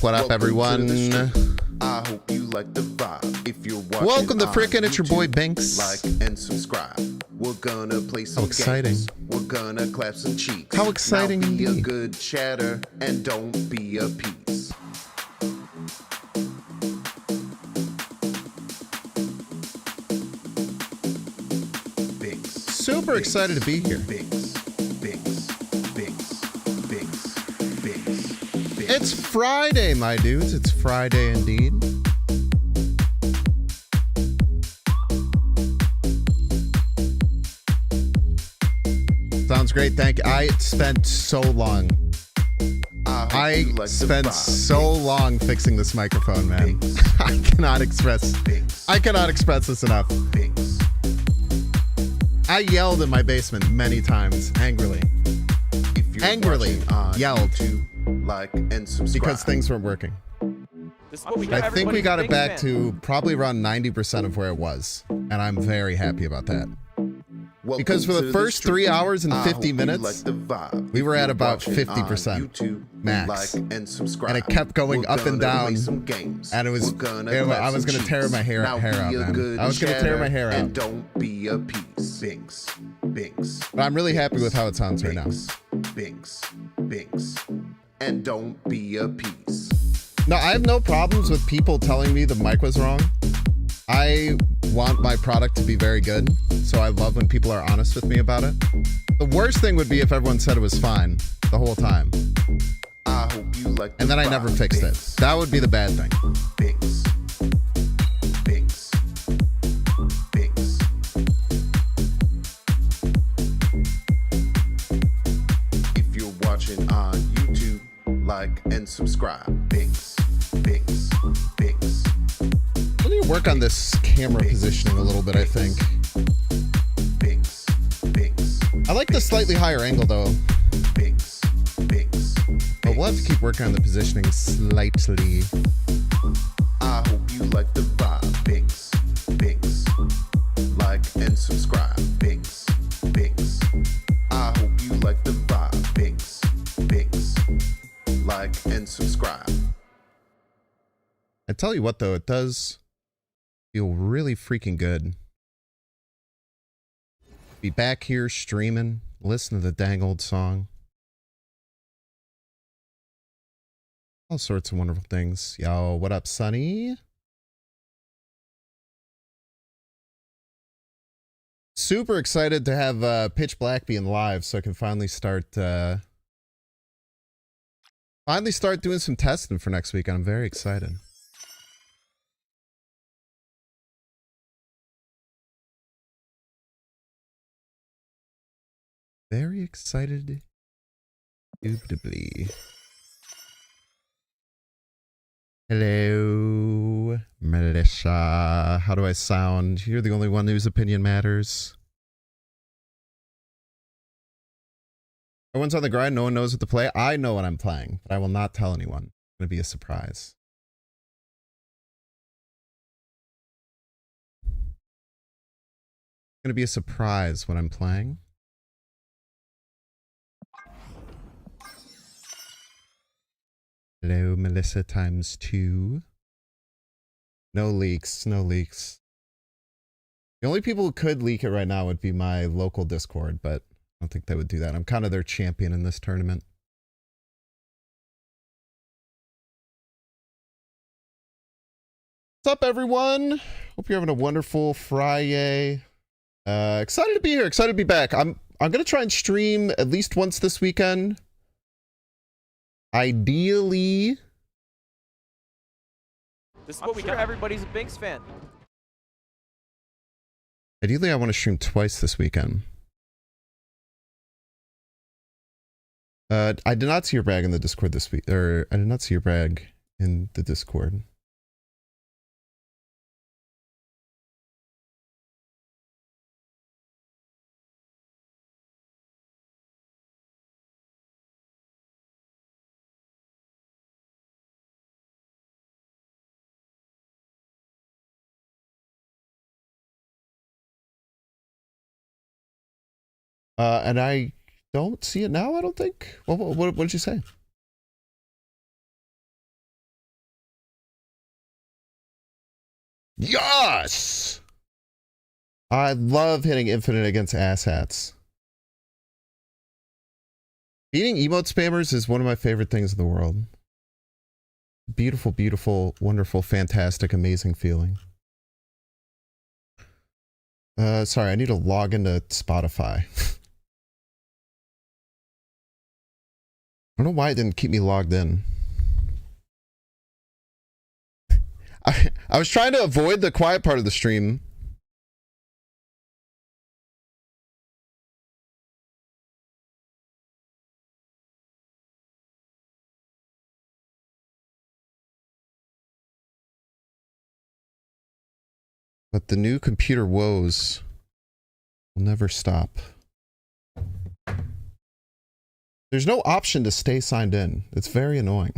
What up, everyone? I hope you like the vibe. If you're watching, welcome to Frickin', it's your boy Binks. Like and subscribe. We're gonna play some How exciting. games. We're gonna clap some cheeks. How exciting now be indeed. a good chatter and don't be a piece. Binks. Super excited to be here. Binks. Binks. Binks. Binks. Binks. Binks. It's Friday, my dudes. It's Friday indeed. Sounds great. Thank you. I spent so long. I spent so long fixing this microphone, man. I cannot express this enough. I yelled in my basement many times, angrily. Angrily yelled like and subscribe. because things weren't working. I think we got it back to probably around 90% of where it was, and I'm very happy about that. Because for the first 3 hours and 50 minutes, we were at about 50% max, and it kept going up and down, and it was, I was gonna tear my hair out, man. I was gonna tear my hair out. Don't be a piece. Binks, Binks. But I'm really happy with how it sounds right now. Binks, Binks, and don't be a piece. No, I have no problems with people telling me the mic was wrong. I want my product to be very good, so I love when people are honest with me about it. The worst thing would be if everyone said it was fine the whole time, I hope you like and then I never fixed it. That would be the bad thing. Binks, Binks, Binks. If you're watching on YouTube, like and subscribe. Binks, Binks, Binks. I need to work on this camera positioning a little bit, I think. Binks, Binks. I like the slightly higher angle, though. Binks, Binks. But we'll have to keep working on the positioning slightly. I hope you like the vibe. Binks, Binks. Like and subscribe. Binks, Binks. I hope you like the vibe. Binks, Binks. Like and subscribe. I tell you what, though, it does feel really freaking good. Be back here streaming, listen to the dang old song. All sorts of wonderful things. Yo, what up, Sonny? Super excited to have Pitch Black being live so I can finally start doing some testing for next week. I'm very excited. Very excited. Indubitably. Hello, Melissa. How do I sound? You're the only one whose opinion matters. Everyone's on the grind. No one knows what to play. I know what I'm playing, but I will not tell anyone. It's going to be a surprise. It's going to be a surprise what I'm playing. Hello, Melissa times 2. No leaks, no leaks. The only people who could leak it right now would be my local Discord, but I don't think they would do that. I'm kind of their champion in this tournament. What's up, everyone? Hope you're having a wonderful Friday. Excited to be here, excited to be back. I'm gonna try and stream at least once this weekend. Ideally, this is what we got. Everybody's a Binks fan. I want to stream twice this weekend. I did not see your brag in the Discord this week, or I did not see your brag in the Discord. And I don't see it now, I don't think. What did you say? Yes! I love hitting infinite against asshats. Beating emote spammers is one of my favorite things in the world. Beautiful, beautiful, wonderful, fantastic, amazing feeling. Sorry, I need to log into Spotify. I don't know why it didn't keep me logged in. I was trying to avoid the quiet part of the stream. But the new computer woes will never stop. There's no option to stay signed in. It's very annoying.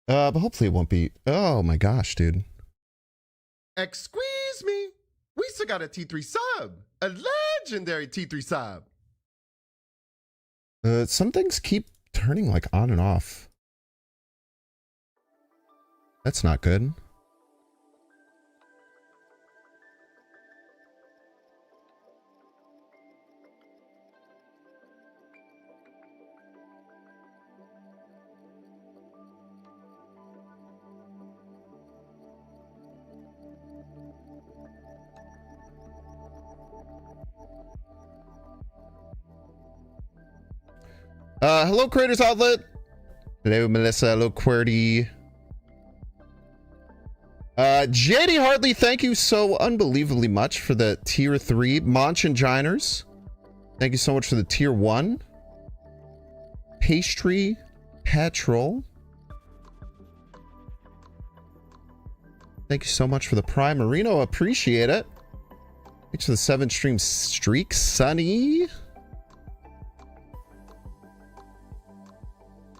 But hopefully it won't be. Oh my gosh, dude. Excuse me. We still got a T3 sub. A legendary T3 sub. Some things keep turning like on and off. That's not good. Hello, Creators Outlet. Today with Melissa. Hello, QWERTY. JD Hartley, thank you so unbelievably much for the tier 3. Monch and Giners, thank you so much for the tier 1. Pastry Petrol, thank you so much for the Prime. Marino, appreciate it. Thanks for the 7 stream streak. Sunny.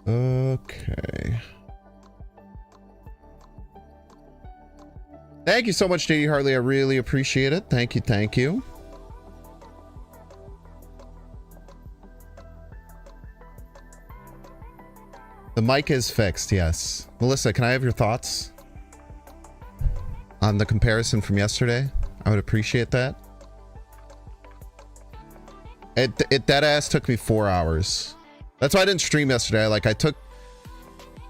Okay. Thank you so much, JD Hartley. I really appreciate it. Thank you, thank you. The mic is fixed, yes. Melissa, can I have your thoughts on the comparison from yesterday? I would appreciate that. It deadass took me 4 hours. That's why I didn't stream yesterday.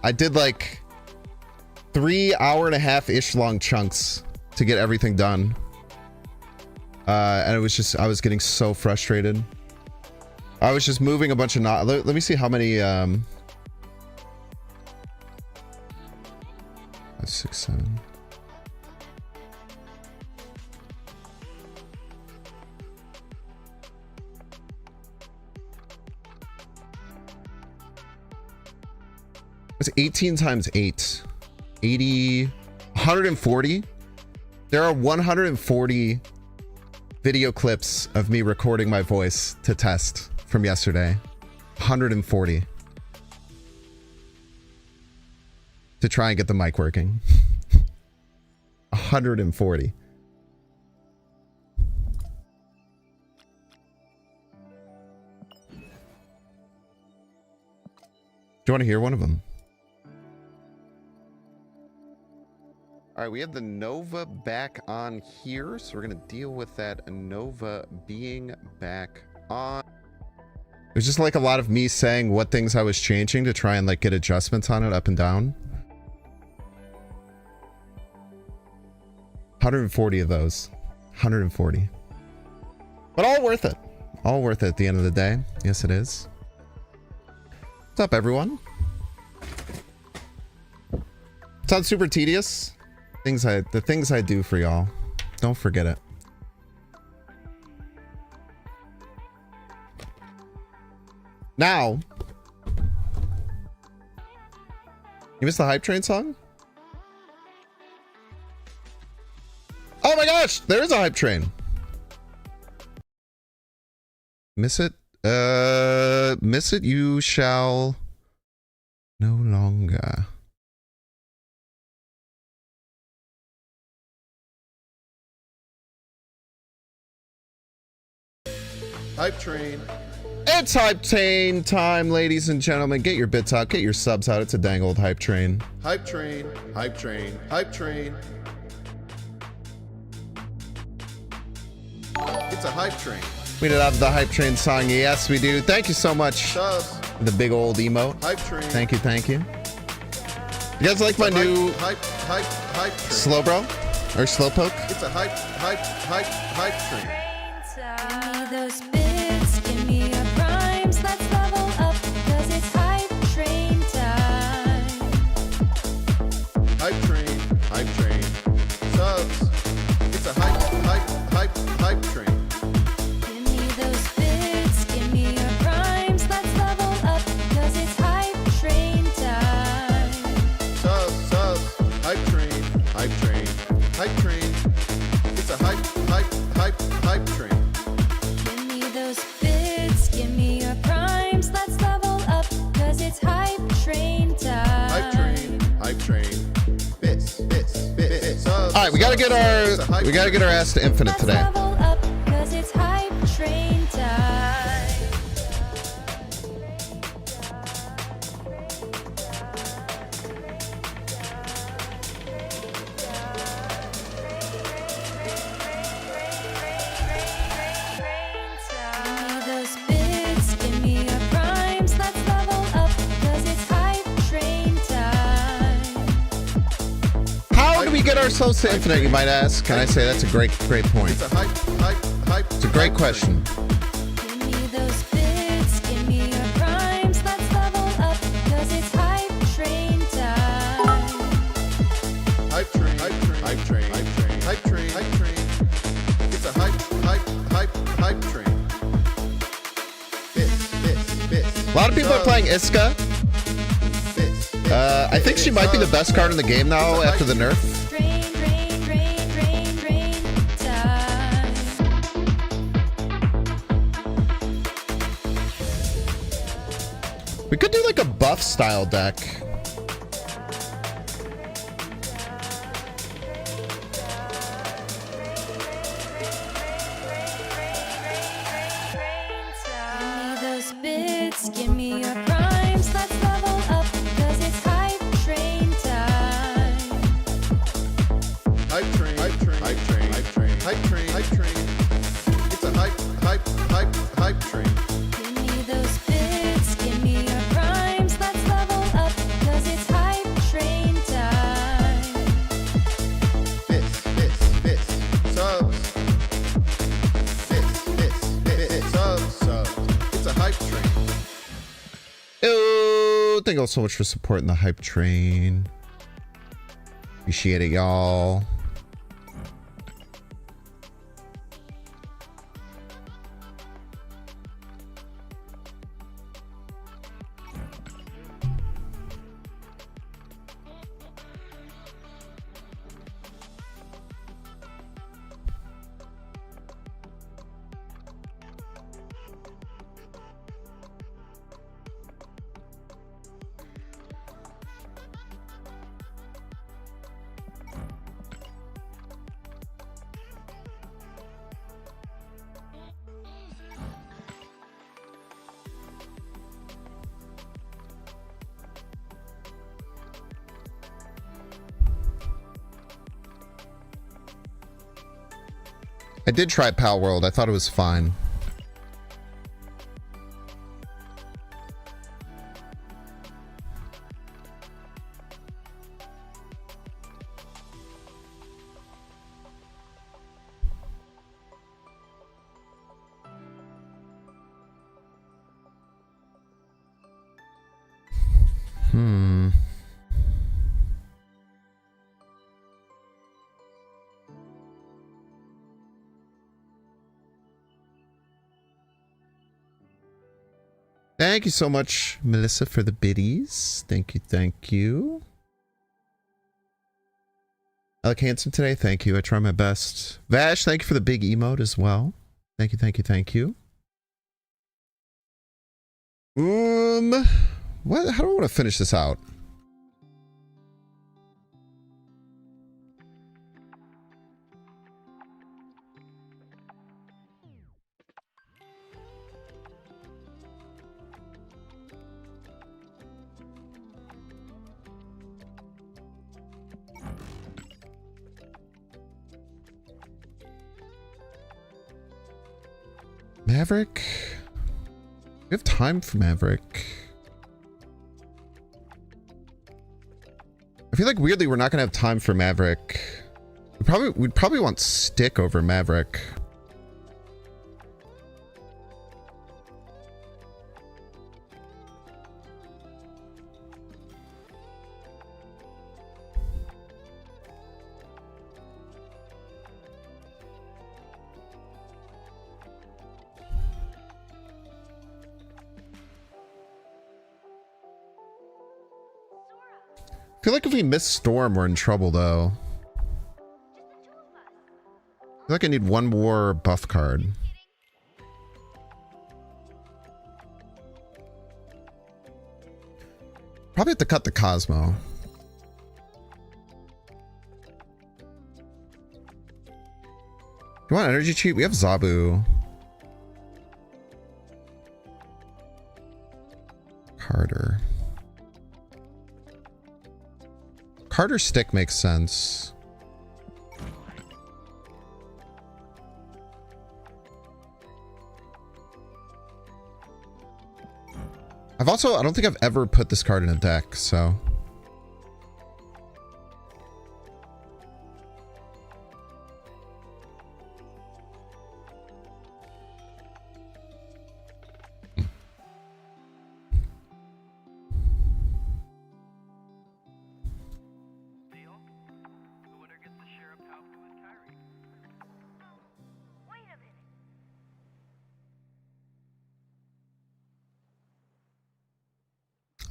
I did like 3 hour-and-a-half-ish long chunks to get everything done. And it was just, I was getting so frustrated. I was just moving a bunch of let me see how many, 5, 6, 7. It's 18 times 8. 80, 140. There are 140 video clips of me recording my voice to test from yesterday. 140. To try and get the mic working. 140. Do you want to hear one of them? All right, we have the Nova back on here, so we're going to deal with that Nova being back on. It was just like a lot of me saying what things I was changing to try and like get adjustments on it up and down. 140 of those. 140. But all worth it. All worth it at the end of the day. Yes, it is. What's up, everyone? Sounds super tedious. The things I do for y'all. Don't forget it. Now, you missed the Hype Train song? Oh my gosh, there is a Hype Train. Miss it? Miss it you shall no longer. Hype Train. It's Hype Train time, ladies and gentlemen. Get your bits out, get your subs out. It's a dang old Hype Train. Hype train, hype train, hype train. It's a hype train. We did have the Hype Train song. Yes, we do. Thank you so much. Subs, The big old emote. hype train. Thank you, thank you. You guys like my new hype train. slow bro or slow poke? It's a hype train. Give me those bits, give me your primes, let's level up, cause it's hype train time. Hype train, hype train. Subs, it's a hype train. Give me those bits, give me your primes, let's level up, cause it's hype train time. Subs, hype train, hype train, hype train. It's a hype train. Give me those bits, give me your primes, let's level up, cause it's hype train time. Hype train. Bits. Subs, All right, we gotta get our ass to infinite Let's today. level up, cause it's hype train time. Give me those bits, give me your primes, let's level up, cause it's hype train time. How do we get ourselves to infinite, you might ask? Can I say that's a great point? It's a hype. It's a great question. Give me those bits, give me your primes, let's level up, cause it's hype train time. Hype train. It's a hype train. Bits. A lot of people are playing Iska. I think she might be the best card in the game now after the nerf. Train time. We could do like a buff style deck. Give me those bits, give me your primes, let's level up, cause it's hype train time. Hype train. It's a hype train. Give me those bits, give me your primes, let's level up, cause it's hype train time. Bits. Subs. Bits. Subs. It's a hype train. Oh, thank you all so much for supporting the Hype Train. Appreciate it, y'all. I did try Pal World. I thought it was fine. Thank you so much, Melissa, for the biddies. Thank you. I look handsome today. Thank you. I try my best. Vash, thank you for the big emote as well. Thank you. What? How do I want to finish this out? Maverick? We have time for Maverick. I feel like weirdly we're not gonna have time for Maverick. We'd probably want Stick over Maverick. I feel like if we miss Storm, we're in trouble, though. I feel like I need one more buff card. Probably have to cut the Cosmo. You want energy cheat? We have Zabu. Carter. Carter Stick makes sense. I don't think I've ever put this card in a deck, so.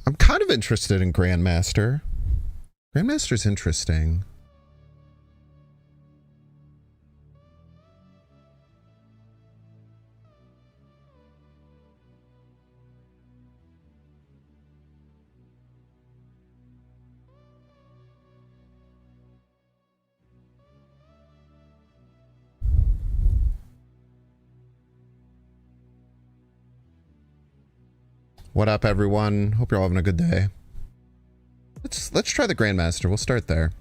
I'm kind of interested in Grandmaster. Grandmaster's interesting. What up, everyone? Hope you're all having a good day. Let's try the Grandmaster. We'll start there.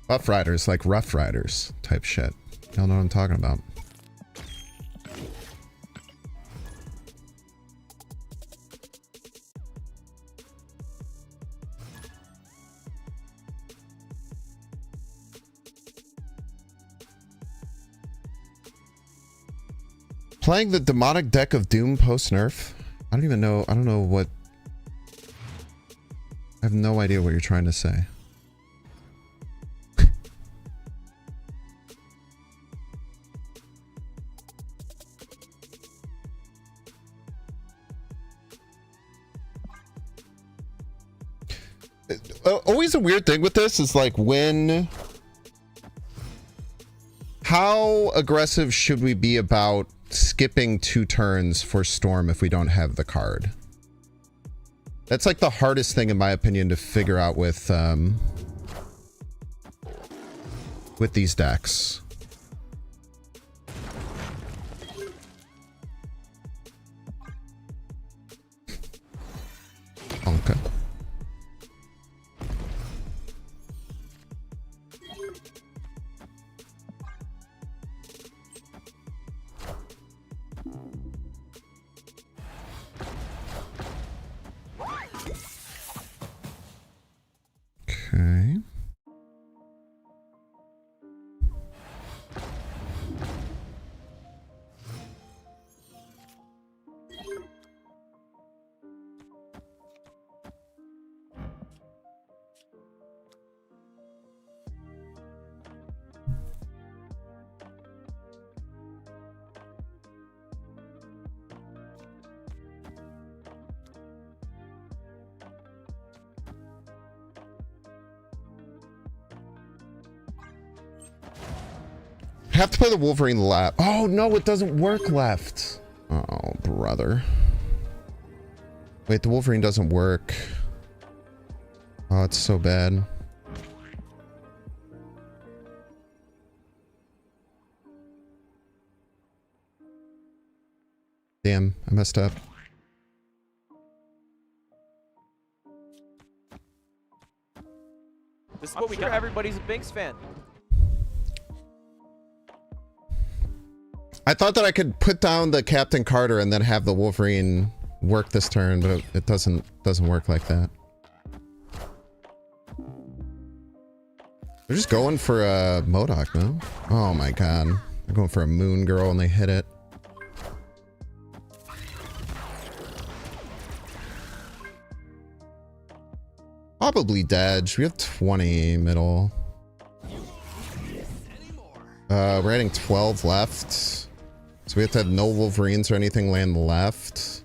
Rough Riders, like Rough Riders type shit. Y'all know what I'm talking about. Playing the demonic deck of Doom post nerf. I don't even know. I don't know what. I have no idea what you're trying to say. Always a weird thing with this is like how aggressive should we be about skipping 2 turns for Storm if we don't have the card? That's like the hardest thing in my opinion to figure out with these decks. Okay. Okay. Have to play the Wolverine left. Oh no, it doesn't work left. Oh brother. Wait, the Wolverine doesn't work. Oh, it's so bad. Damn, I messed up. This is what we got. Everybody's a Binks fan. I thought that I could put down the Captain Carter and then have the Wolverine work this turn, but it doesn't work like that. They're just going for a MODOK, no? Oh my god. They're going for a Moon Girl and they hit it. Probably Dedge. We have 20 middle. We're adding 12 left. So we have to have no Wolverines or anything land left.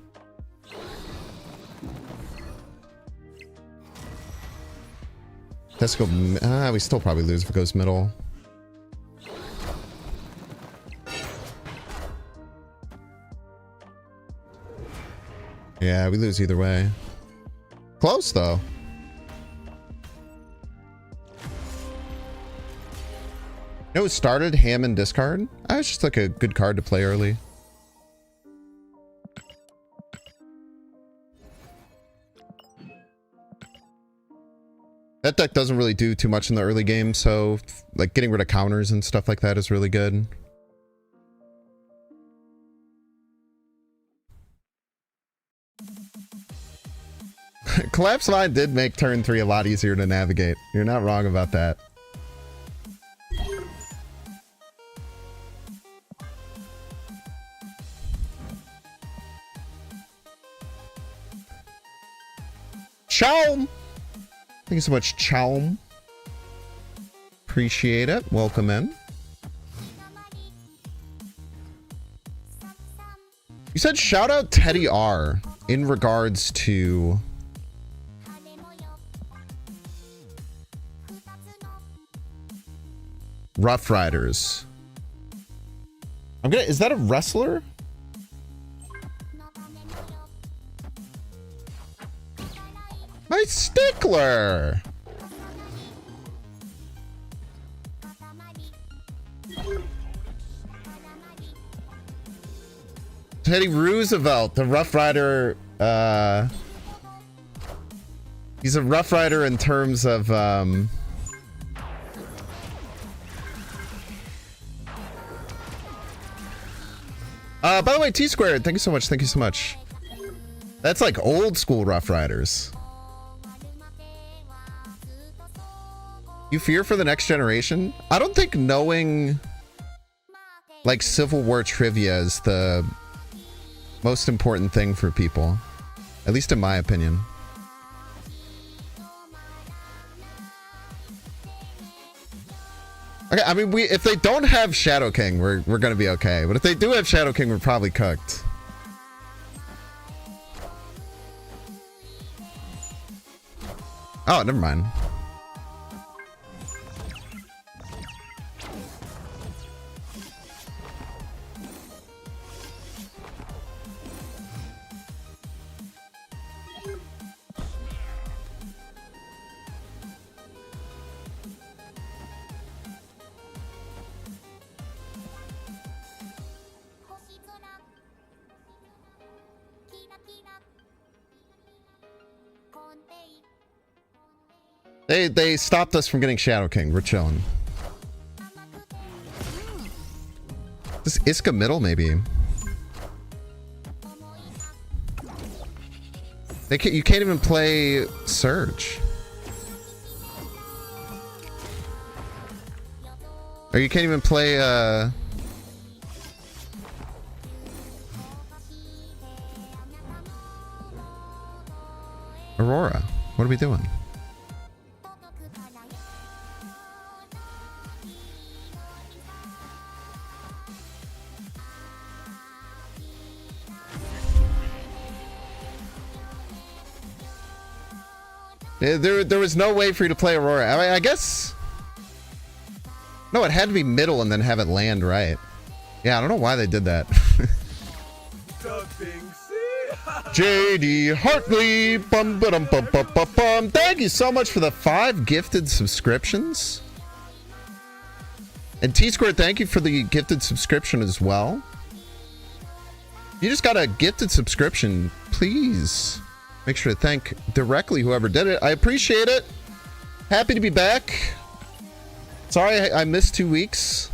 Let's go. We still probably lose if it goes middle. Yeah, we lose either way. Close though. You know, it started Hammond discard. I was just like a good card to play early. That deck doesn't really do too much in the early game, so like getting rid of counters and stuff like that is really good. Collapse Line did make turn 3 a lot easier to navigate. You're not wrong about that. Chaum! Thank you so much, Chaum. Appreciate it. Welcome in. You said shout out Teddy R in regards to Rough Riders. Is that a wrestler? My stickler. Teddy Roosevelt, the Rough Rider. He's a Rough Rider in terms of by the way, T Squared, thank you so much. Thank you so much. That's like old school Rough Riders. You fear for the next generation? I don't think knowing like Civil War trivia is the most important thing for people. At least in my opinion. Okay, I mean, if they don't have Shadow King, we're gonna be okay. But if they do have Shadow King, we're probably cooked. Oh, never mind. They stopped us from getting Shadow King. We're chilling. This Iska middle, maybe. You can't even play Surge. Or you can't even play Aurora. What are we doing? There was no way for you to play Aurora. I mean, I guess... No, it had to be middle and then have it land right. Yeah, I don't know why they did that. JD Hartley, bum ba dum bum bum bum bum. Thank you so much for the 5 gifted subscriptions. And T Squared, thank you for the gifted subscription as well. You just got a gifted subscription. Please make sure to thank directly whoever did it. I appreciate it. Happy to be back. Sorry I missed 2 weeks.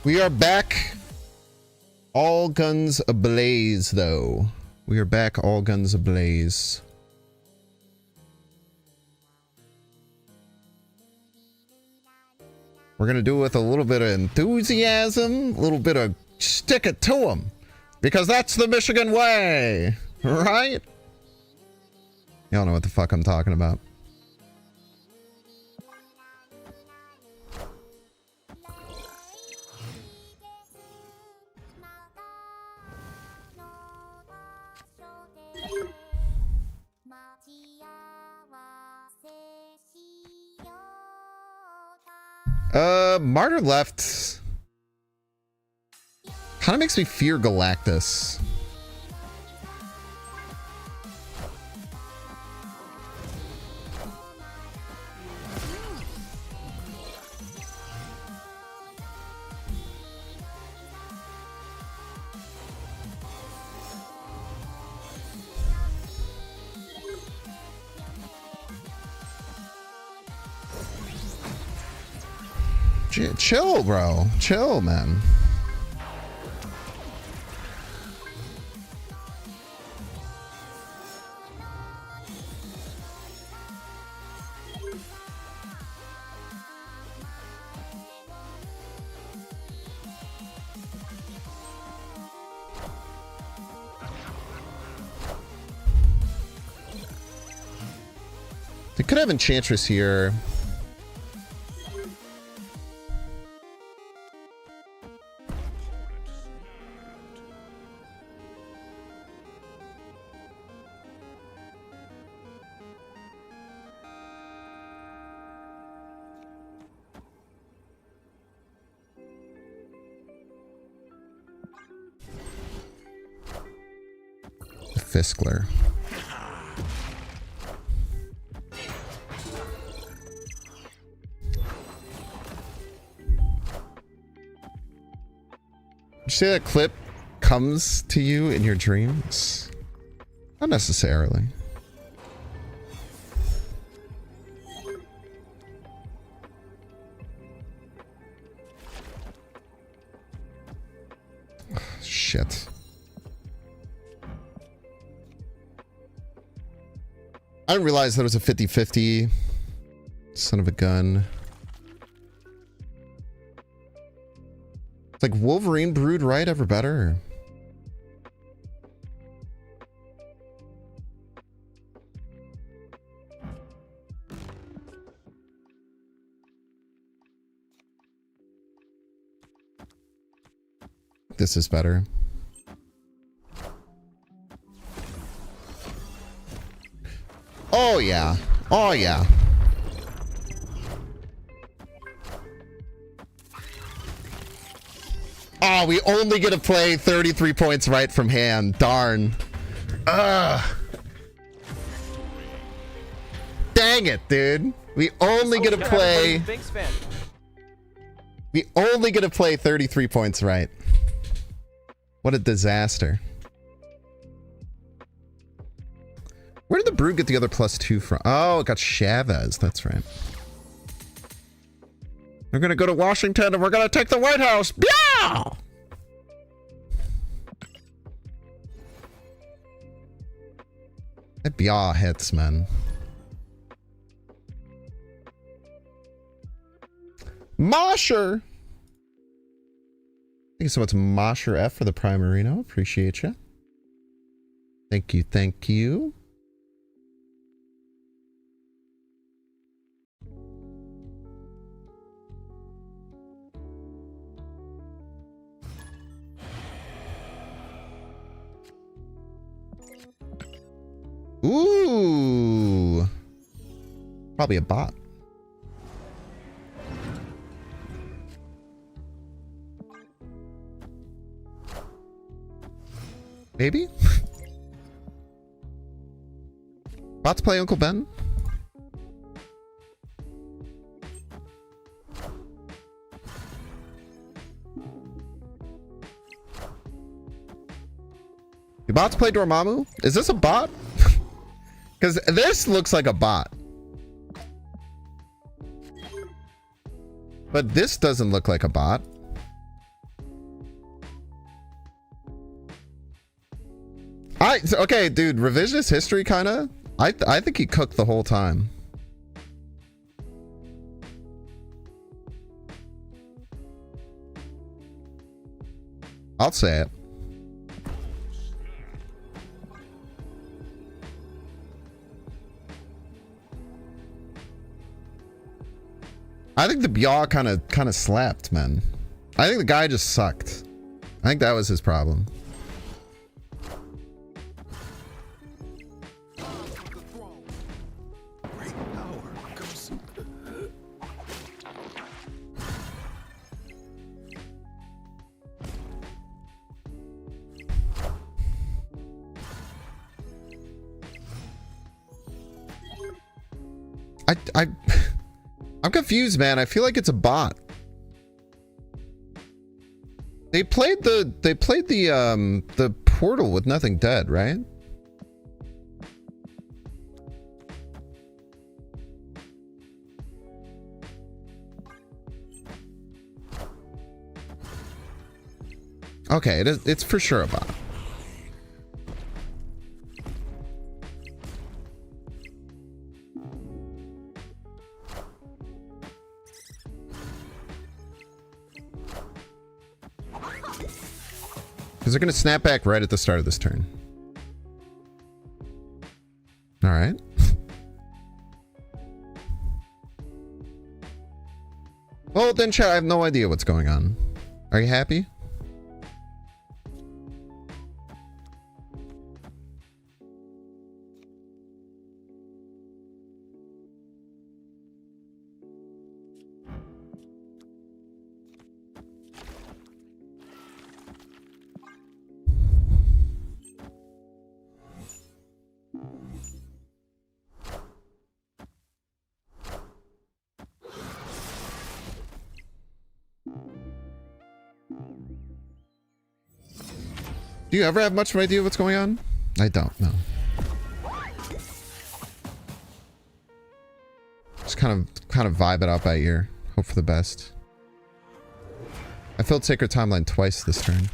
We are back. All guns ablaze, though. We are back all guns ablaze. We're going to do it with a little bit of enthusiasm, a little bit of stick it to 'em. Because that's the Michigan way, right? Y'all know what the fuck I'm talking about. Martyr left. Kind of makes me fear Galactus. Chill, bro. Chill, man. They could have Enchantress here. Fiskler. Did you say that clip comes to you in your dreams? Not necessarily. Shit. I didn't realize that it was a 50-50. Son of a gun. It's like Wolverine Brood, right? Ever better? This is better. Oh yeah. Oh yeah. Oh, we only get to play 33 points right from hand. Darn. Ugh. Dang it, dude. We only get to play... We only get to play 33 points right. What a disaster. Where did the Brood get the other +2 from? Oh, it got Chavez. That's right. We're going to go to Washington and we're going to take the White House. Yeah! That BIA hits, man. Mosher! Thank you so much, Mosher F, for the Primarino. Appreciate you. Thank you, thank you. Ooh. Probably a bot. Maybe? Bots play Uncle Ben? You bots play Dormammu? Is this a bot? Because this looks like a bot. But this doesn't look like a bot. Okay, dude, revisionist history kind of. I think he cooked the whole time. I'll say it. I think the Byaw kind of slapped, man. I think the guy just sucked. I think that was his problem. I'm confused, man. I feel like it's a bot. They played the portal with nothing dead, right? Okay, it's for sure a bot. Because they're going to snap back right at the start of this turn. All right. Well, then, chat, I have no idea what's going on. Are you happy? Do you ever have much of an idea what's going on? I don't know. Just kind of vibe it out by ear. Hope for the best. I filled Sacred Timeline twice this turn.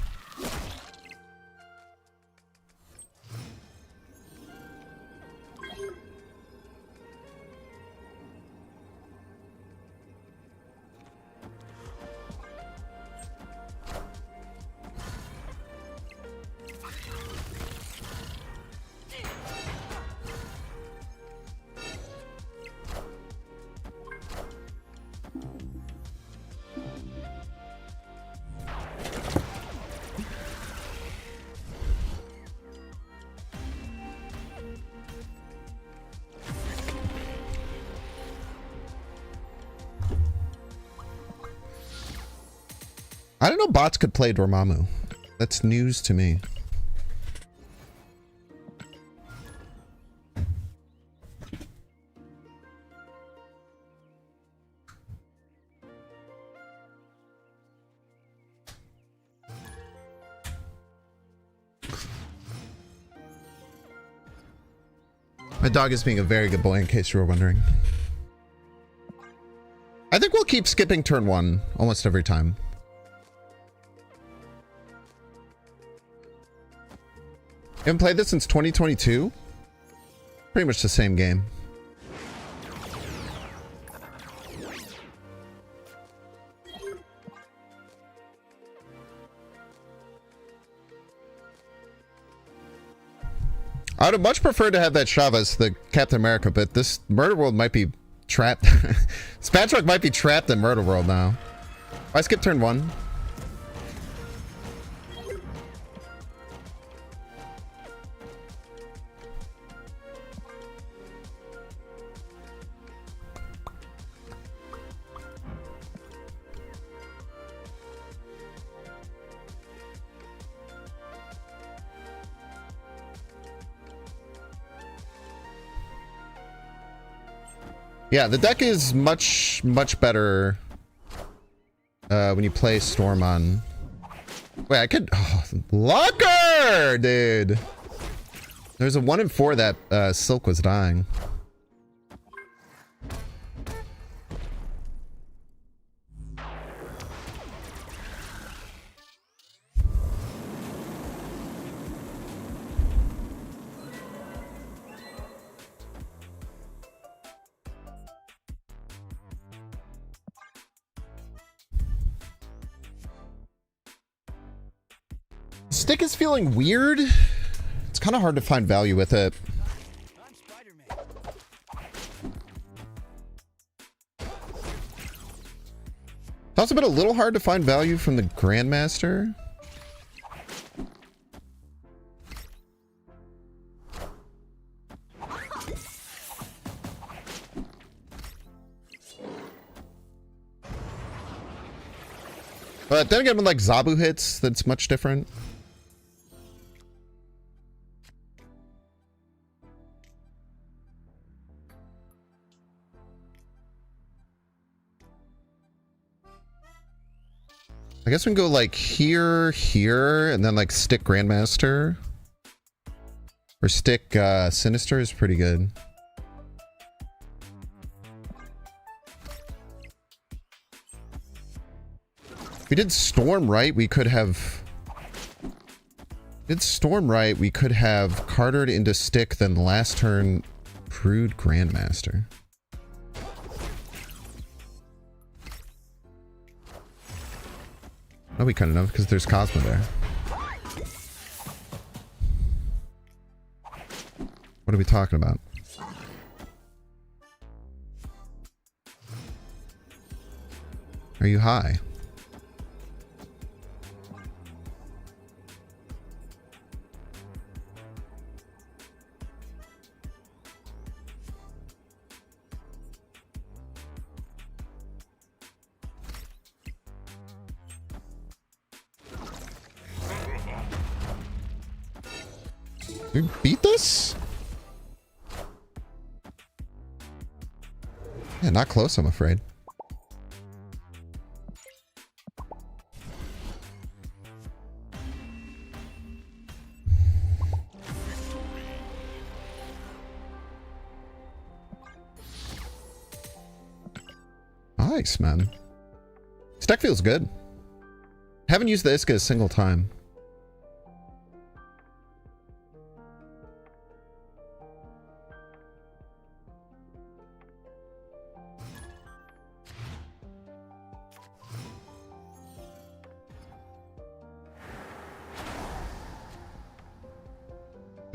I didn't know bots could play Dormammu. That's news to me. My dog is being a very good boy, in case you were wondering. I think we'll keep skipping turn one almost every time. Haven't played this since 2022. Pretty much the same game. I would have much preferred to have that Chavez, the Captain America, but this Murder World might be trapped. Spatrock might be trapped in Murder World now. I skipped turn one. Yeah, the deck is much better when you play Storm on... Wait, I could... Oh, Locker! 4, dude. There's a 1 in 4 that Silk was dying. Stick is feeling weird. It's kind of hard to find value with it. It's also been a little hard to find value from the Grandmaster. But then again, when like Zabu hits, that's much different. I guess we can go like here, here, and then like stick Grandmaster. Or stick Sinister is pretty good. If we did Storm right, we could have... Cartered into stick, then last turn Prude Grandmaster. No, we couldn't have because there's Cosmo there. What are we talking about? Are you high? We beat this? Yeah, not close, I'm afraid. Nice, man. This deck feels good. Haven't used the Iska a single time.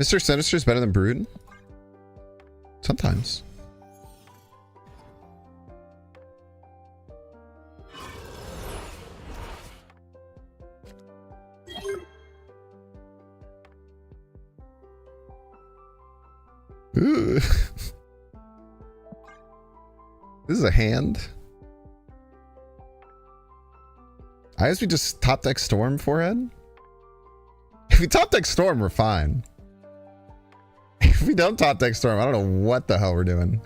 Mr. Sinister is better than Brood? Sometimes. Ooh. This is a hand. I guess we just top deck Storm forehead. If we top deck Storm, we're fine. If we don't top deck Storm, I don't know what the hell we're doing.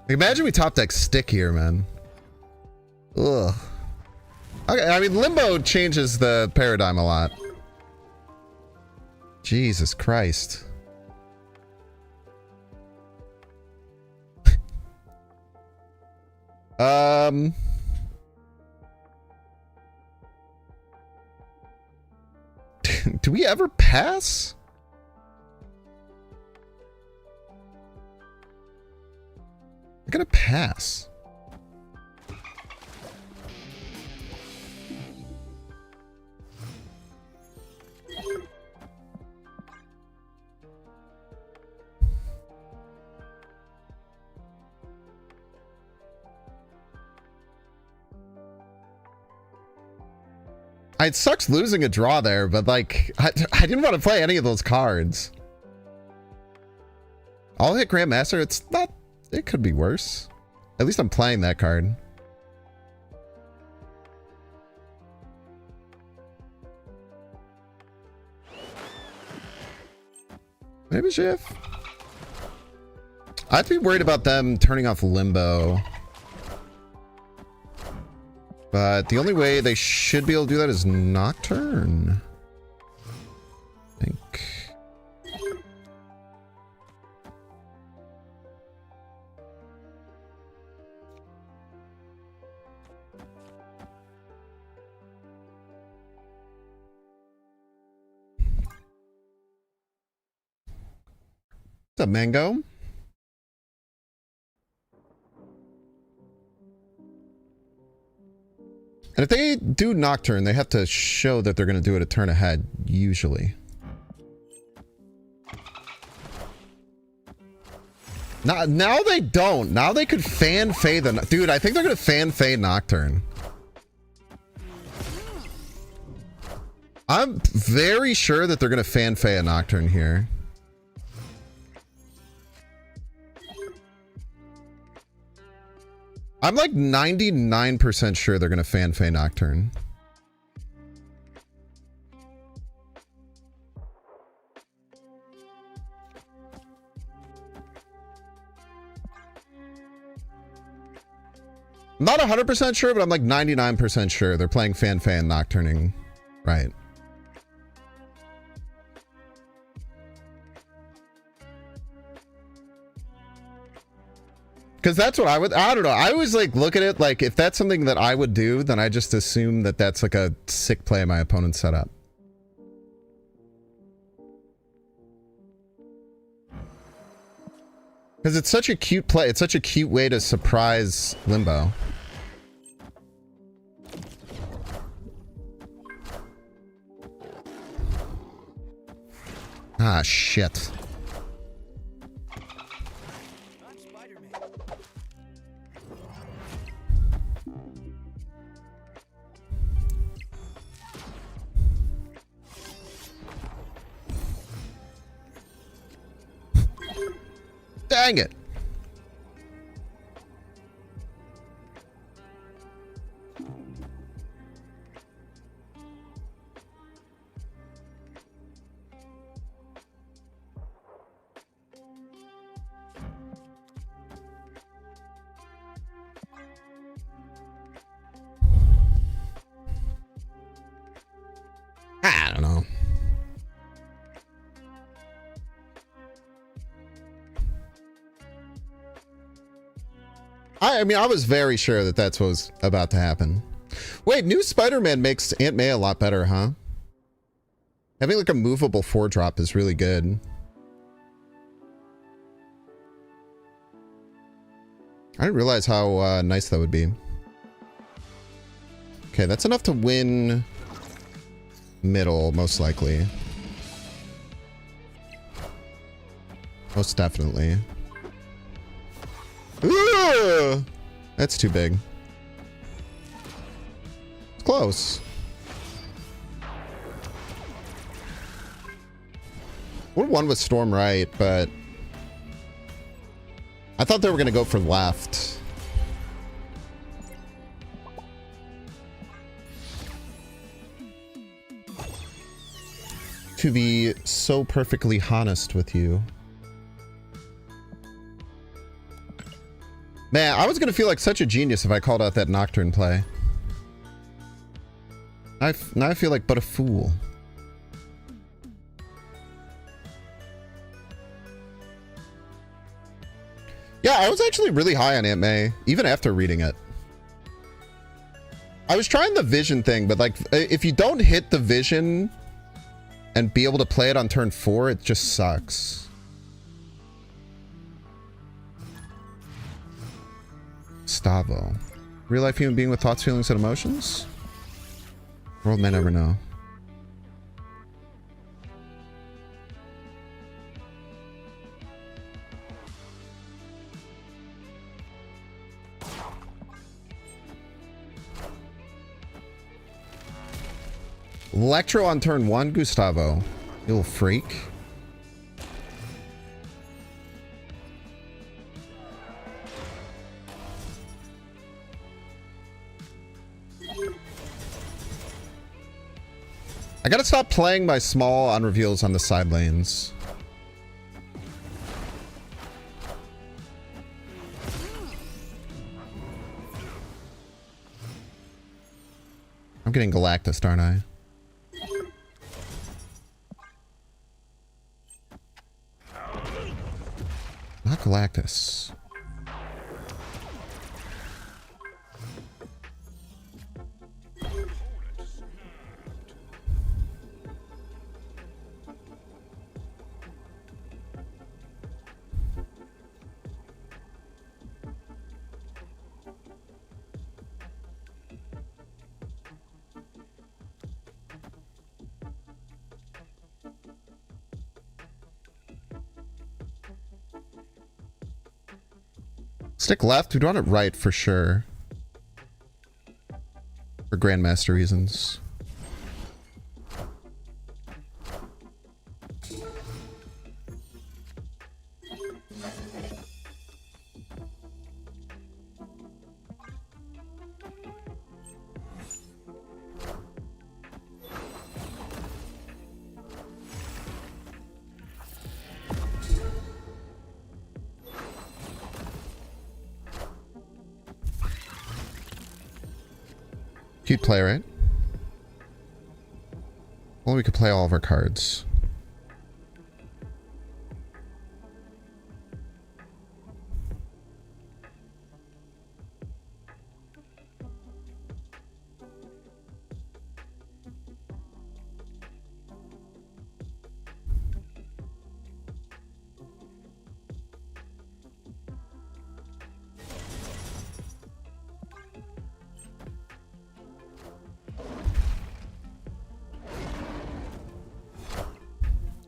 Imagine we top deck Stick here, man. Ugh. Okay, I mean, Limbo changes the paradigm a lot. Jesus Christ. Do we ever pass? We're gonna pass. It sucks losing a draw there, but like, I didn't want to play any of those cards. I'll hit Grandmaster. It's not, it could be worse. At least I'm playing that card. Maybe Shift. I'd be worried about them turning off Limbo. But the only way they should be able to do that is Nocturne. I think. What's up, Mango? And if they do Nocturne, they have to show that they're going to do it a turn ahead, usually. Now they don't. Now they could fan Fey the... Dude, I think they're going to fan Fey Nocturne. I'm very sure that they're going to fan Fey a Nocturne here. I'm like 99% sure they're going to fan Fey Nocturne. I'm not 100% sure, but I'm like 99% sure they're playing fan Fey and Nocturning. Right. Because that's what I don't know. I always like look at it like if that's something that I would do, then I just assume that that's like a sick play my opponent set up. Because it's such a cute play. It's such a cute way to surprise Limbo. Ah, shit. Dang it. I don't know. I mean, I was very sure that that's what was about to happen. Wait, new Spider-Man makes Aunt May a lot better, huh? Having like a movable 4-drop is really good. I didn't realize how nice that would be. Okay, that's enough to win middle, most likely. Most definitely. Ooh, that's too big. It's close. Would have won with Storm right, but I thought they were going to go for left. To be so perfectly honest with you. Man, I was going to feel like such a genius if I called out that Nocturne play. Now I feel like but a fool. Yeah, I was actually really high on Aunt May, even after reading it. I was trying the vision thing, but like, if you don't hit the vision and be able to play it on turn 4, it just sucks. Stavo. Real life human being with thoughts, feelings, and emotions? World may never know. Electro on turn 1, Gustavo. You little freak. I gotta stop playing my small on reveals on the side lanes. I'm getting Galactus, aren't I? Not Galactus. Stick left. We'd want it right for sure. For Grandmaster reasons. Cute play, right? Well, we could play all of our cards.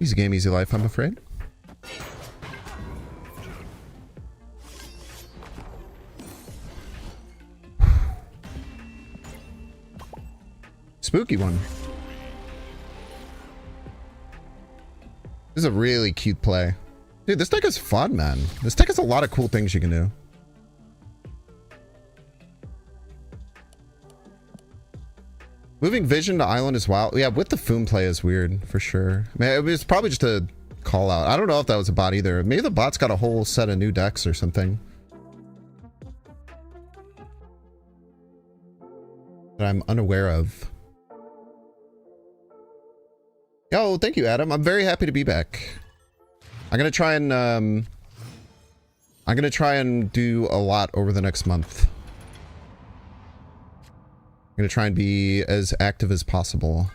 Easy game, easy life, I'm afraid. Spooky one. This is a really cute play. Dude, this deck is fun, man. This deck has a lot of cool things you can do. Moving Vision to Island is wild. Yeah, with the Foom play is weird, for sure. I mean, it was probably just a call out. I don't know if that was a bot either. Maybe the bot's got a whole set of new decks or something that I'm unaware of. Yo, thank you, Adam. I'm very happy to be back. I'm gonna try and do a lot over the next month. I'm gonna try and be as active as possible.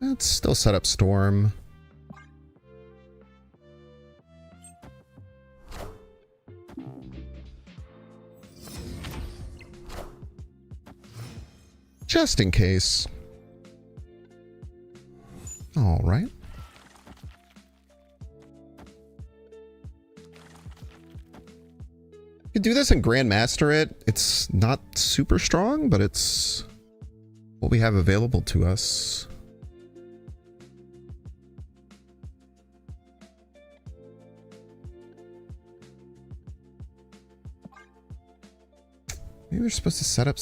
Let's still set up Storm. Just in case. All right. You could do this and Grandmaster it. It's not super strong, but it's what we have available to us. Maybe we're supposed to set up...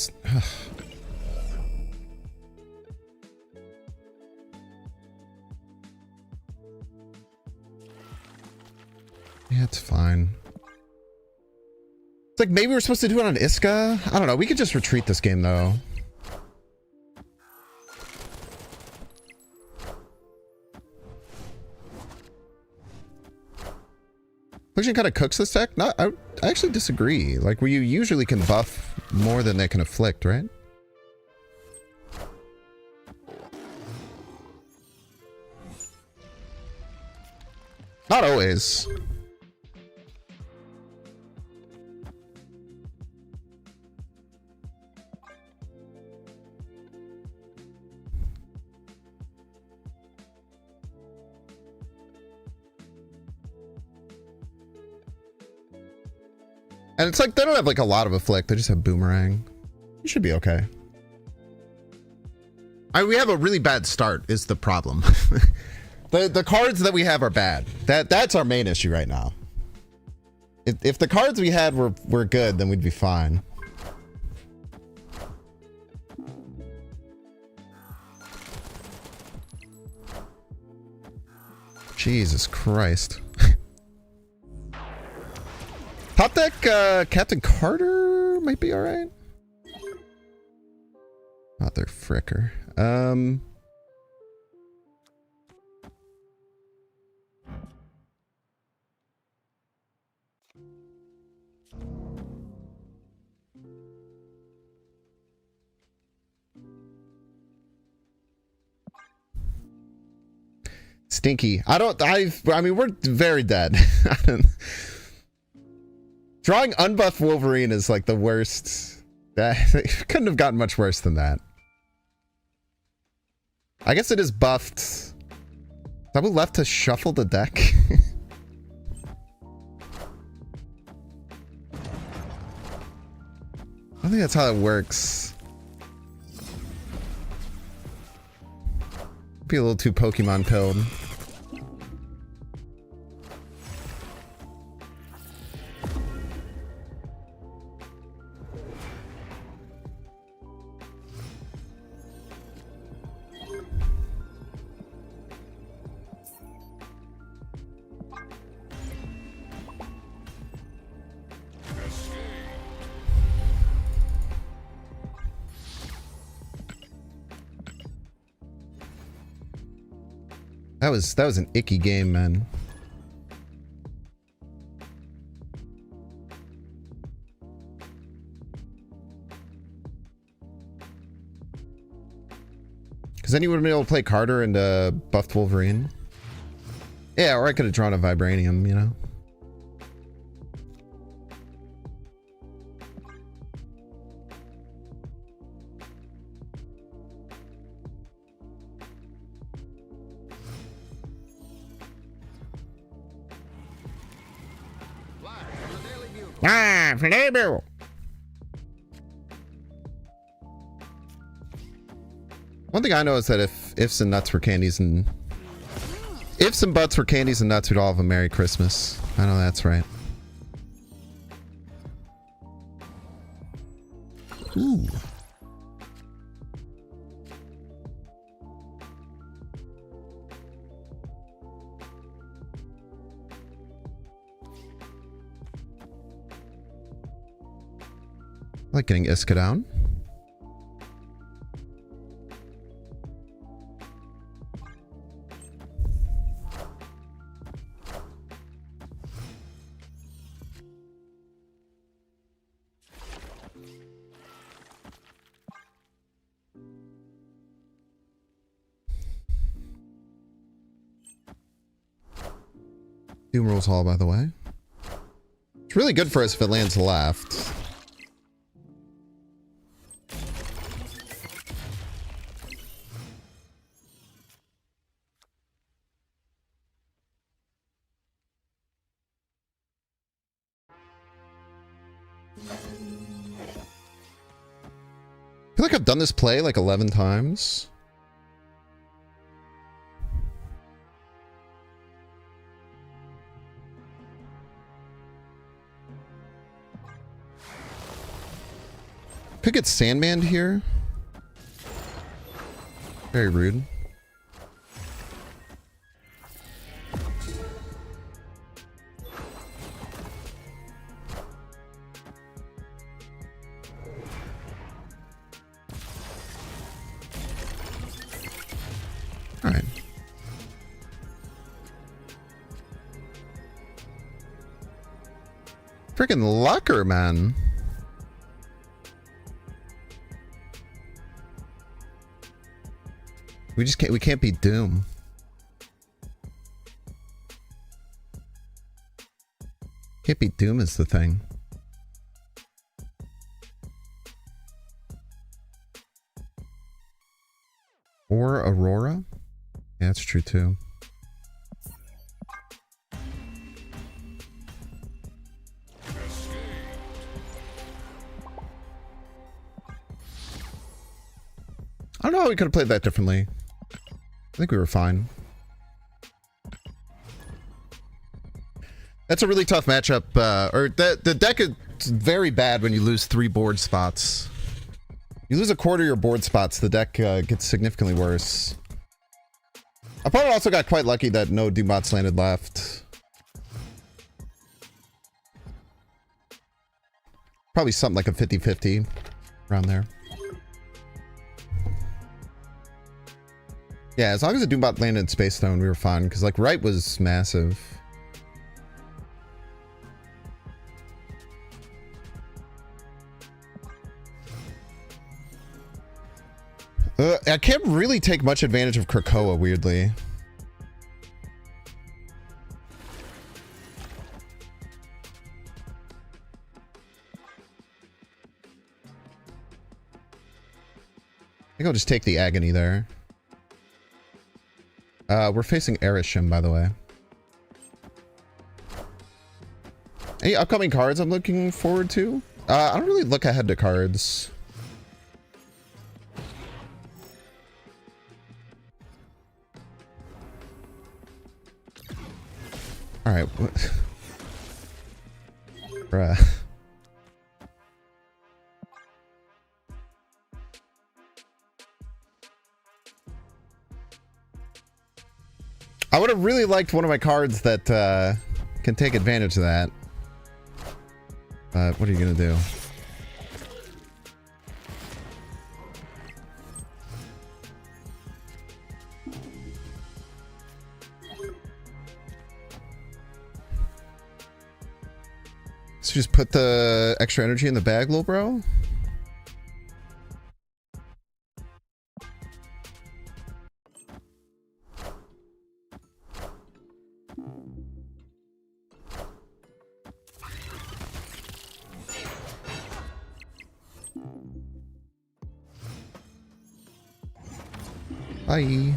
Yeah, it's fine. It's like maybe we're supposed to do it on Iska? I don't know. We could just retreat this game, though. Affliction kind of cooks this deck? No, I actually disagree. Like, where you usually can buff more than they can afflict, right? Not always. And it's like, they don't have like a lot of afflict, they just have boomerang. You should be okay. We have a really bad start is the problem. The cards that we have are bad. That's our main issue right now. If the cards we had were good, then we'd be fine. Jesus Christ. Top deck, Captain Carter might be alright. Mother fricker. Stinky. I mean, we're very dead. Drawing unbuffed Wolverine is like the worst. It couldn't have gotten much worse than that. I guess it is buffed. Double left to shuffle the deck. I think that's how it works. Be a little too Pokemon pilled. That was an icky game, man. Because then you would have been able to play Carter and buffed Wolverine. Yeah, or I could have drawn a Vibranium, you know? Ah, Flavio! One thing I know is that if ifs and nuts were candies and ifs and buts were candies and nuts, we'd all have a Merry Christmas. I know that's right. Ooh. I like getting Iska down. Doom rolls Hall, by the way. It's really good for us if it lands left. I feel like I've done this play like 11 times. Could get Sandman here. Very rude. Alright. Freaking Lucker, man. We can't beat Doom. Can't beat Doom is the thing. Or Aurora? Yeah, that's true too. I don't know how we could have played that differently. I think we were fine. That's a really tough matchup. The deck is very bad when you lose 3 board spots. You lose a quarter of your board spots, the deck gets significantly worse. Opponent also got quite lucky that no Doombots landed left. Probably something like a 50-50 around there. Yeah, as long as the Doombot landed in Space Stone, we were fine. Because, like, right was massive. I can't really take much advantage of Krakoa, weirdly. I think I'll just take the Agony there. We're facing Erishim, by the way. Any upcoming cards I'm looking forward to? I don't really look ahead to cards. Alright. Bruh. I would have really liked one of my cards that can take advantage of that. But what are you gonna do? So just put the extra energy in the bag, little bro? Bye.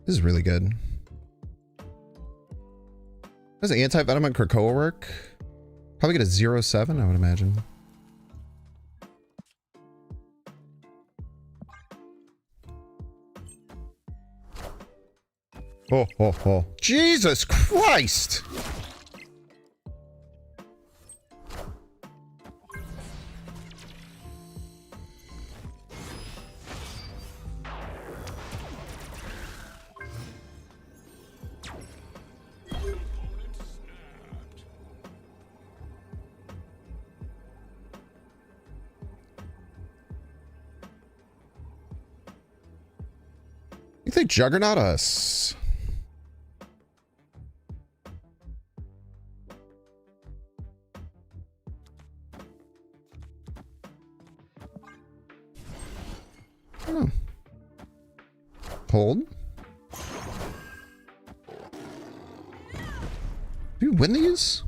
This is really good. Does anti-venom on Krakoa work? Probably get a 0-7, I would imagine. Oh, oh, oh. Jesus Christ! You think Juggernaut us? Oh. Hold. Do we win these?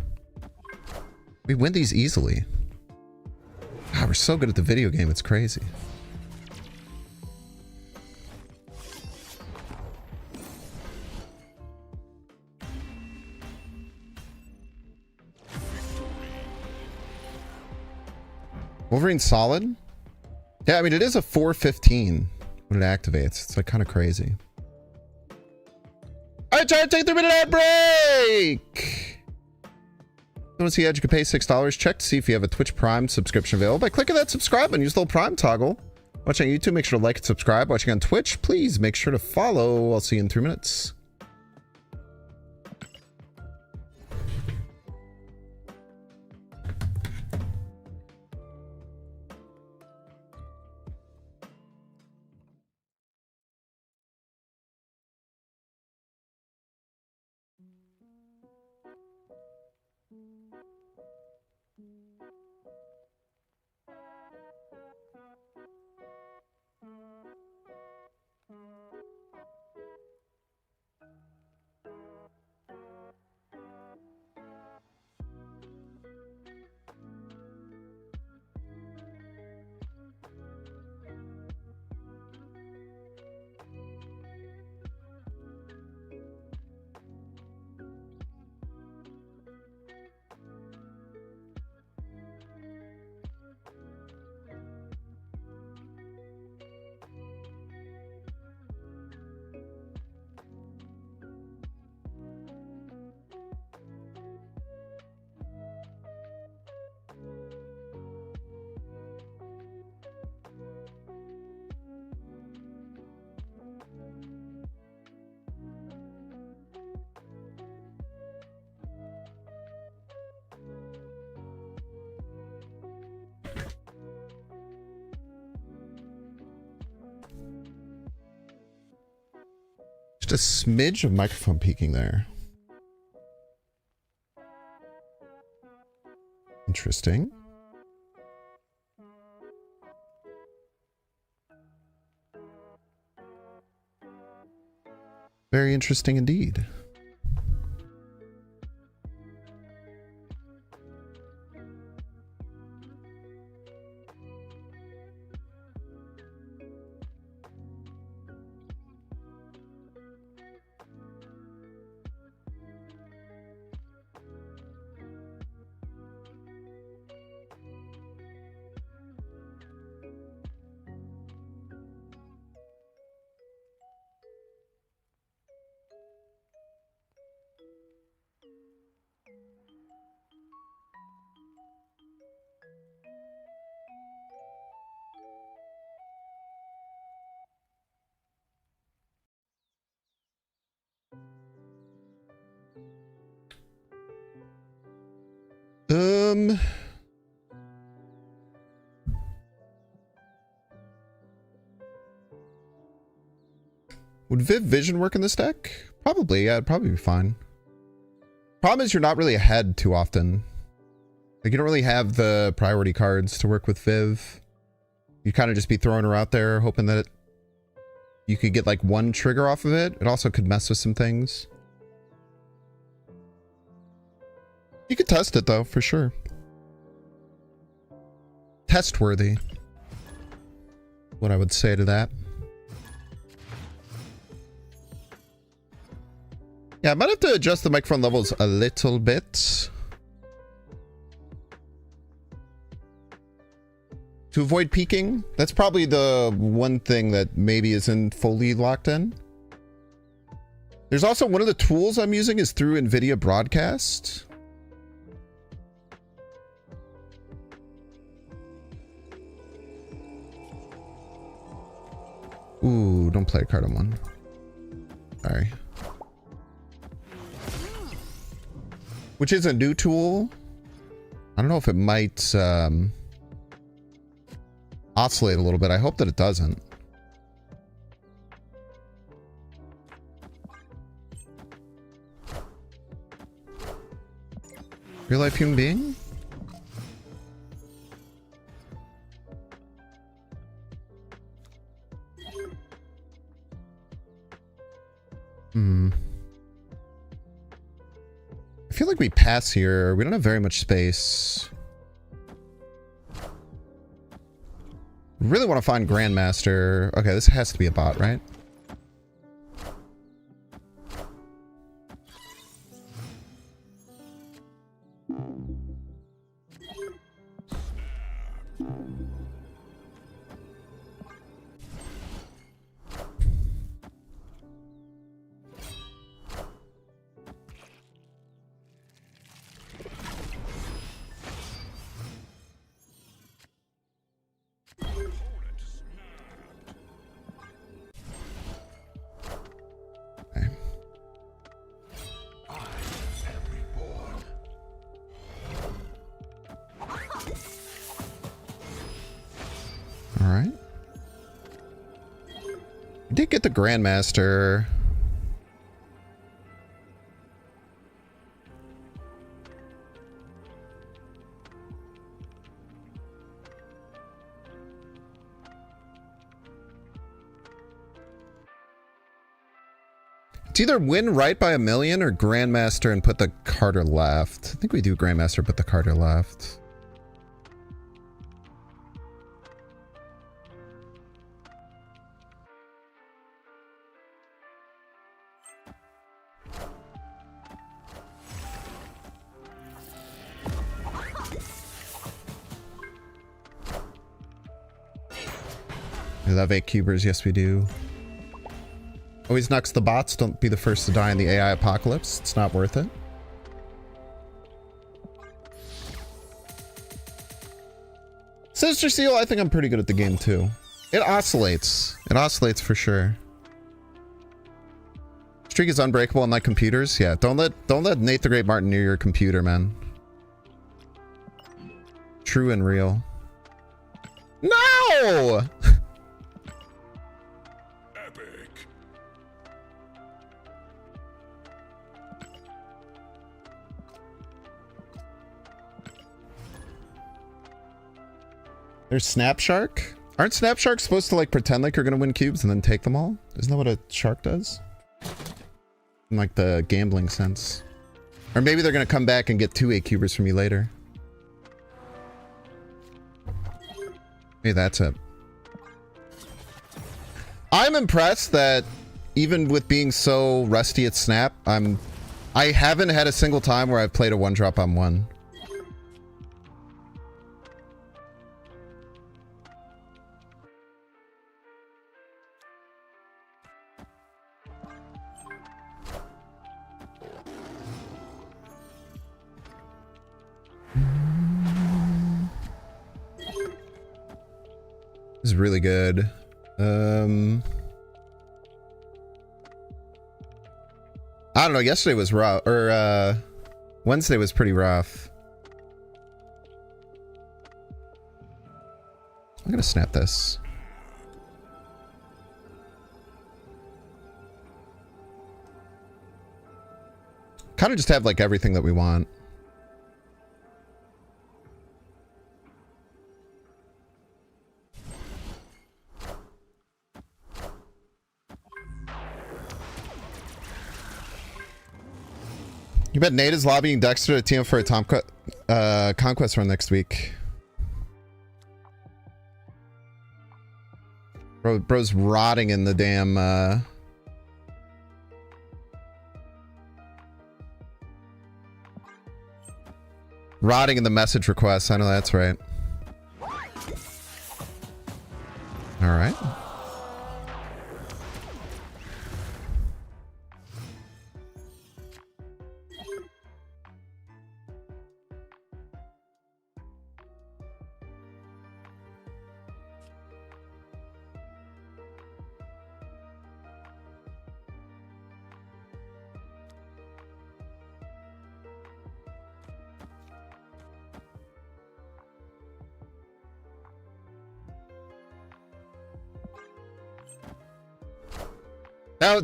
We win these easily. God, we're so good at the video game, it's crazy. Wolverine solid? Yeah, I mean, it is a 415 when it activates. It's like kind of crazy. All right, time to take 3-minute ad break. Want to see how you can pay $6? Check to see if you have a Twitch Prime subscription available by clicking that subscribe button. Use the little Prime toggle. Watching on YouTube, make sure to like and subscribe. Watching on Twitch, please make sure to follow. I'll see you in 3 minutes. a smidge of microphone peaking there. Interesting. Very interesting indeed. Would Viv Vision work in this deck? Probably, yeah, it'd probably be fine. Problem is you're not really ahead too often. Like, you don't really have the priority cards to work with Viv. You kind of just be throwing her out there, hoping that you could get like one trigger off of it. It also could mess with some things. You could test it though, for sure. Test worthy. What I would say to that. Yeah, I might have to adjust the microphone levels a little bit to avoid peaking. That's probably the one thing that maybe isn't fully locked in. There's also one of the tools I'm using is through NVIDIA Broadcast. Ooh, don't play a card on one. Sorry. Which is a new tool. I don't know if it might oscillate a little bit. I hope that it doesn't. Real life human being? I feel like we pass here. We don't have very much space. Really want to find Grandmaster. Okay, this has to be a bot, right? Alright. We did get the Grandmaster. It's either win right by 1,000,000 or Grandmaster and put the Carter left. I think we do Grandmaster, put the Carter left. We love 8 cubers, yes we do. Always knocks the bots, don't be the first to die in the AI apocalypse. It's not worth it. Sister Seal, I think I'm pretty good at the game too. It oscillates. It oscillates for sure. Streak is unbreakable unlike computers. Yeah, don't let Nate the Great Martin near your computer, man. True and real. No! There's Snap Shark. Aren't Snap Sharks supposed to like pretend like you're gonna win cubes and then take them all? Isn't that what a shark does? In like the gambling sense. Or maybe they're gonna come back and get 2 8-cubers from you later. Hey, that's it. I'm impressed that even with being so rusty at Snap, I haven't had a single time where I've played a 1-drop on 1. This is really good. I don't know, yesterday was rough, or Wednesday was pretty rough. I'm gonna snap this. Kind of just have like everything that we want. You bet Nate is lobbying Dexter to team up for a Conquest run next week. Bro's rotting in the damn... Rotting in the message requests. I know that's right. Alright.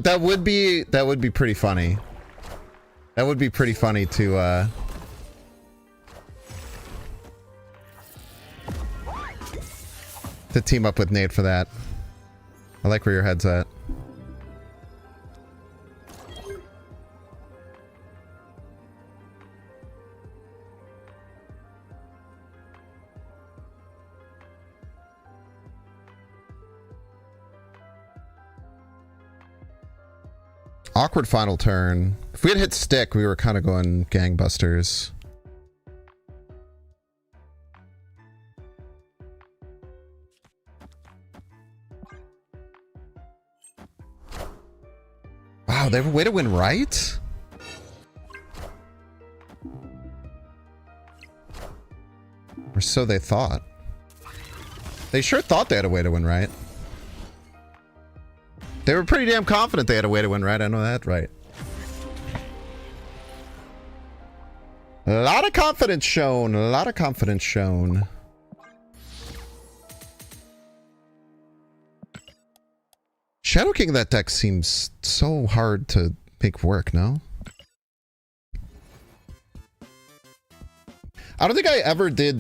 That would be pretty funny. That would be pretty funny to team up with Nate for that. I like where your head's at. Awkward final turn. If we had hit stick, we were kind of going gangbusters. Wow, they have a way to win right? Or so they thought. They sure thought they had a way to win right. They were pretty damn confident they had a way to win right. I know that, right? A lot of confidence shown. A lot of confidence shown. Shadow King of that deck seems so hard to make work, no? I don't think I ever did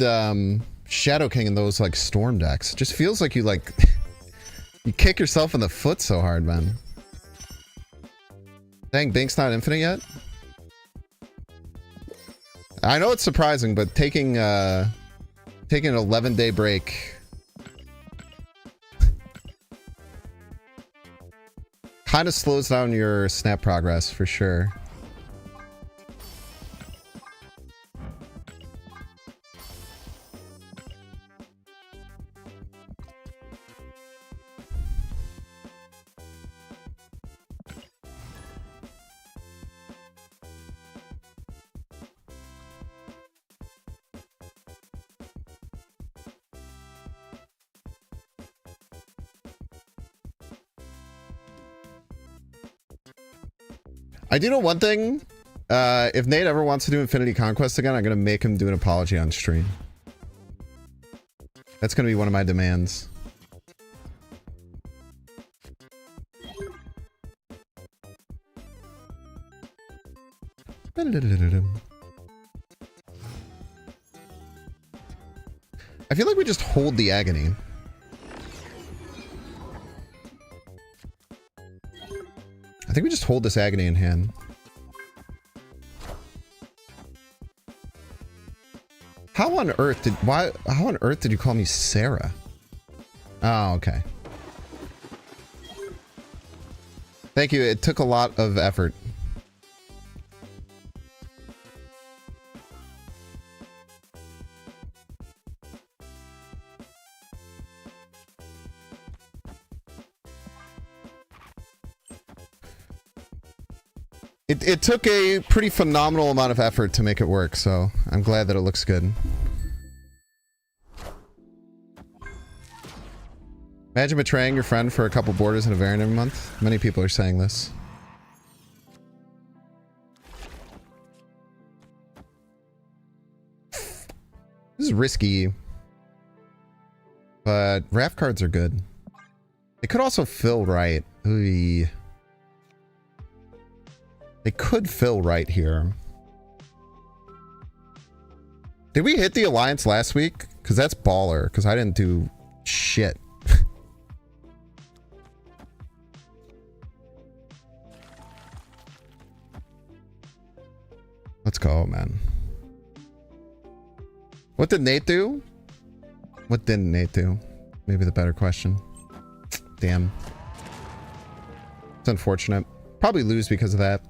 Shadow King in those like Storm decks. It just feels like you like... You kick yourself in the foot so hard, man. Dang, Bink's not infinite yet? I know it's surprising, but taking an 11-day break kind of slows down your snap progress for sure. I do know one thing. If Nate ever wants to do Infinity Conquest again, I'm going to make him do an apology on stream. That's going to be one of my demands. I feel like we just hold the agony. I think we just hold this agony in hand. How on earth did you call me Sarah? Oh, okay. Thank you. It took a lot of effort. It took a pretty phenomenal amount of effort to make it work, so I'm glad that it looks good. Imagine betraying your friend for a couple borders in a variant every month. Many people are saying this. This is risky. But raft cards are good. They could also fill right. Ooh. They could fill right here. Did we hit the alliance last week? Because that's baller. Because I didn't do shit. Let's go, man. What did Nate do? What didn't Nate do? Maybe the better question. Damn. It's unfortunate. Probably lose because of that.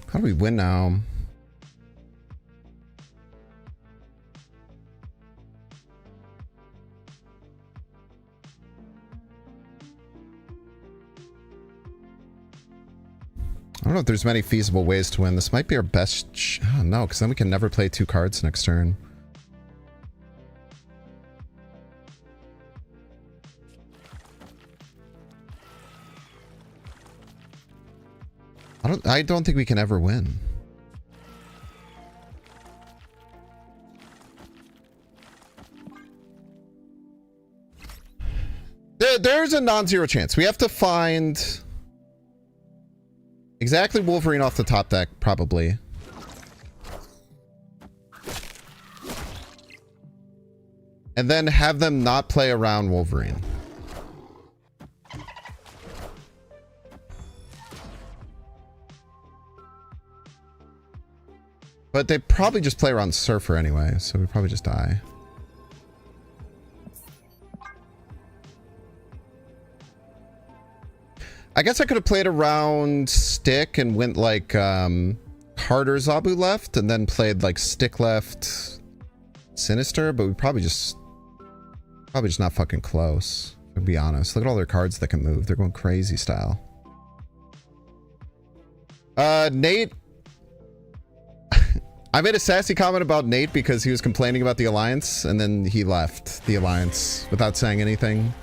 How do we win now? I don't know if there's many feasible ways to win. This might be our best. Oh, no, because then we can never play 2 cards next turn. I don't think we can ever win. There's a non-zero chance. We have to find exactly Wolverine off the top deck, probably. And then have them not play around Wolverine. But they probably just play around Surfer anyway, so we probably just die. I guess I could have played around Stick and went like Carter Zabu left and then played like Stick left Sinister, but we probably just not fucking close, to be honest. Look at all their cards that can move. They're going crazy style. Nate, I made a sassy comment about Nate because he was complaining about the Alliance, and then he left the Alliance without saying anything.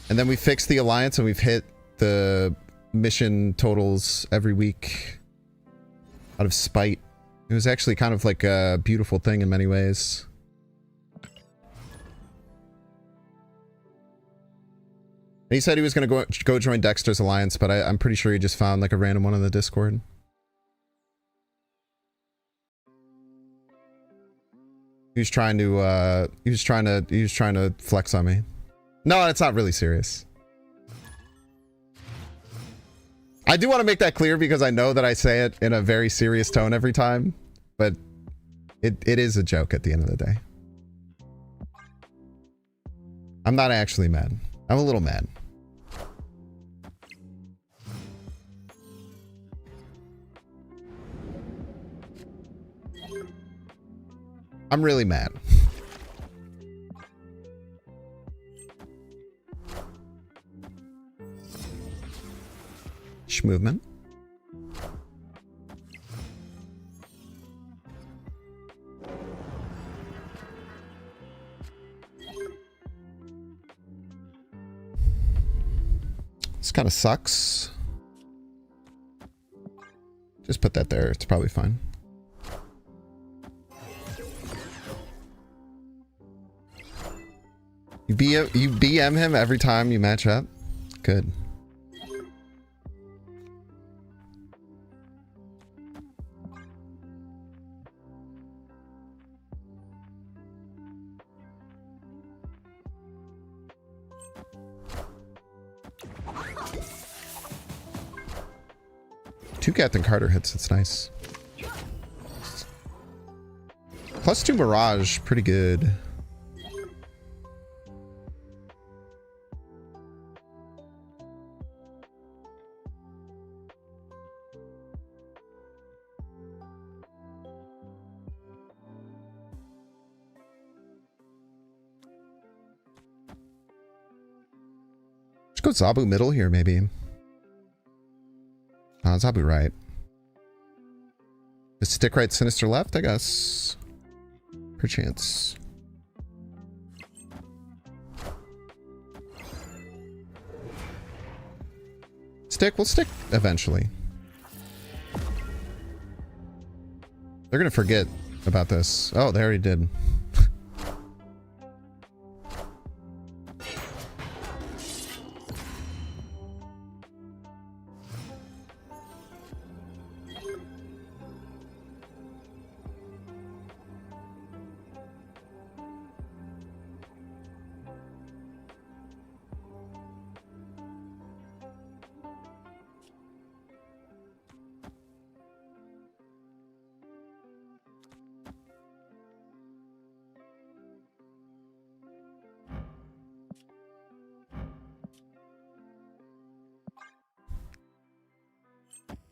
And then we fixed the Alliance, and we've hit the mission totals every week out of spite. It was actually kind of like a beautiful thing in many ways. And he said he was going to go join Dexter's Alliance, but I'm pretty sure he just found like a random one on the Discord. He was trying to flex on me. No, it's not really serious. I do want to make that clear because I know that I say it in a very serious tone every time, but it is a joke at the end of the day. I'm not actually mad. I'm a little mad. I'm really mad. Movement. This kind of sucks. Just put that there. It's probably fine. You BM him every time you match up? Good. Two Captain Carter hits, it's nice. +2 Mirage, pretty good. Let's go Zabu middle here, maybe. Zabu right. Just stick right, Sinister left, I guess. Perchance. Stick, we'll stick eventually. They're gonna forget about this. Oh, they already did.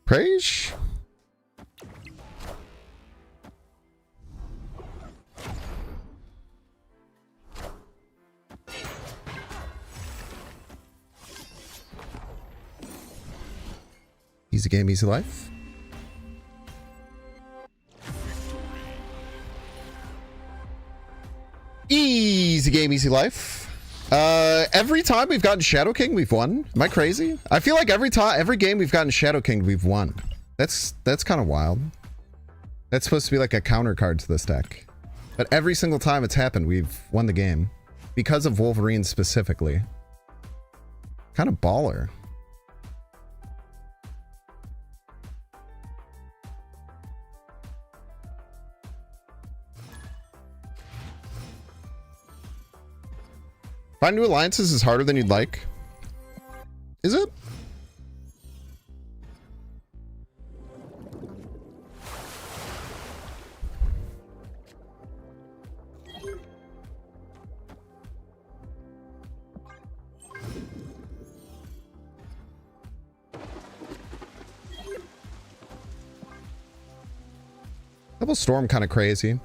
Praise. Easy game, easy life. Easy game, easy life. Every time we've gotten Shadow King, we've won. Am I crazy? I feel like every game we've gotten Shadow King, we've won. That's kind of wild. That's supposed to be like a counter card to this deck. But every single time it's happened, we've won the game. Because of Wolverine specifically. Kind of baller. Find new alliances is harder than you'd like. Is it? Double Storm kind of crazy.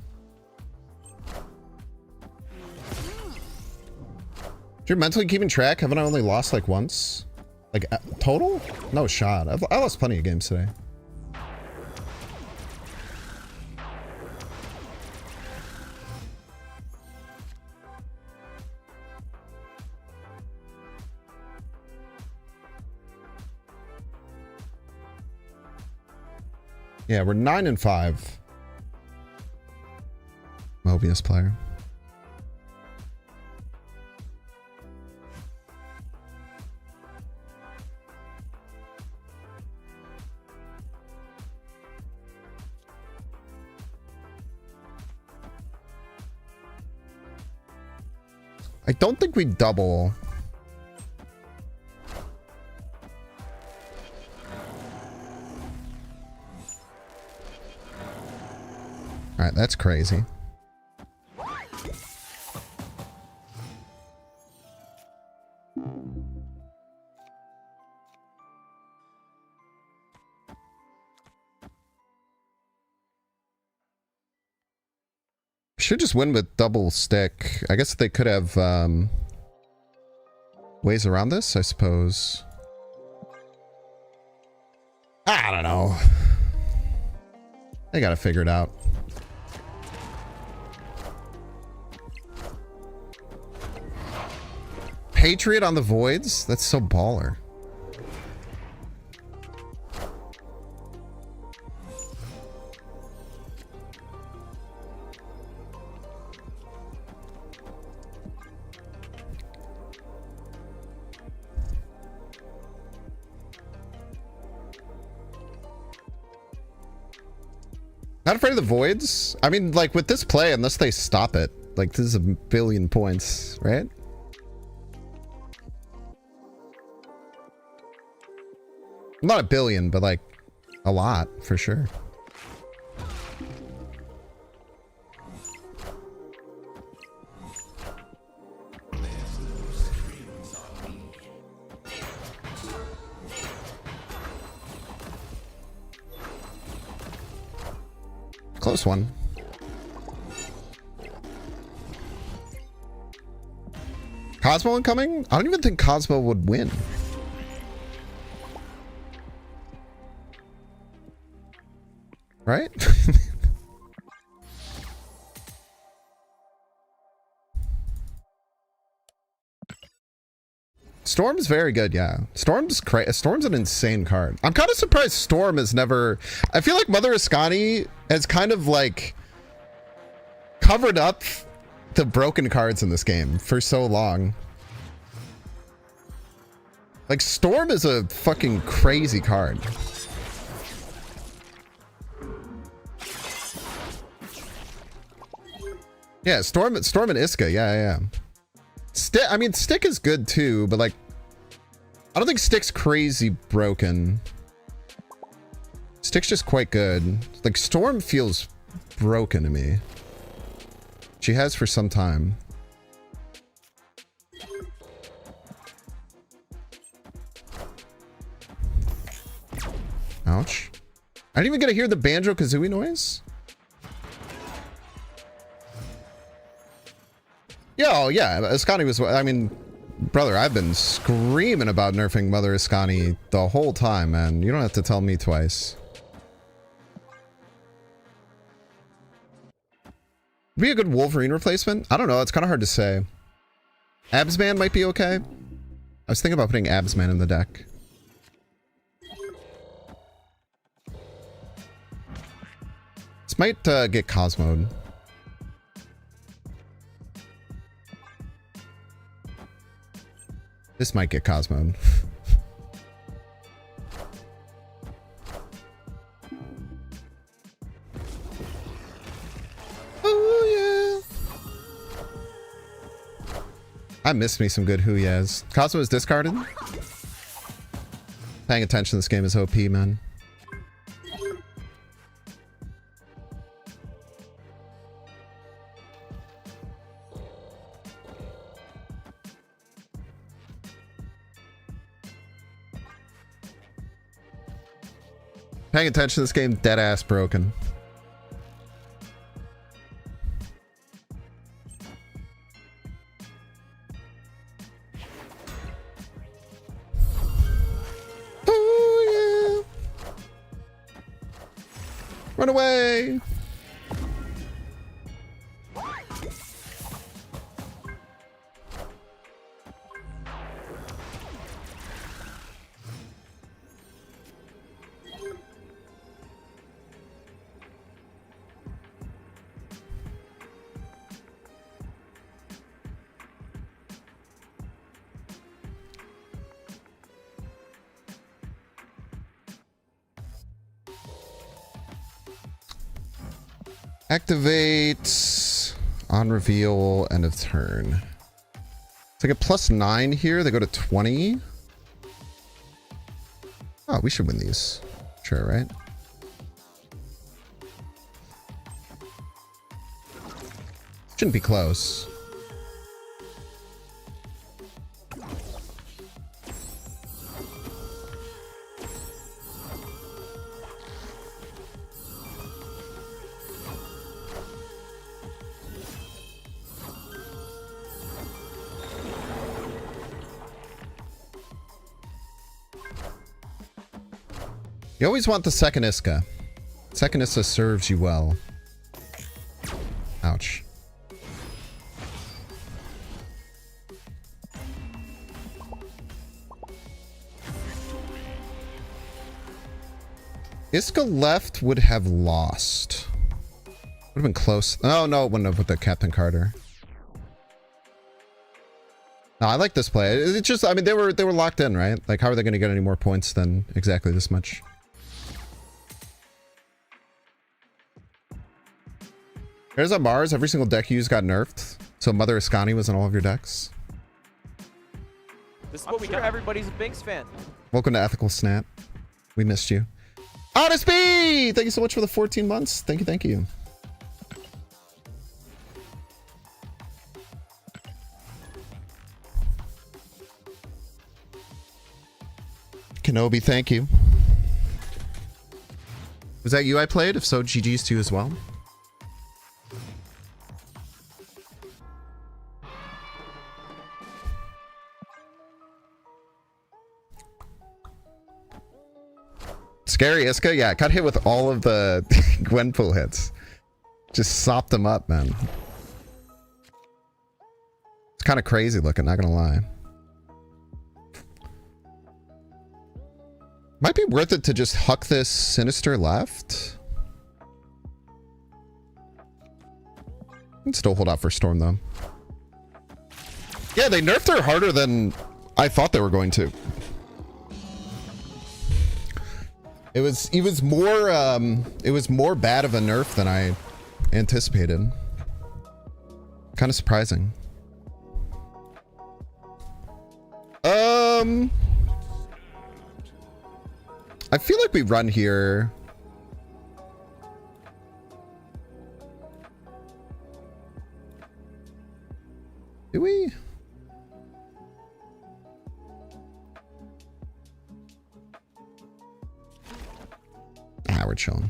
You're mentally keeping track? Haven't I only lost like once? Like total? No shot. I lost plenty of games today. Yeah, we're 9-5. Mobius player. I don't think we double. All right, that's crazy. Should just win with double stick. I guess they could have ways around this, I suppose. I don't know. They gotta figure it out. Patriot on the voids? That's so baller. Not afraid of the voids. I mean, like with this play, unless they stop it, like this is a billion points, right? Not a billion, but like a lot for sure. Close one. Cosmo incoming? I don't even think Cosmo would win. Right? Storm's very good, yeah. Storm's an insane card. I'm kind of surprised Storm has never... I feel like Mother Ascani has kind of like covered up the broken cards in this game for so long. Like Storm is a fucking crazy card. Yeah, Storm and Iska, yeah. I mean, Stick is good too, but like, I don't think Stick's crazy broken. Stick's just quite good. Like, Storm feels broken to me. She has for some time. Ouch. I didn't even get to hear the Banjo-Kazooie noise. Yeah, Ascani was... I mean, brother, I've been screaming about nerfing Mother Ascani the whole time, man. You don't have to tell me twice. Be a good Wolverine replacement? I don't know. It's kind of hard to say. Absman might be okay. I was thinking about putting Absman in the deck. This might get Cosmo'd. This might get Cosmo'd. Oh yeah. I missed me some good Huyas. Cosmo is discarded. Paying attention to this game is OP, man. Paying attention to this game, dead ass broken. Oh yeah. Run away. Activate on reveal, end of turn. It's like a +9 here. They go to 20. Oh, we should win these. Sure, right? Shouldn't be close. You always want the second Iska. Second Iska serves you well. Ouch. Iska left would have lost. Would have been close. Oh no, it wouldn't have with the Captain Carter. No, I like this play. It's just, I mean, they were locked in, right? Like, how are they going to get any more points than exactly this much? There's a Mars. Every single deck you use got nerfed. So Mother Ascani was in all of your decks. This is what we got. Everybody's a Binks fan. Welcome to Ethical Snap. We missed you. Honest B! Thank you so much for the 14 months. Thank you, thank you. Kenobi, thank you. Was that you I played? If so, GG's to you as well. Scary Iska? Yeah, got hit with all of the Gwenpool hits. Just sopped them up, man. It's kind of crazy looking, not gonna lie. Might be worth it to just huck this Sinister left. Can still hold out for Storm though. Yeah, they nerfed her harder than I thought they were going to. It was more bad of a nerf than I anticipated. Kind of surprising. I feel like we run here. Do we? Ah, we're chilling.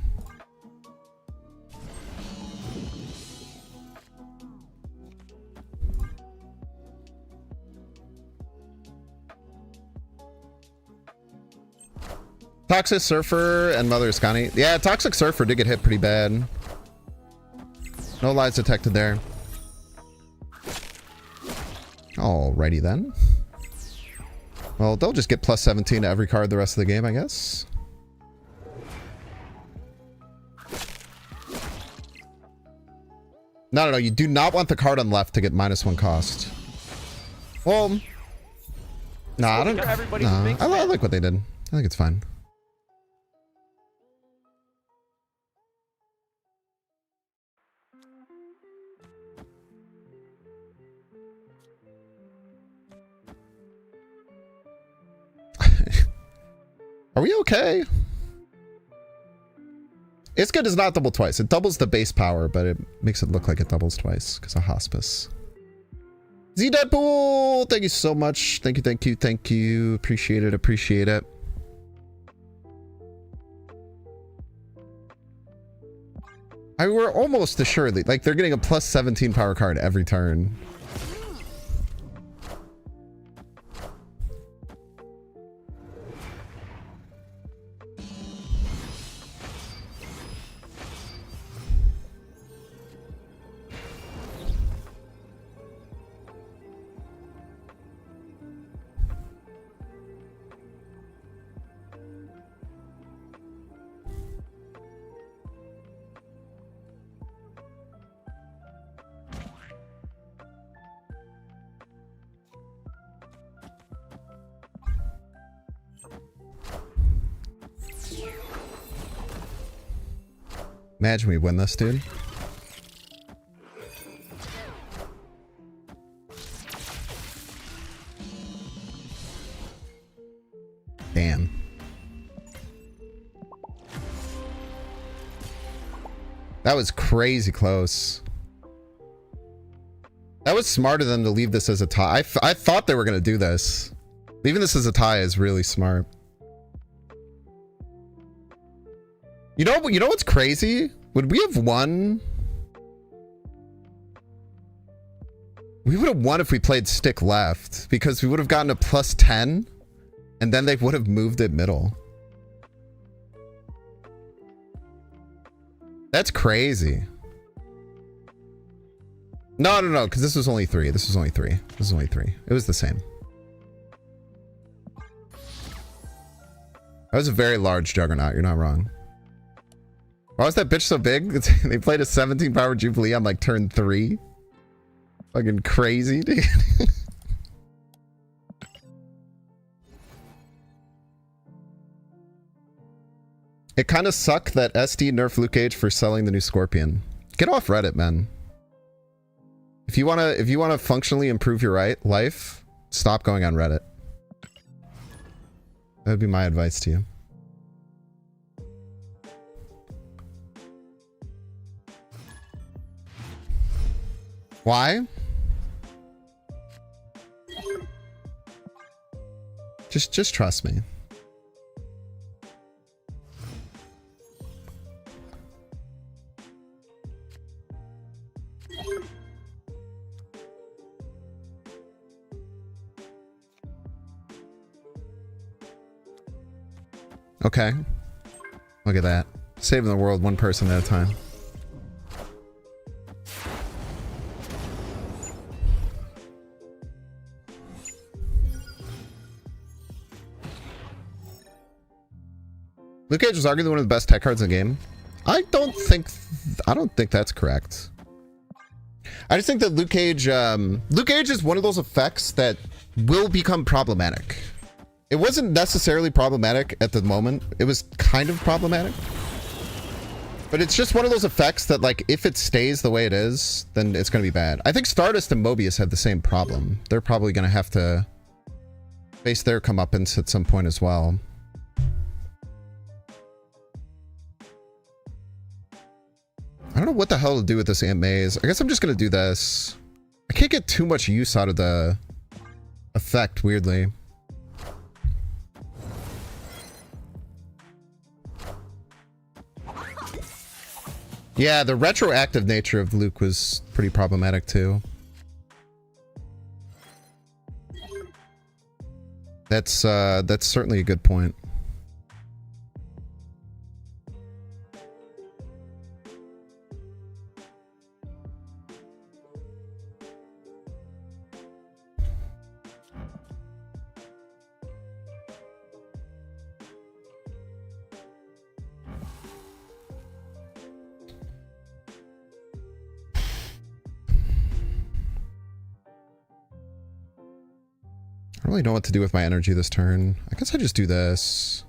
Toxic Surfer and Mother Ascani. Yeah, Toxic Surfer did get hit pretty bad. No lies detected there. Alrighty then. Well, they'll just get plus 17 to every card the rest of the game, I guess. No, you do not want the card on left to get -1 cost. Well, nah, I don't. Nah, I like what they did. I think it's fine. Are we okay? It's good as not double twice. It doubles the base power, but it makes it look like it doubles twice because of Hospice. Z Deadpool, thank you so much. Thank you. Appreciate it. We're almost assuredly, like, they're getting a plus 17 power card every turn. Imagine we win this, dude. Damn. That was crazy close. That was smarter than to leave this as a tie. I thought they were going to do this. Leaving this as a tie is really smart. You know what's crazy? Would we have won? We would have won if we played stick left because we would have gotten a plus 10 and then they would have moved it middle. That's crazy. No, because this was only 3. This was only 3. It was the same. That was a very large Juggernaut. You're not wrong. Why was that bitch so big? They played a 17 power Jubilee on like turn 3. Fucking crazy, dude. It kind of sucked that SD nerfed Luke Cage for selling the new Scorpion. Get off Reddit, man. If you wanna functionally improve your life, stop going on Reddit. That would be my advice to you. Why? Just trust me. Okay. Look at that. Saving the world one person at a time. Luke Cage was arguably one of the best tech cards in the game. I don't think that's correct. I just think that Luke Cage is one of those effects that will become problematic. It wasn't necessarily problematic at the moment. It was kind of problematic. But it's just one of those effects that, like, if it stays the way it is, then it's going to be bad. I think Stardust and Mobius have the same problem. They're probably going to have to face their comeuppance at some point as well. I don't know what the hell to do with this Ant Maze. I guess I'm just going to do this. I can't get too much use out of the effect, weirdly. Yeah, the retroactive nature of Luke was pretty problematic too. That's certainly a good point. I don't really know what to do with my energy this turn. I guess I just do this.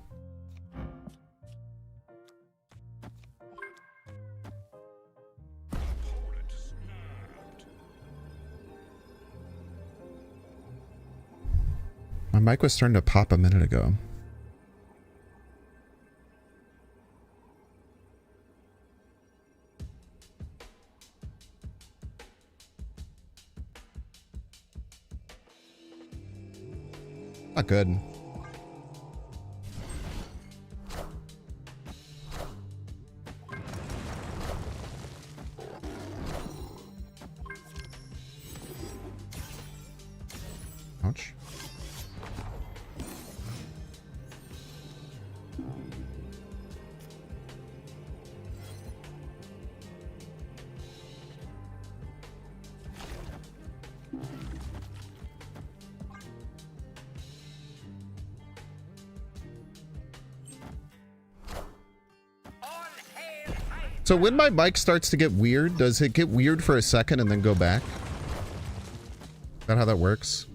My mic was starting to pop a minute ago. Not good. Ouch. So when my mic starts to get weird, does it get weird for a second and then go back? Is that how that works?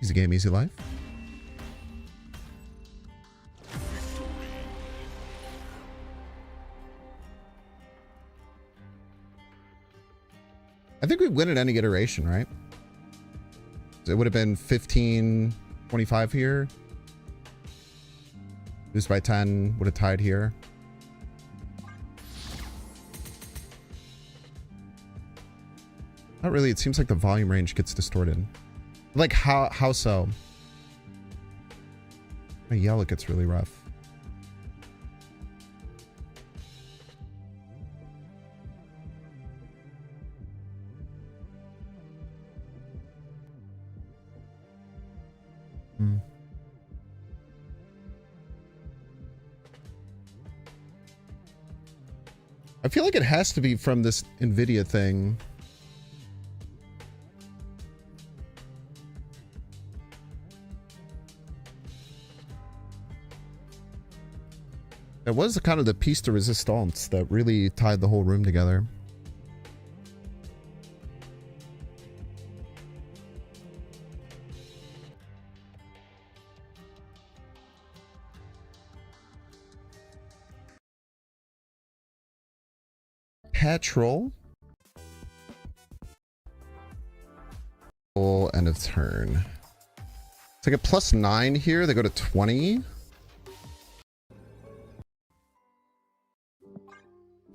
Easy game, easy life. I think we win at any iteration, right? It would have been 15, 25 here. Lose by 10, would have tied here. Not really, it seems like the volume range gets distorted. Like, how so? I yell, it gets really rough. I feel like it has to be from this NVIDIA thing. It was kind of the piece de resistance that really tied the whole room together. Petrol. Full end of turn. So I get +9 here. They go to 20.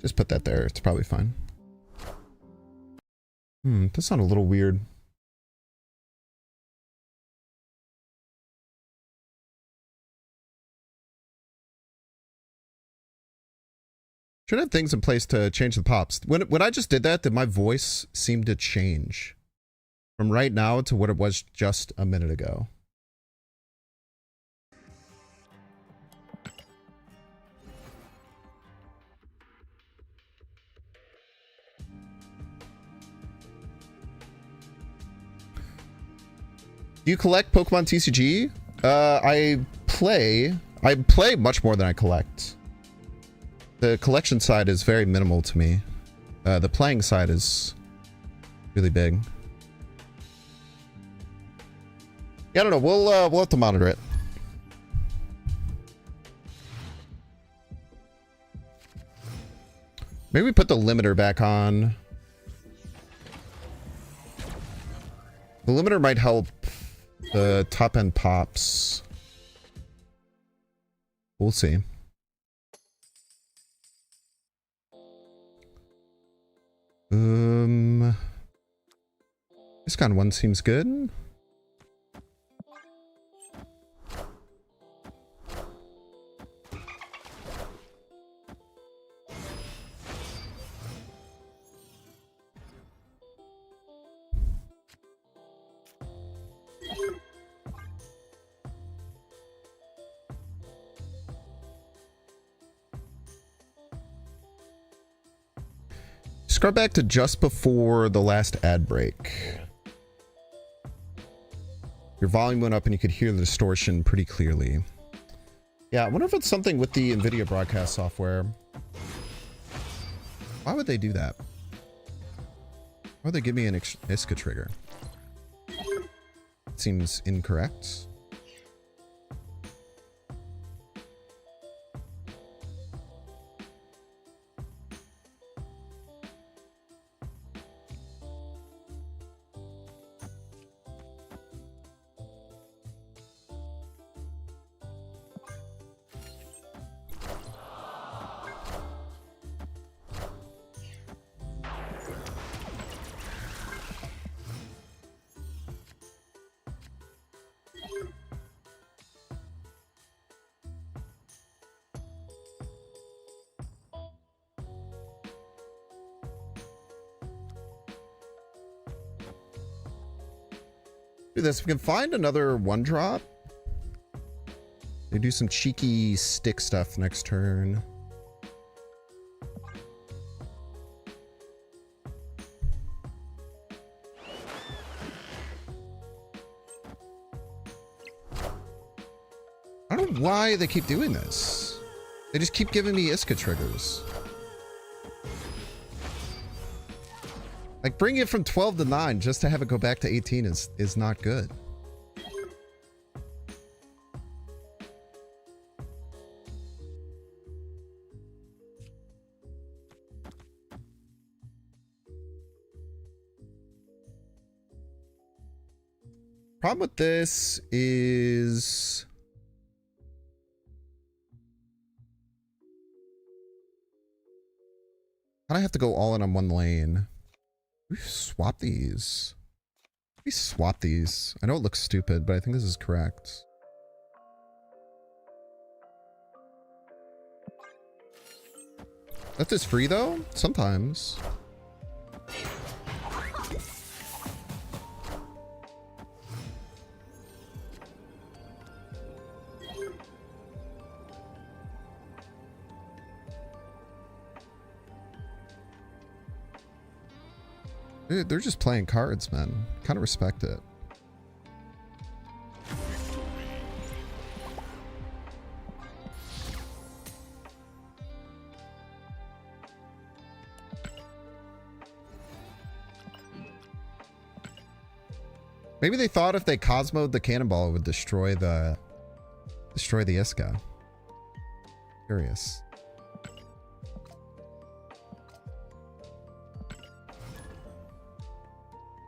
Just put that there. It's probably fine. That sounded a little weird. Should have things in place to change the pops. When I just did that, did my voice seem to change from right now to what it was just a minute ago? Do you collect Pokemon TCG? I play much more than I collect. The collection side is very minimal to me. The playing side is really big. Yeah, I don't know. We'll have to monitor it. Maybe we put the limiter back on. The limiter might help the top end pops. We'll see. This kind of one seems good. Scrub back to just before the last ad break. Your volume went up and you could hear the distortion pretty clearly. Yeah, I wonder if it's something with the NVIDIA broadcast software. Why would they do that? Why would they give me an ISCA trigger? Seems incorrect. Do this. We can find another 1-drop. They do some cheeky stick stuff next turn. I don't know why they keep doing this. They just keep giving me ISCA triggers. Like, bringing it from 12 to 9 just to have it go back to 18 is not good. Problem with this is... I have to go all in on one lane. We swap these. We swap these. I know it looks stupid, but I think this is correct. That is free though? Sometimes. Dude, they're just playing cards, man. Kind of respect it. Maybe they thought if they Cosmo'd the cannonball, it would destroy the Iska. Curious.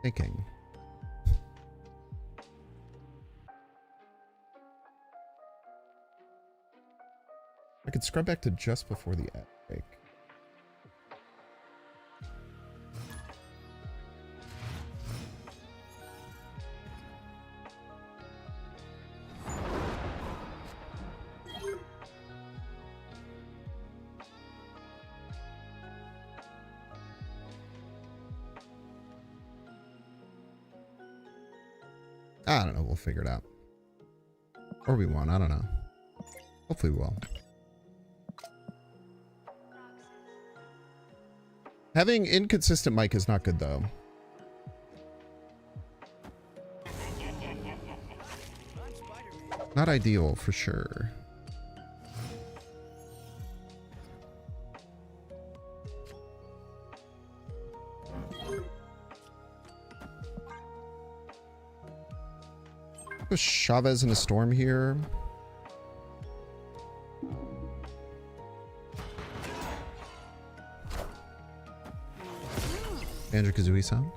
Thinking. I could scrub back to just before the ad break. I don't know. We'll figure it out. Or we won't. I don't know. Hopefully we will. Having inconsistent mic is not good, though. Not ideal, for sure. Put Chavez in a storm here. Banjo-Kazooie sound.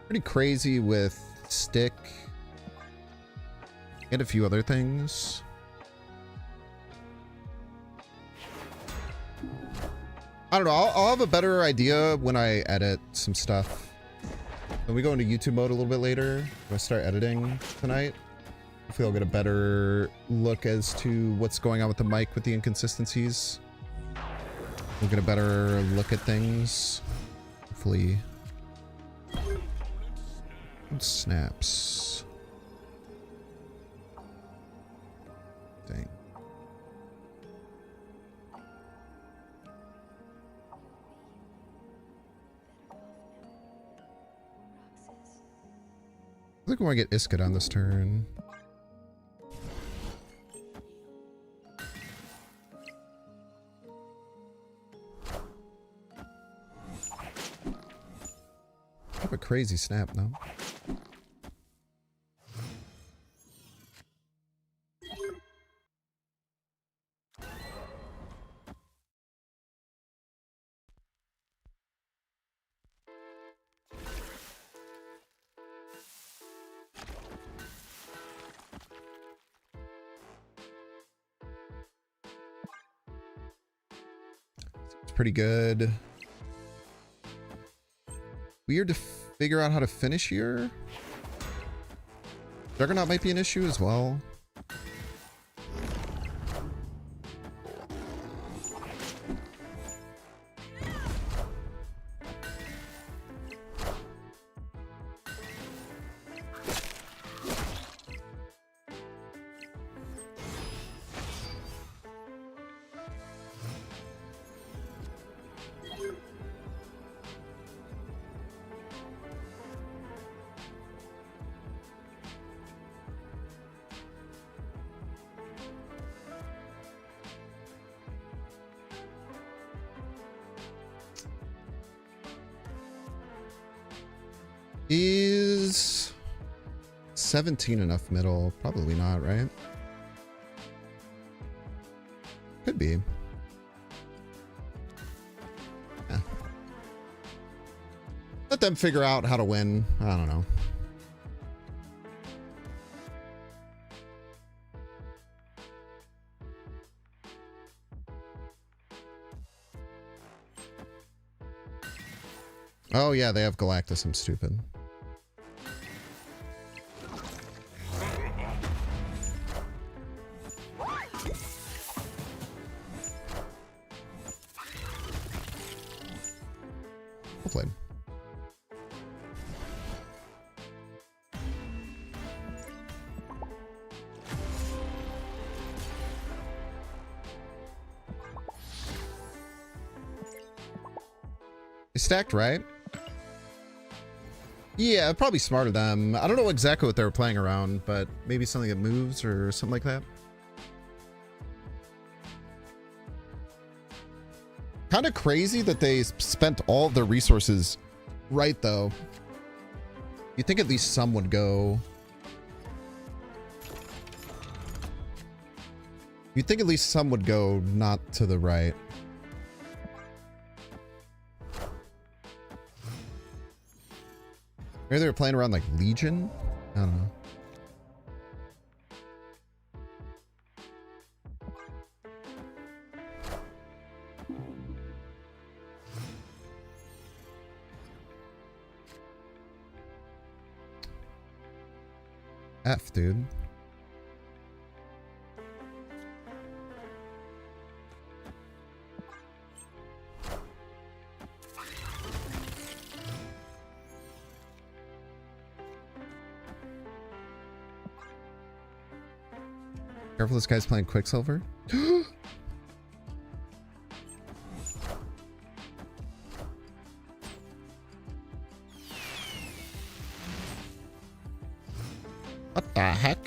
Pretty crazy with stick and a few other things. I don't know. I'll have a better idea when I edit some stuff. When we go into YouTube mode a little bit later, when I start editing tonight, hopefully I'll get a better look as to what's going on with the mic with the inconsistencies. We'll get a better look at things. Hopefully. Snaps. Dang. I think we want to get Iskut on this turn. Have a crazy snap, though. Pretty good. Weird to figure out how to finish here. Juggernaut might be an issue as well. Is 17 enough middle? Probably not, right? Could be. Yeah. Let them figure out how to win. I don't know. Oh yeah, they have Galactus. I'm stupid. Well played. They stacked, right? Yeah, probably smarter them. I don't know exactly what they were playing around, but maybe something that moves or something like that. Kind of crazy that they spent all of their resources right, though. You think at least some would go... You'd think at least some would go not to the right. Maybe they were playing around like Legion? I don't know. F, dude. Careful, this guy's playing Quicksilver. What the heck?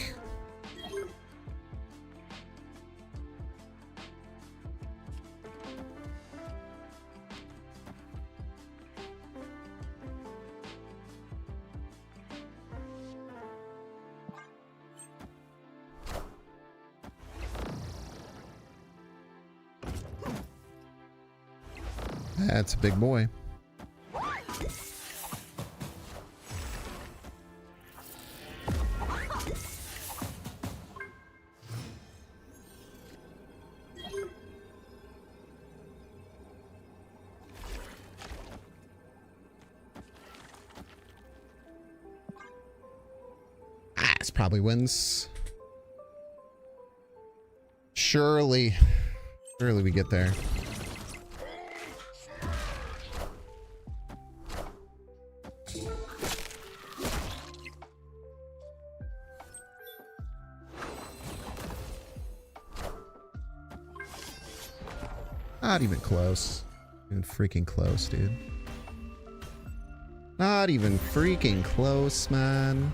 That's a big boy. This probably wins. Surely we get there. Not even close. Even freaking close, dude. Not even freaking close, man.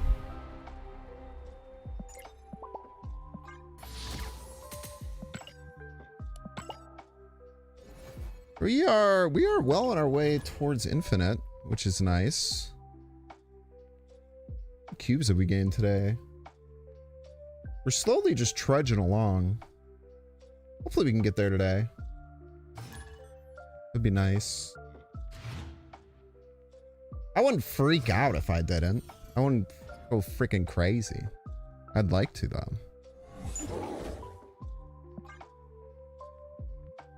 We are well on our way towards infinite, which is nice. What cubes have we gained today? We're slowly just trudging along. Hopefully we can get there today. Would be nice. I wouldn't freak out if I didn't. I wouldn't go freaking crazy. I'd like to, though.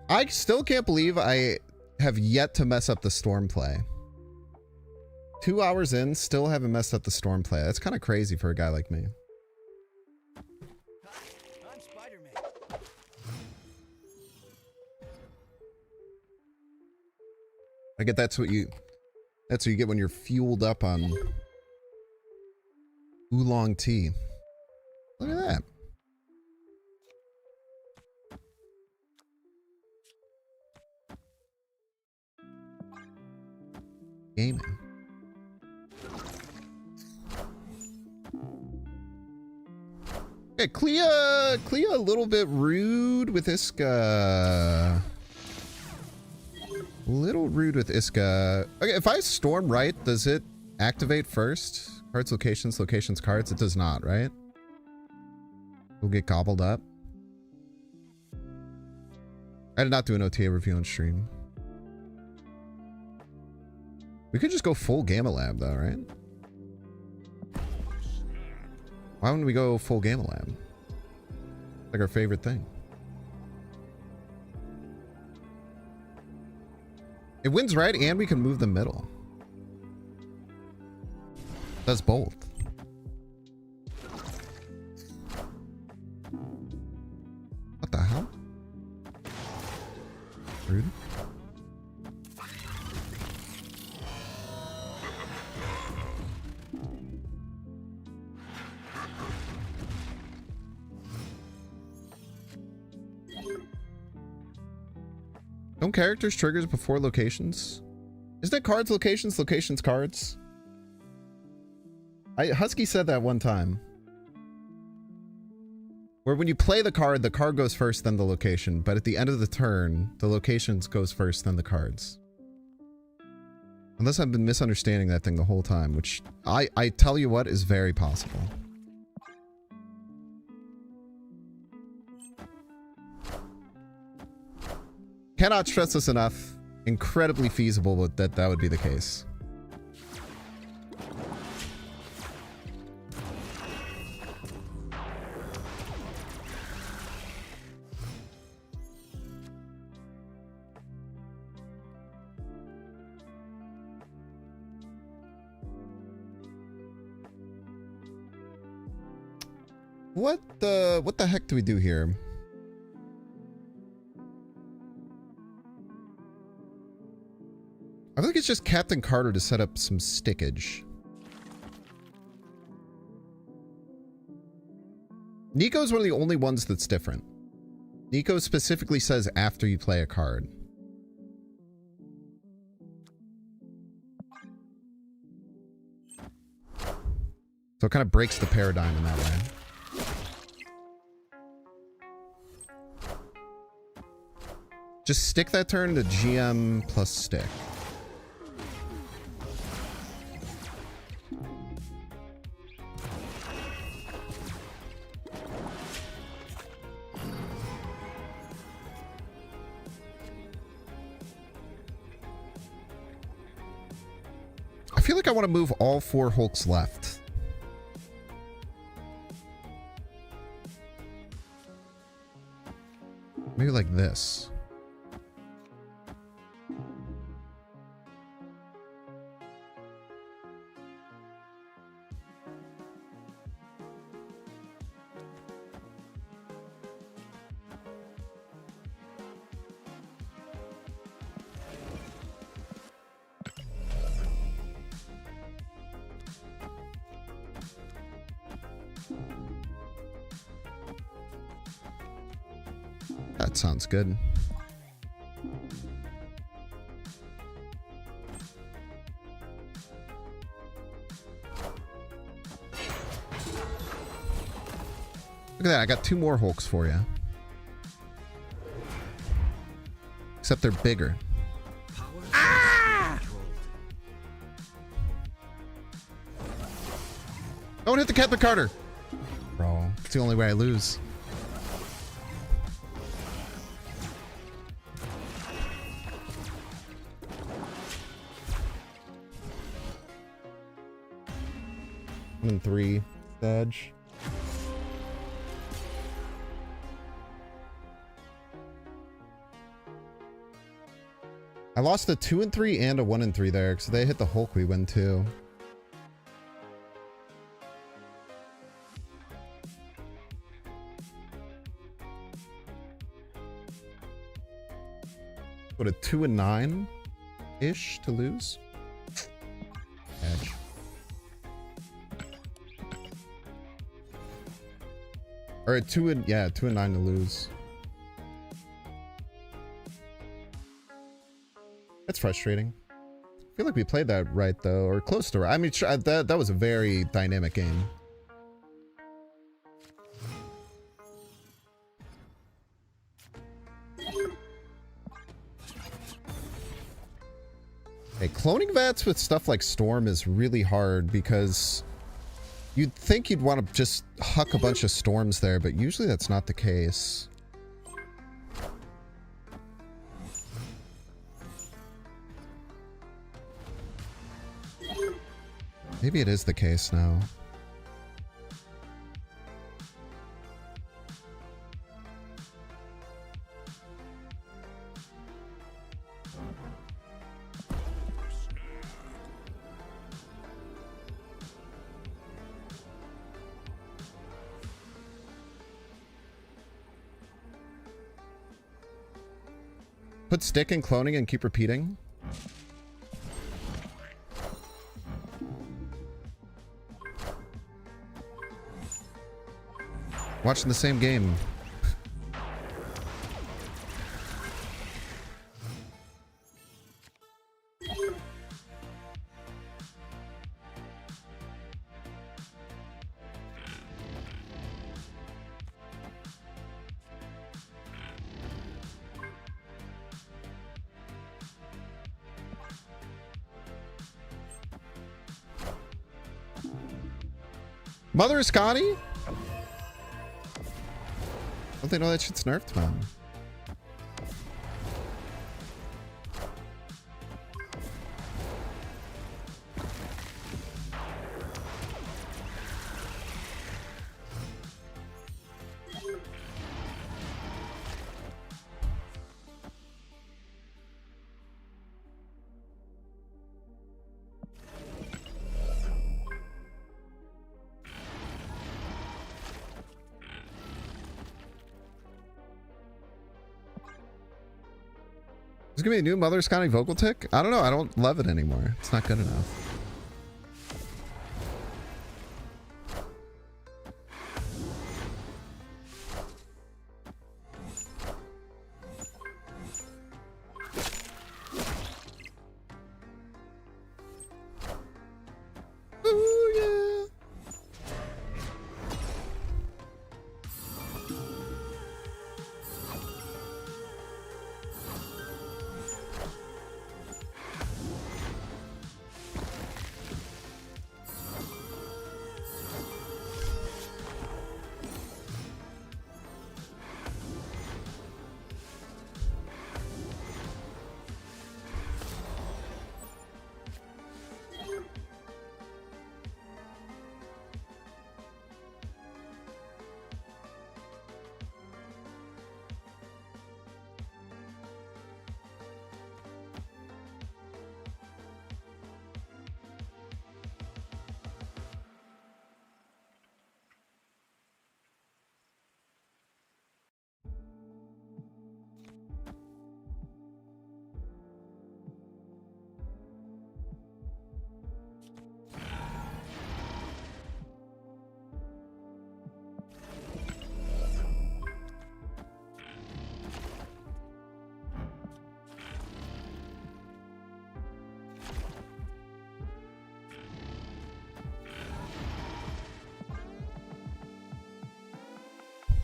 I still can't believe I have yet to mess up the storm play. 2 hours in, still haven't messed up the storm play. That's kind of crazy for a guy like me. I'm Spider-Man. I get that's what you get when you're fueled up on oolong tea. Look at that. Gaming. Okay, Clea a little bit rude with Iska. Little rude with Iska. Okay, if I storm right, does it activate first? Cards, locations, cards. It does not, right? We'll get gobbled up. I did not do an OTA review on stream. We could just go full Gamma Lab though, right? Why wouldn't we go full Gamma Lab? Like our favorite thing. It wins right and we can move the middle. That's both. What the hell? Rude. Don't characters triggers before locations? Isn't it cards, locations, cards? Husky said that one time. Where when you play the card goes first, then the location. But at the end of the turn, the locations goes first, then the cards. Unless I've been misunderstanding that thing the whole time, which I tell you what is very possible. Cannot stress this enough. Incredibly feasible that would be the case. What the heck do we do here? I think it's just Captain Carter to set up some stickage. Nico's one of the only ones that's different. Nico specifically says after you play a card. So it kind of breaks the paradigm in that way. Just stick that turn to GM plus stick. I feel like I want to move all 4 Hulks left. Maybe like this. That sounds good. Look at that, I got 2 more Hulks for you. Except they're bigger. Ah! Don't hit the Captain Carter! Bro, it's the only way I lose. And 3 dodge. I lost a 2 and 3 and a 1 and 3 there because they hit the Hulk. We win too. What, a 2 and 9 ish to lose? Edge. Or a 2 and 9 to lose. That's frustrating. I feel like we played that right though, or close to right. I mean, that was a very dynamic game. Hey, cloning vats with stuff like Storm is really hard because you'd think you'd want to just huck a bunch of Storms there, but usually that's not the case. Maybe it is the case now. Put stick in cloning and keep repeating. Watching the same game. Mother Ascani? Don't they know that shit's nerfed, man? There's gonna be a new Mother Ascani vocal tick? I don't know. I don't love it anymore. It's not good enough. Ooh, yeah.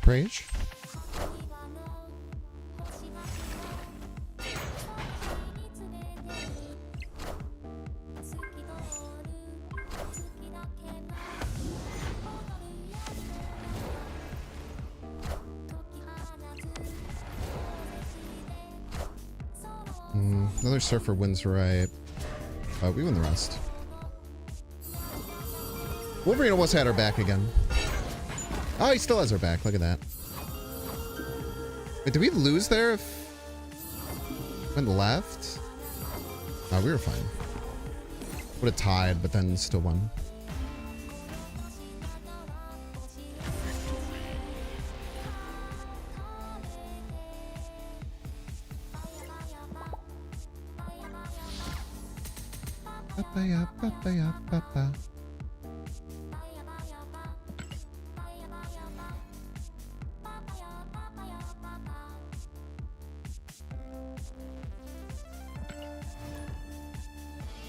Rage. Another surfer wins, right? We win the rest. Wolverine almost had her back again. Oh, he still has her back. Look at that. Wait, did we lose there if... went left? Oh, we were fine. Would have tied, but then still won. Papaya, papaya, papa.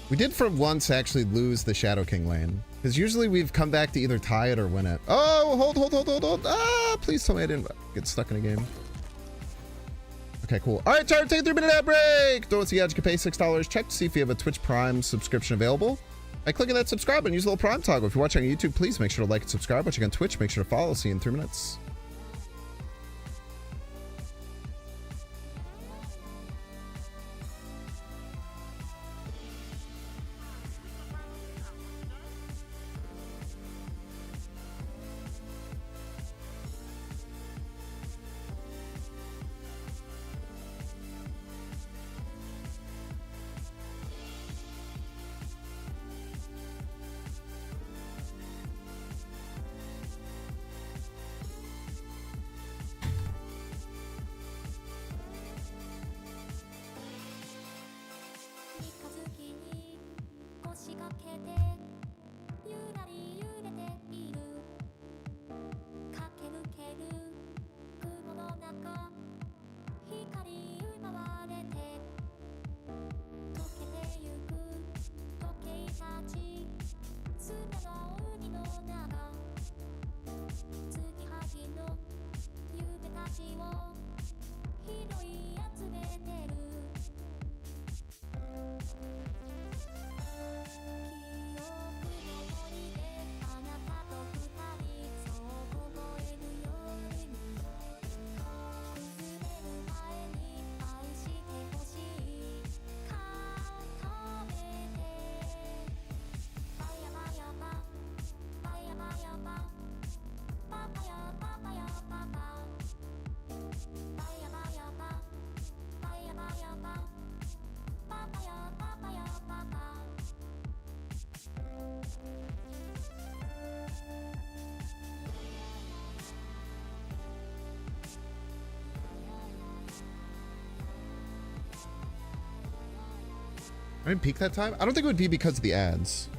We did for once actually lose the Shadow King lane. Because usually we've come back to either tie it or win it. Oh, hold. Ah, please tell me I didn't get stuck in a game. Okay, cool. All right, time to take a 3-minute ad break. Don't see ads. You can pay $6. Check to see if you have a Twitch Prime subscription available. By clicking that subscribe and use the little Prime toggle. If you're watching on YouTube, please make sure to like and subscribe. Watching on Twitch, make sure to follow. See you in 3 minutes. I didn't peak that time. I don't think it would be because of the ads.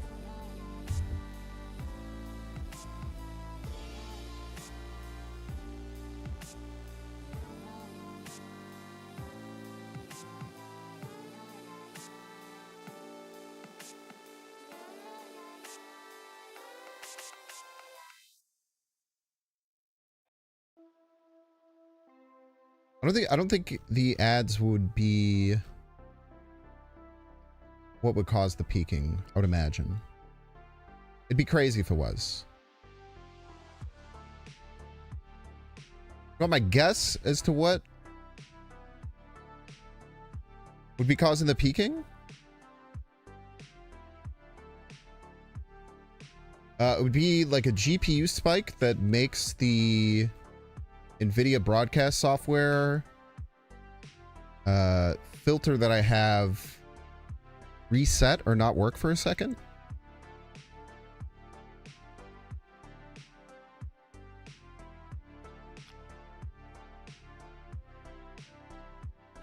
I don't think the ads would be what would cause the peaking, I would imagine. It'd be crazy if it was. Well, my guess as to what would be causing the peaking? It would be like a GPU spike that makes the NVIDIA broadcast software filter that I have reset or not work for a second.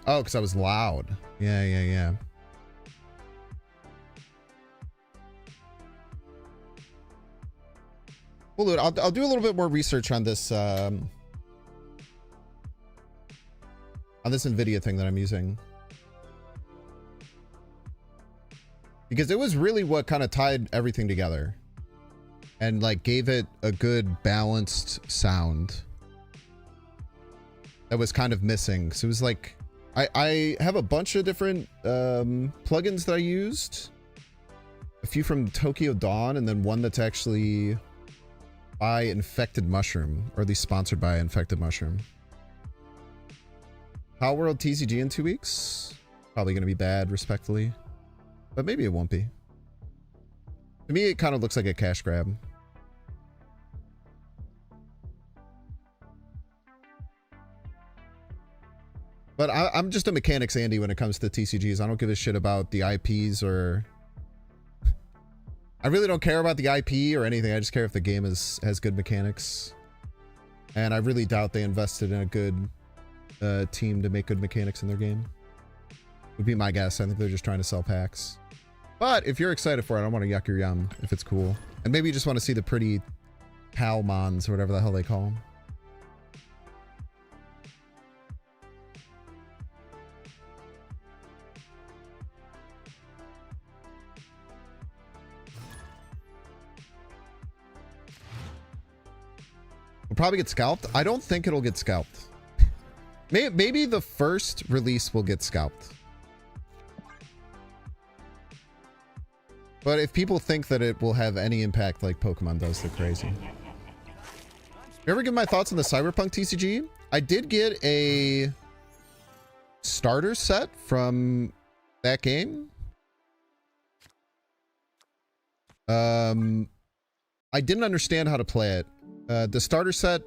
Oh, because I was loud. Yeah. Well, dude, I'll do a little bit more research on this NVIDIA thing that I'm using, because it was really what kind of tied everything together and like gave it a good balanced sound that was kind of missing. So it was like I have a bunch of different plugins that I used, a few from Tokyo Dawn, and then one that's actually by Infected Mushroom, or at least sponsored by Infected Mushroom. Power World TCG in 2 weeks? Probably going to be bad, respectfully. But maybe it won't be. To me, it kind of looks like a cash grab. But I'm just a mechanics Andy when it comes to TCGs. I don't give a shit about the IPs or... I really don't care about the IP or anything. I just care if the game has good mechanics. And I really doubt they invested in a good team to make good mechanics in their game. Would be my guess. I think they're just trying to sell packs. But if you're excited for it, I don't want to yuck your yum if it's cool. And maybe you just want to see the pretty Palmons or whatever the hell they call them. We'll probably get scalped. I don't think it'll get scalped. Maybe the first release will get scalped. But if people think that it will have any impact like Pokemon does, they're crazy. You ever give my thoughts on the Cyberpunk TCG? I did get a starter set from that game. I didn't understand how to play it. The starter set,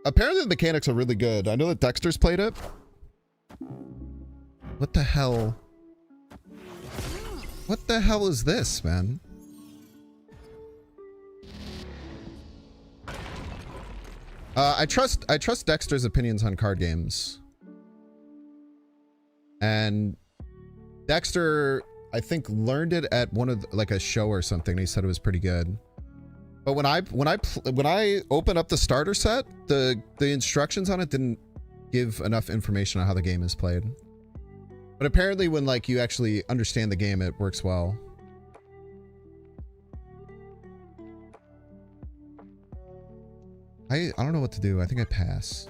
apparently the mechanics are really good. I know that Dexter's played it. What the hell? What the hell is this, man? I trust Dexter's opinions on card games. And Dexter, I think, learned it at one of like a show or something. He said it was pretty good. But when I open up the starter set, the instructions on it didn't give enough information on how the game is played. But apparently when like you actually understand the game, it works well. I don't know what to do. I think I pass.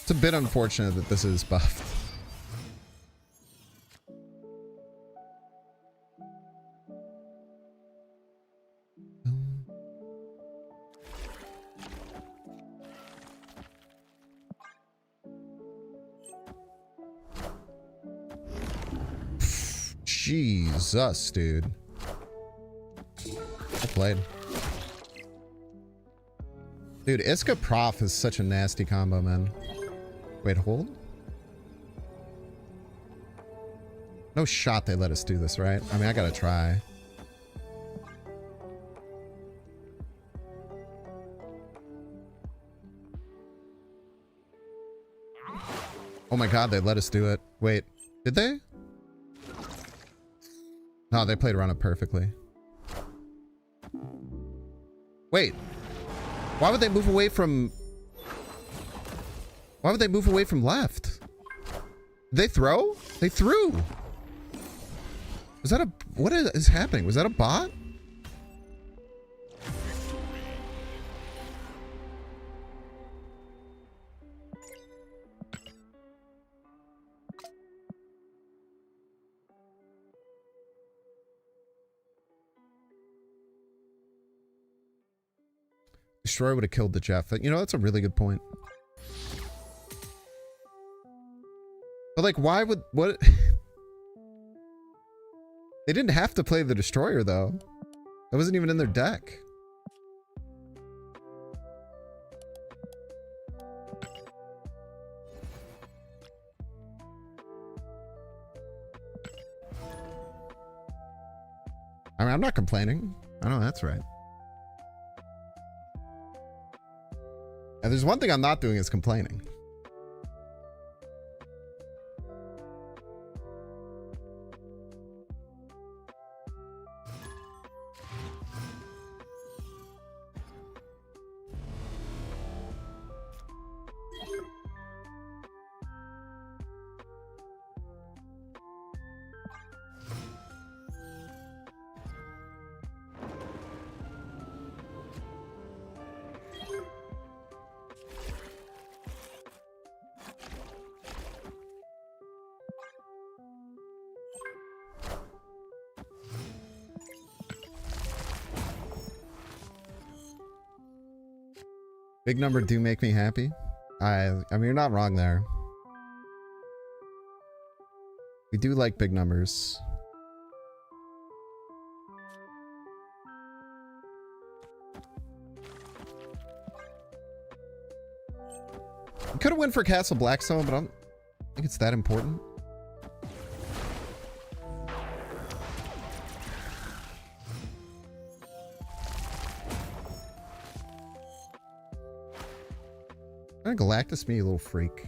It's a bit unfortunate that this is buffed. Jesus, dude. Well played. Dude, Iska Prof is such a nasty combo, man. Wait, hold. No shot they let us do this, right? I mean, I gotta try. Oh my god, they let us do it. Wait, did they? No, they played around it perfectly. Wait. Why would they move away from... Why would they move away from left? Did they throw? They threw. Was that a... What is happening? Was that a bot? Destroyer would have killed the Jeff. You know, that's a really good point. But like, why would... What... They didn't have to play the Destroyer, though. That wasn't even in their deck. I mean, I'm not complaining. I know that's right. And there's one thing I'm not doing is complaining. Big number do make me happy. I mean, you're not wrong there. We do like big numbers. We could have went for Castle Blackstone, but I don't think it's that important. Galactus me, you little freak.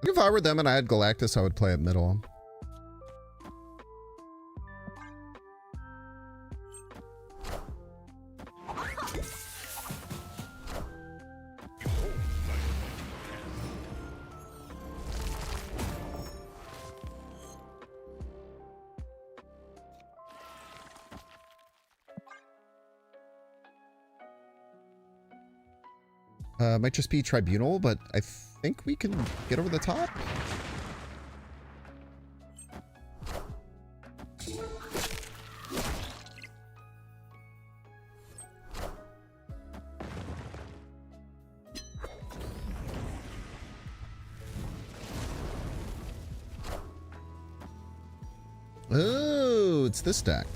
If I were them and I had Galactus, I would play it middle. Might just be Tribunal, but I think we can get over the top. Oh, it's this deck.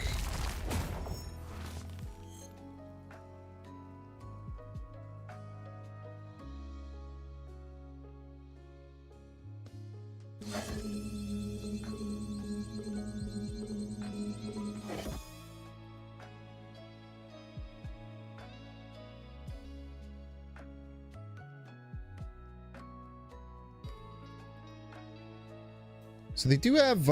So they do have,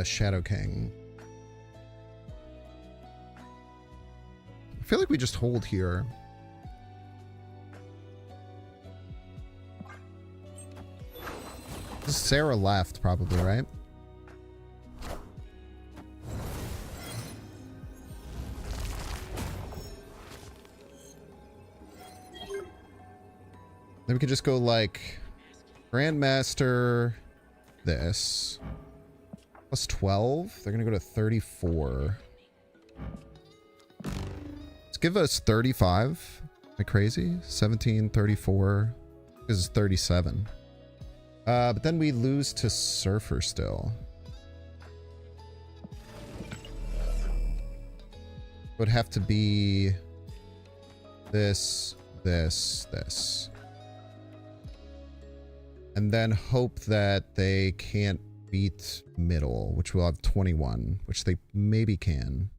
Shadow King. I feel like we just hold here. This is Sarah left, probably, right? Then we could just go like Grandmaster, this. Plus 12. They're going to go to 34. Let's give us 35. Am I crazy? 17, 34. is 37. But then we lose to Surfer still. Would have to be this. And then hope that they can't beat middle, which will have 21, which they maybe can.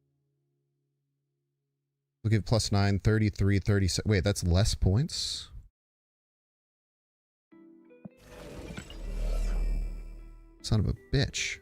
We'll give +9, 33, 37. Wait, that's less points? Son of a bitch.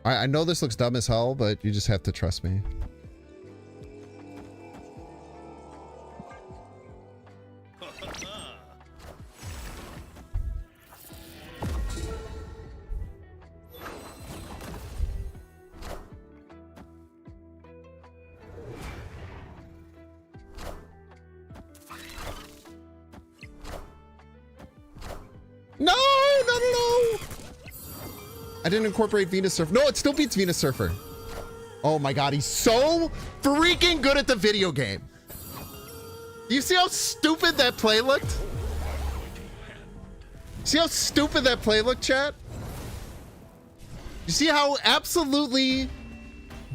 I know this looks dumb as hell, but you just have to trust me. No! I didn't incorporate Venus Surfer. No, it still beats Venus Surfer. Oh my god, he's so freaking good at the video game. You see how stupid that play looked? See how stupid that play looked, chat? You see how absolutely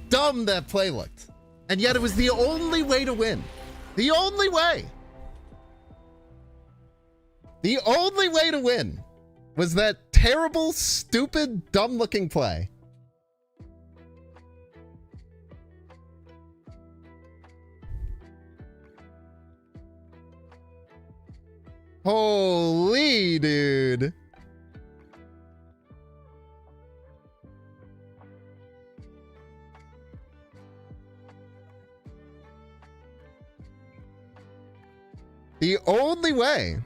dumb that play looked? And yet it was the only way to win. The only way. The only way to win was that terrible, stupid, dumb-looking play. Holy dude. The only way.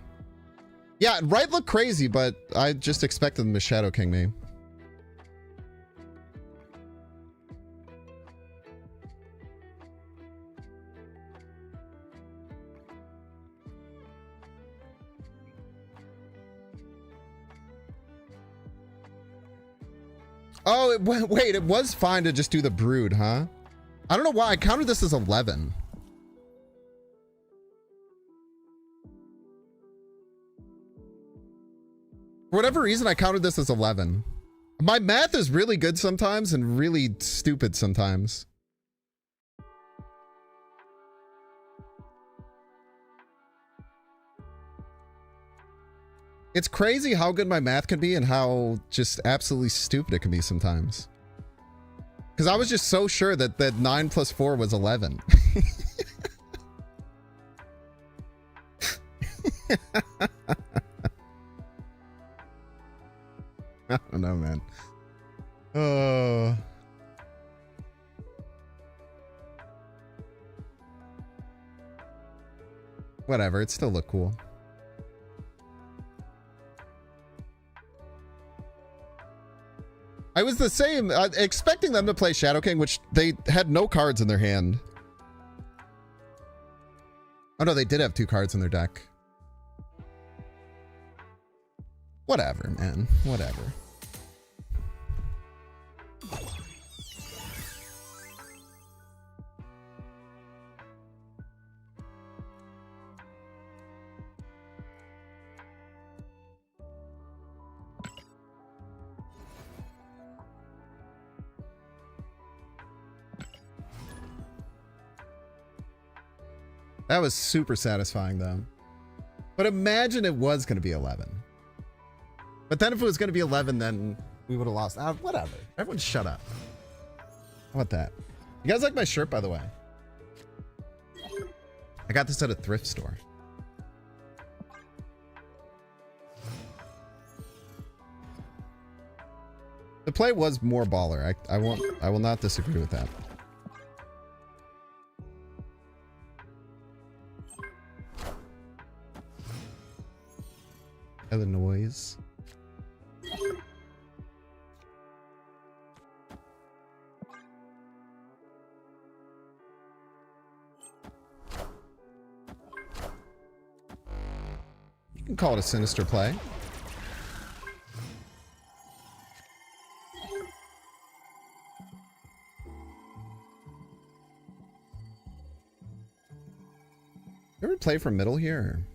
Yeah, right looked crazy, but I just expected them to Shadow King me. Oh, wait, it was fine to just do the Brood, huh? I don't know why I counted this as 11. For whatever reason, I counted this as 11. My math is really good sometimes and really stupid sometimes. It's crazy how good my math can be and how just absolutely stupid it can be sometimes. Because I was just so sure that 9 plus 4 was 11. I don't know, man. Oh. Whatever, it still looked cool. I was the same, expecting them to play Shadow King, which they had no cards in their hand. Oh no, they did have 2 cards in their deck. Whatever, man. Whatever. That was super satisfying, though. But imagine it was going to be 11. But then if it was going to be 11, then we would have lost. Whatever. Everyone shut up. How about that? You guys like my shirt, by the way? I got this at a thrift store. The play was more baller. I will not disagree with that. Illinois. You can call it a sinister play. You ever play from middle here?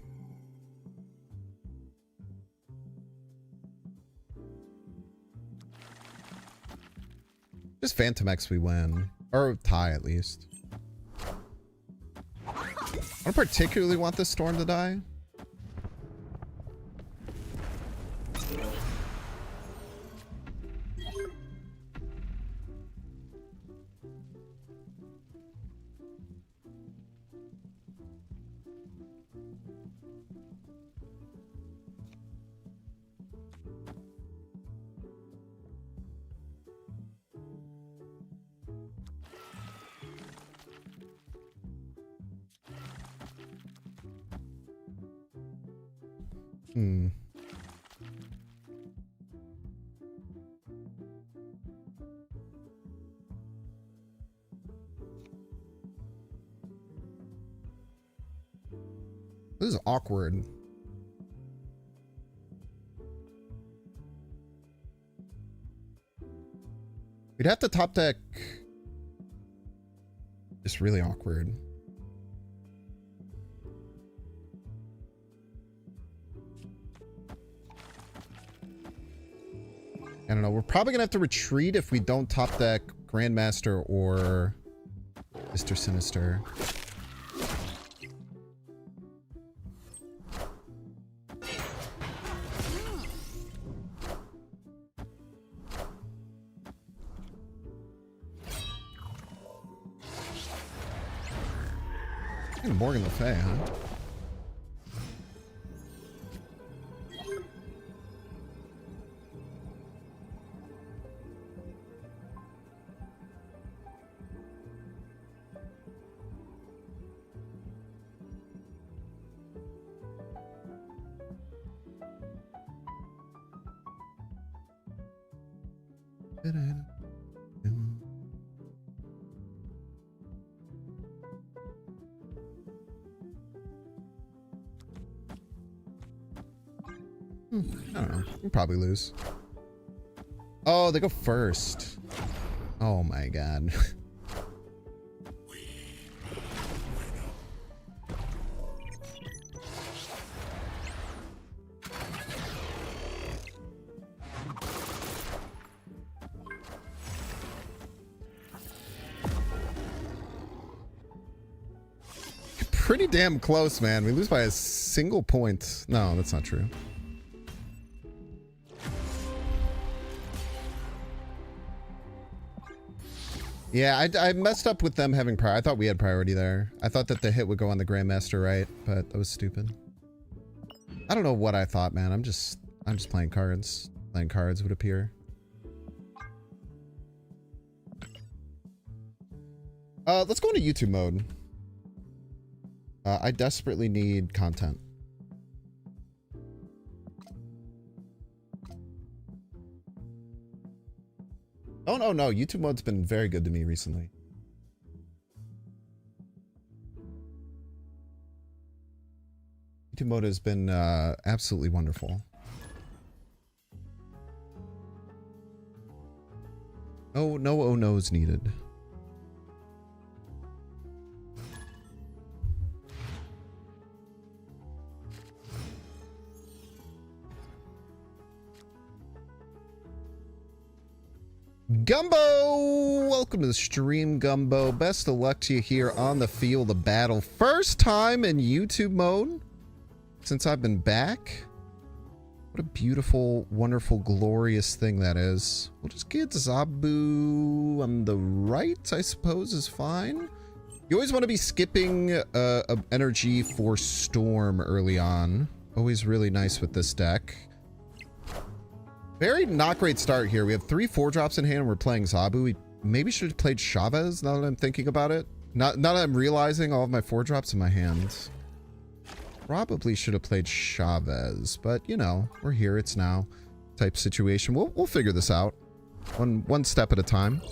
Just Phantom X we win. Or tie at least. I don't particularly want this storm to die. This is awkward. We'd have to top deck. Just really awkward. I don't know. We're probably gonna have to retreat if we don't top deck Grandmaster or Mr. Sinister. Morgan Le Fay, huh? I don't know. We'll probably lose. Oh, they go first. Oh my god. Pretty damn close, man. We lose by a single point. No, that's not true. Yeah, I messed up with them having priority. I thought we had priority there. I thought that the hit would go on the Grandmaster, right? But that was stupid. I don't know what I thought, man. I'm just playing cards. Playing cards would appear. Let's go into YouTube mode. I desperately need content. Oh, no. YouTube mode's been very good to me recently. YouTube mode has been absolutely wonderful. Oh, no oh no's needed. Gumbo! Welcome to the stream, Gumbo. Best of luck to you here on the field of battle. First time in YouTube mode since I've been back. What a beautiful, wonderful, glorious thing that is. We'll just get Zabu on the right, I suppose, is fine. You always want to be skipping energy for Storm early on. Always really nice with this deck. Very not great start here. We have 3 4-drops in hand and we're playing Zabu. We maybe should have played Chavez now that I'm thinking about it. Now that I'm realizing all of my 4-drops in my hand. Probably should have played Chavez, but you know, we're here, it's now type situation. We'll figure this out. One step at a time.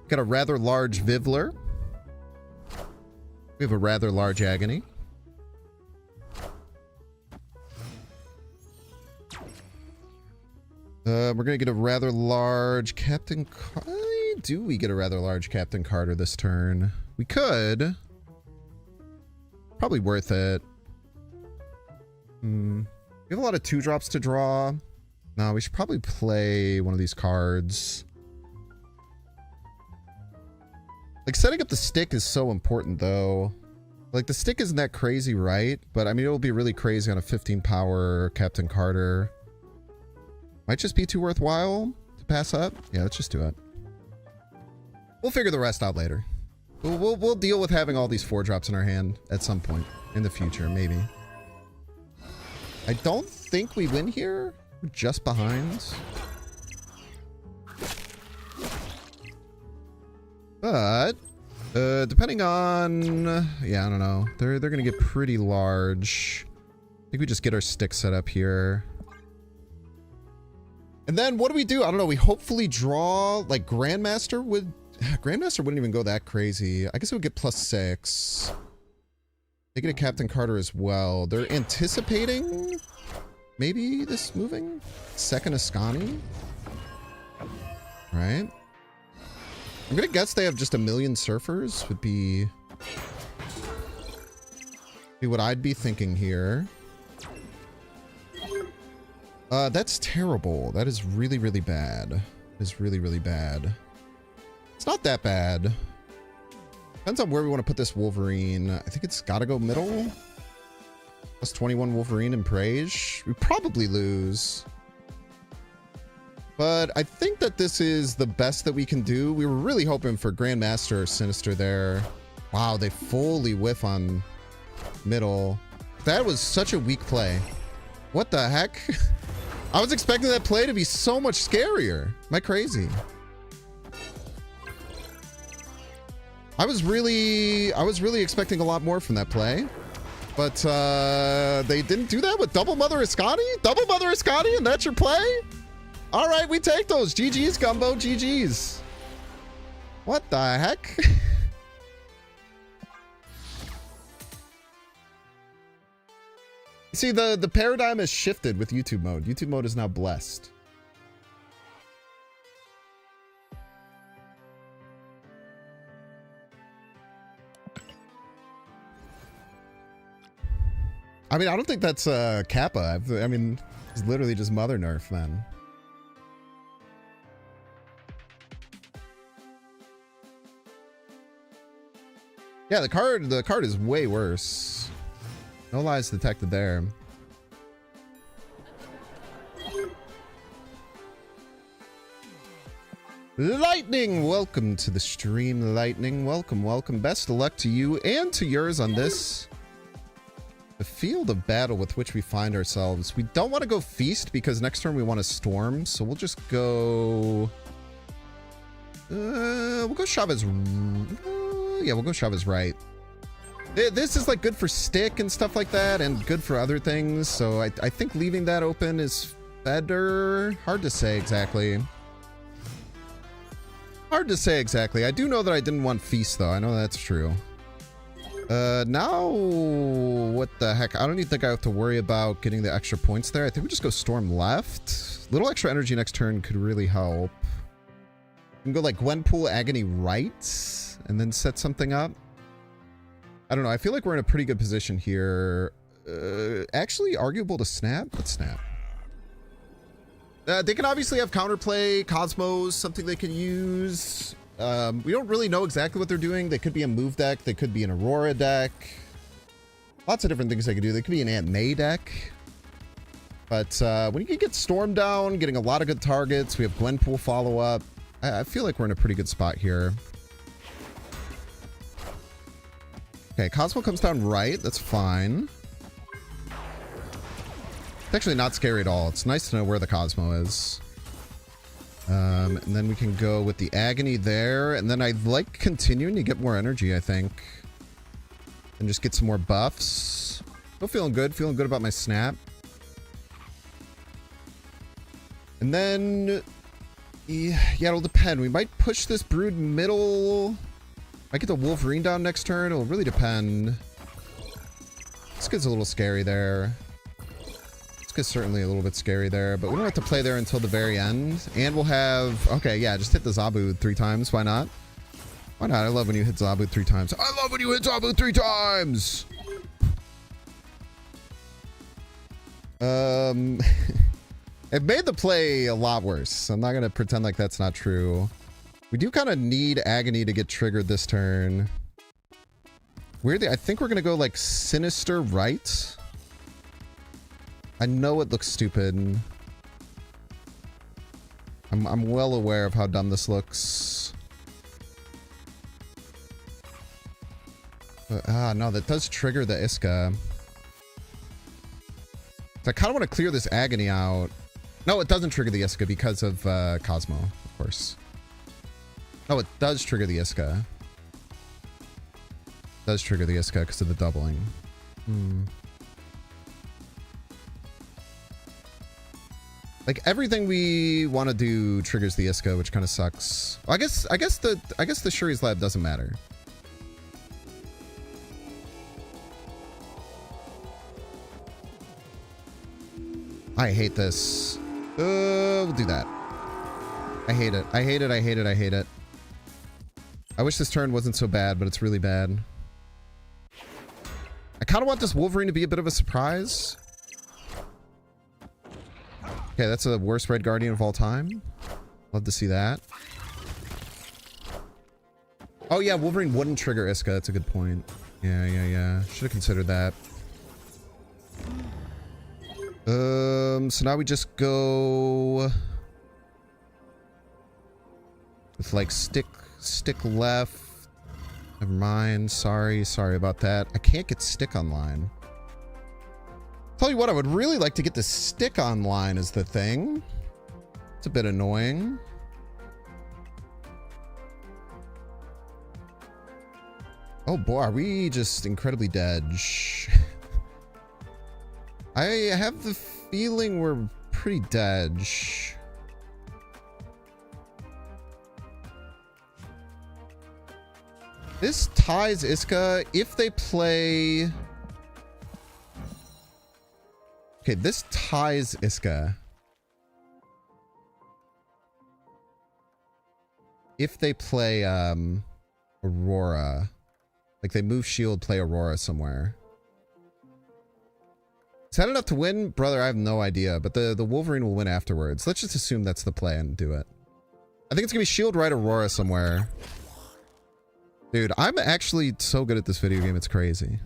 Got a rather large Vivler. We have a rather large Agony. We're gonna get a rather large Captain do we get a rather large Captain Carter this turn? We could. Probably worth it. We have a lot of 2-drops to draw. No, we should probably play one of these cards. Like, setting up the stick is so important, though. Like, the stick isn't that crazy, right? But, I mean, it'll be really crazy on a 15 power Captain Carter. Might just be too worthwhile to pass up. Yeah, let's just do it. We'll figure the rest out later. We'll deal with having all these 4-drops in our hand at some point in the future, maybe. I don't think we win here. We're just behind. But depending on, yeah, I don't know. They're gonna get pretty large. I think we just get our stick set up here. And then what do we do? I don't know. We hopefully draw like Grandmaster would. Grandmaster wouldn't even go that crazy. I guess it would get +6. They get a Captain Carter as well. They're anticipating maybe this moving. Second Ascani. Right? I'm gonna guess they have just 1,000,000 surfers would be what I'd be thinking here. That's terrible. That is really, really bad. It's really, really bad. It's not that bad. Depends on where we want to put this Wolverine. I think it's gotta go middle. +21 Wolverine and Praise. We probably lose. But I think that this is the best that we can do. We were really hoping for Grandmaster or Sinister there. Wow, they fully whiff on middle. That was such a weak play. What the heck? I was expecting that play to be so much scarier. Am I crazy? I was really expecting a lot more from that play. But they didn't do that with Double Mother Ascani? Double Mother Ascani, and that's your play? All right, we take those. GG's, Gumbo. GG's. What the heck? See, the paradigm has shifted with YouTube mode. YouTube mode is now blessed. I mean, I don't think that's Kappa. I mean, it's literally just Mother Nerf, man. Yeah, the card is way worse. No lies detected there. Lightning, welcome to the stream, Lightning. Welcome, welcome. Best of luck to you and to yours on this. The field of battle with which we find ourselves. We don't want to go Feast because next turn we want to Storm, so we'll just go... we'll go Chavez... yeah, we'll go Chavez right. This is like good for stick and stuff like that, and good for other things, so I think leaving that open is better. Hard to say exactly. Hard to say exactly. I do know that I didn't want Feast, though. I know that's true. Now, what the heck? I don't even think I have to worry about getting the extra points there. I think we just go Storm left. Little extra energy next turn could really help. We can go like Gwenpool, Agony right, and then set something up. I don't know. I feel like we're in a pretty good position here. Actually, arguable to snap. Let's snap. They can obviously have counterplay, Cosmos, something they can use. We don't really know exactly what they're doing. They could be a move deck. They could be an Aurora deck. Lots of different things they could do. They could be an Aunt May deck. But when you can get Storm down, getting a lot of good targets, we have Gwenpool follow up. I feel like we're in a pretty good spot here. Okay, Cosmo comes down right. That's fine. It's actually not scary at all. It's nice to know where the Cosmo is. And then we can go with the Agony there. And then I'd like continuing to get more energy, I think. And just get some more buffs. Still feeling good. Feeling good about my snap. And then... yeah, it'll depend. We might push this Brood middle. Might get the Wolverine down next turn. It'll really depend. This gets a little scary there. Let's Iska's certainly a little bit scary there, but we don't have to play there until the very end. And we'll have... Okay, yeah, just hit the Zabu 3 times. Why not? Why not? I love when you hit Zabu 3 times. I love when you hit Zabu 3 times! It made the play a lot worse. I'm not going to pretend like that's not true. We do kind of need Agony to get triggered this turn. Weirdly, I think we're going to go like Sinister Right. I know it looks stupid. I'm well aware of how dumb this looks. But, no, that does trigger the Iska. So I kind of want to clear this Agony out. No, it doesn't trigger the Iska because of Cosmo, of course. No, it does trigger the Iska. It does trigger the Iska because of the doubling. Like everything we want to do triggers the Iska, which kind of sucks. Well, I guess the Shuri's Lab doesn't matter. I hate this. We'll do that. I hate it. I hate it. I hate it. I hate it. I wish this turn wasn't so bad, but it's really bad. I kind of want this Wolverine to be a bit of a surprise. Okay, that's the worst Red Guardian of all time. Love to see that. Oh yeah, Wolverine wouldn't trigger Iska. That's a good point. Yeah. Should have considered that. So now we just go with like stick left. Never mind. Sorry about that. I can't get stick online. Tell you what, I would really like to get the stick online is the thing. It's a bit annoying. Oh boy, are we just incredibly dead? I have the feeling we're pretty dead. This ties Iska if they play... Okay, this ties Iska. If they play Aurora. Like they move shield, play Aurora somewhere. Is that enough to win? Brother, I have no idea, but the Wolverine will win afterwards. Let's just assume that's the play and do it. I think it's gonna be shield right Aurora somewhere. Dude, I'm actually so good at this video game, it's crazy.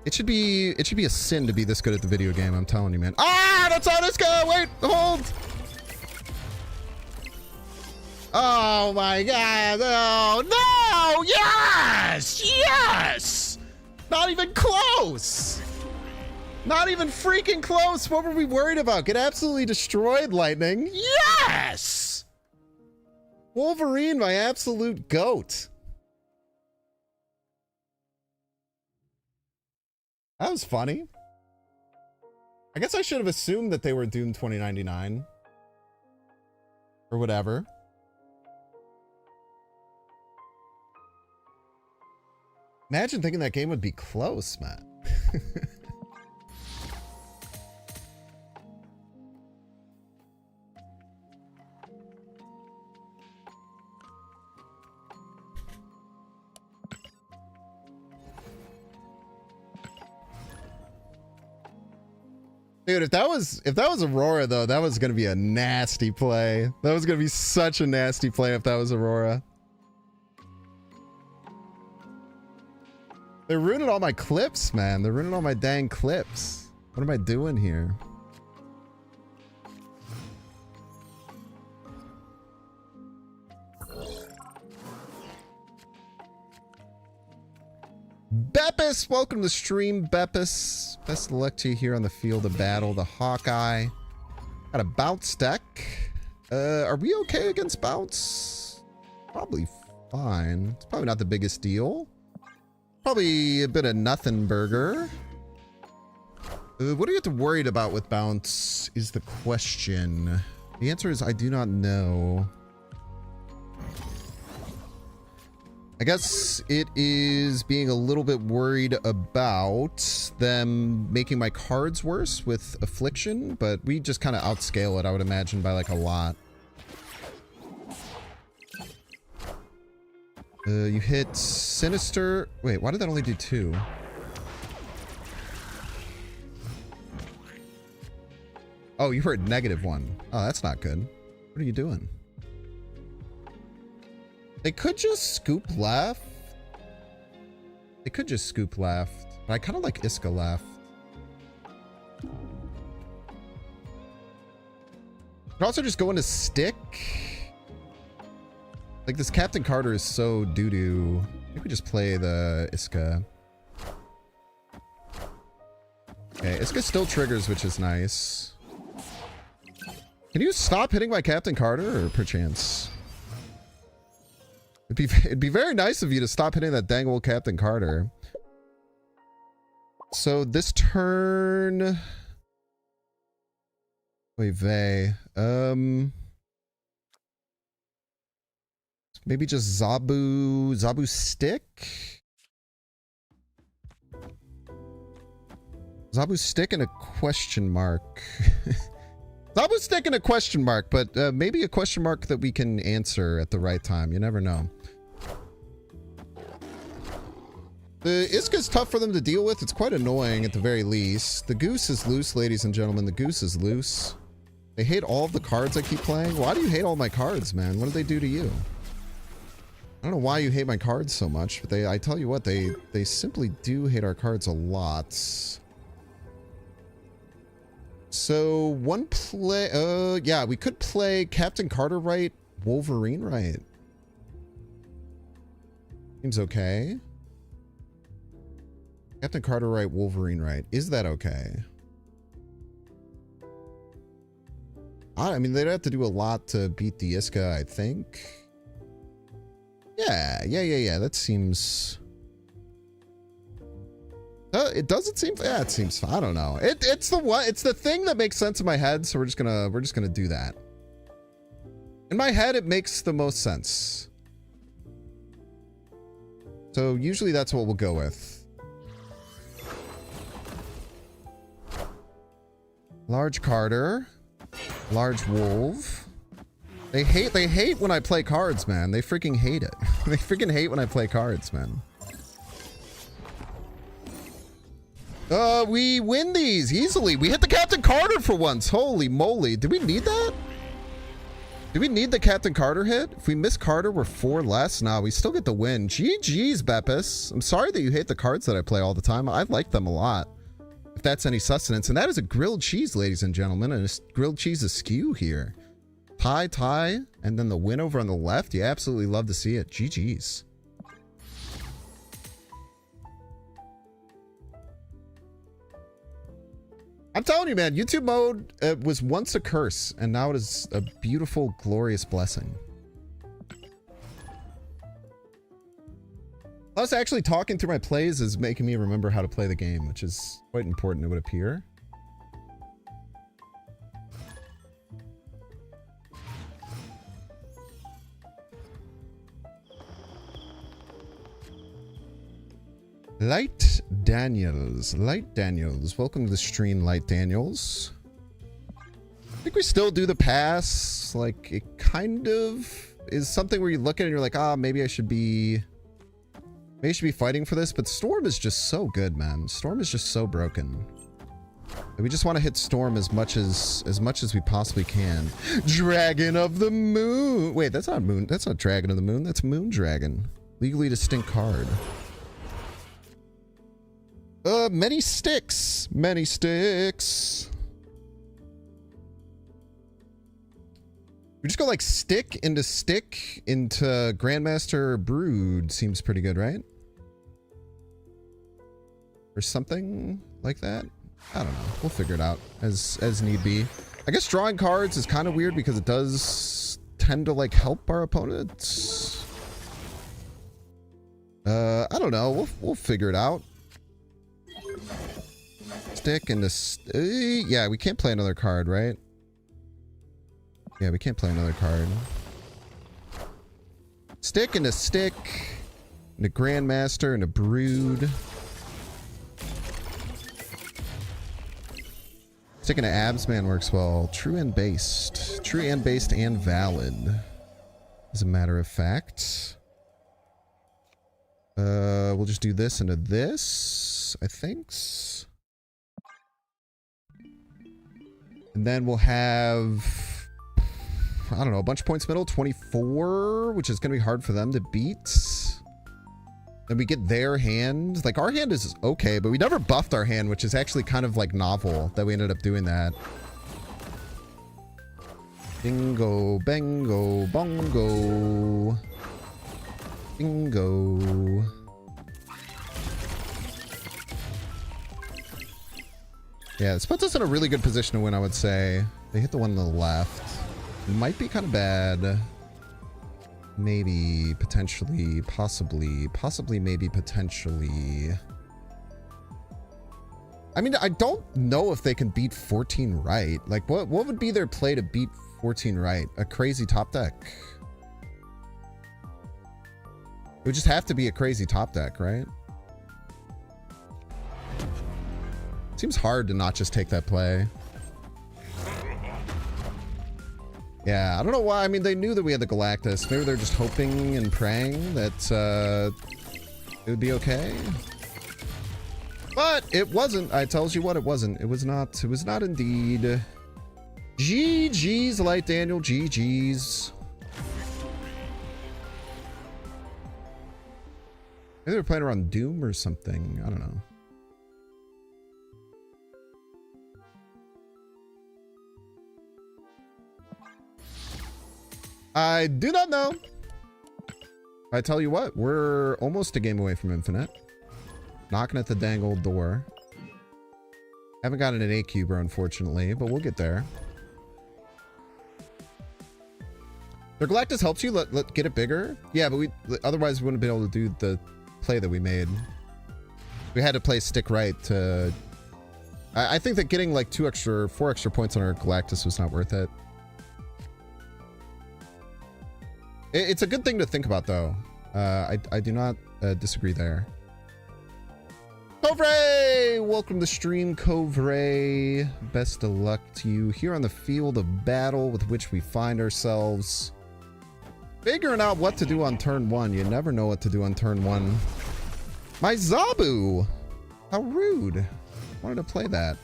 It should be a sin to be this good at the video game, I'm telling you, man. Ah, that's on this guy! Wait, hold! Oh my god, oh no! Yes! Yes! Not even close! Not even freaking close! What were we worried about? Get absolutely destroyed, Lightning. Yes! Wolverine, my absolute goat. That was funny. I guess I should have assumed that they were Doom 2099. Or whatever. Imagine thinking that game would be close, man. Dude, if that was Aurora though, that was gonna be a nasty play. That was gonna be such a nasty play if that was Aurora. They're ruining all my clips, man. They're ruining all my dang clips. What am I doing here? Beppis, welcome to the stream, Beppis. Best of luck to you here on the field of battle. The Hawkeye. Got a bounce deck. Are we okay against bounce? Probably fine. It's probably not the biggest deal. Probably a bit of nothing burger. What do you have to worry about with bounce is the question. The answer is I do not know. I guess it is being a little bit worried about them making my cards worse with Affliction, but we just kind of outscale it, I would imagine, by like a lot. You hit Sinister. Wait, why did that only do 2? Oh, you heard -1. Oh, that's not good. What are you doing? They could just scoop left. They could just scoop left. But I kind of like Iska left. Could also just go into Stick. Like, this Captain Carter is so doo-doo. I think we just play the Iska. Okay, Iska still triggers, which is nice. Can you stop hitting my Captain Carter, or perchance? It'd be very nice of you to stop hitting that dang old Captain Carter. So this turn... Wait, Vey. Maybe just Zabu Stick? Zabu Stick and a question mark. Zabu Stick and a question mark, but maybe a question mark that we can answer at the right time. You never know. The Iska's tough for them to deal with. It's quite annoying at the very least. The Goose is loose, ladies and gentlemen. The Goose is loose. They hate all of the cards I keep playing. Why do you hate all my cards, man? What did they do to you? I don't know why you hate my cards so much, but I tell you what, they simply do hate our cards a lot. So one play, yeah, we could play Captain Carter right, Wolverine right. Seems okay. Captain Carter right, Wolverine right. Is that okay? I mean, they'd have to do a lot to beat the Iska, I think. Yeah. That seems... it doesn't seem... Yeah, it seems... I don't know. It's the one... It's the thing that makes sense in my head, so we're just gonna do that. In my head, it makes the most sense. So usually that's what we'll go with. Large Carter. Large Wolf. They hate when I play cards, man. They freaking hate it. They freaking hate when I play cards, man. We win these easily. We hit the Captain Carter for once. Holy moly. Did we need that? Do we need the Captain Carter hit? If we miss Carter, we're 4 less. Nah, we still get the win. GG's, Beppis. I'm sorry that you hate the cards that I play all the time. I like them a lot. If that's any sustenance. And that is a grilled cheese, ladies and gentlemen. And a grilled cheese askew here. Tie, and then the win over on the left. You absolutely love to see it. GG's. I'm telling you, man, YouTube mode was once a curse, and now it is a beautiful, glorious blessing. Plus, actually talking through my plays is making me remember how to play the game, which is quite important, it would appear. Light Daniels. Welcome to the stream, Light Daniels. I think we still do the pass. Like, it kind of is something where you look at it and you're like, maybe I should be fighting for this. But Storm is just so good, man. Storm is just so broken. And we just want to hit Storm as much as we possibly can. Dragon of the Moon. Wait, that's not Moon. That's not Dragon of the Moon. That's Moon Dragon. Legally distinct card. Many sticks. Many sticks. We just go like stick into Grandmaster Brood. Seems pretty good, right? Or something like that. I don't know. We'll figure it out as need be. I guess drawing cards is kind of weird because it does tend to like help our opponents. I don't know. We'll figure it out. Stick into yeah, we can't play another card, right? Yeah, we can't play another card. Stick into stick. and a Grandmaster, and a Brood. Sticking to Absman works well. True and based. True and based and valid. As a matter of fact. We'll just do this into this, I think. And then we'll have, I don't know, a bunch of points middle. 24, which is going to be hard for them to beat. Then we get their hand. Like, our hand is okay, but we never buffed our hand, which is actually kind of, like, novel that we ended up doing that. Bingo, bango, bongo. Bingo. Yeah, this puts us in a really good position to win, I would say. They hit the one on the left. Might be kind of bad. Maybe, potentially, possibly, maybe, potentially. I mean, I don't know if they can beat 14 right. Like, what would be their play to beat 14 right? A crazy top deck. It would just have to be a crazy top deck, right? Seems hard to not just take that play. Yeah, I don't know why. I mean, they knew that we had the Galactus. Maybe they're just hoping and praying that it would be okay. But it wasn't. I tells you what, it wasn't. It was not. It was not indeed. GG's, Light Daniel. GG's. Maybe they're playing around Doom or something. I don't know. I do not know. I tell you what, we're almost a game away from Infinite. Knocking at the dang old door. Haven't gotten an 8-cuber, unfortunately, but we'll get there. The Galactus helps you let get it bigger. Yeah, but otherwise we wouldn't be able to do the play that we made. We had to play stick right to... I think that getting like 4 extra points on our Galactus was not worth it. It's a good thing to think about, though. I do not disagree there. Covray! Welcome to the stream, Covray. Best of luck to you here on the field of battle with which we find ourselves. Figuring out what to do on turn 1. You never know what to do on turn 1. My Zabu! How rude. Wanted to play that.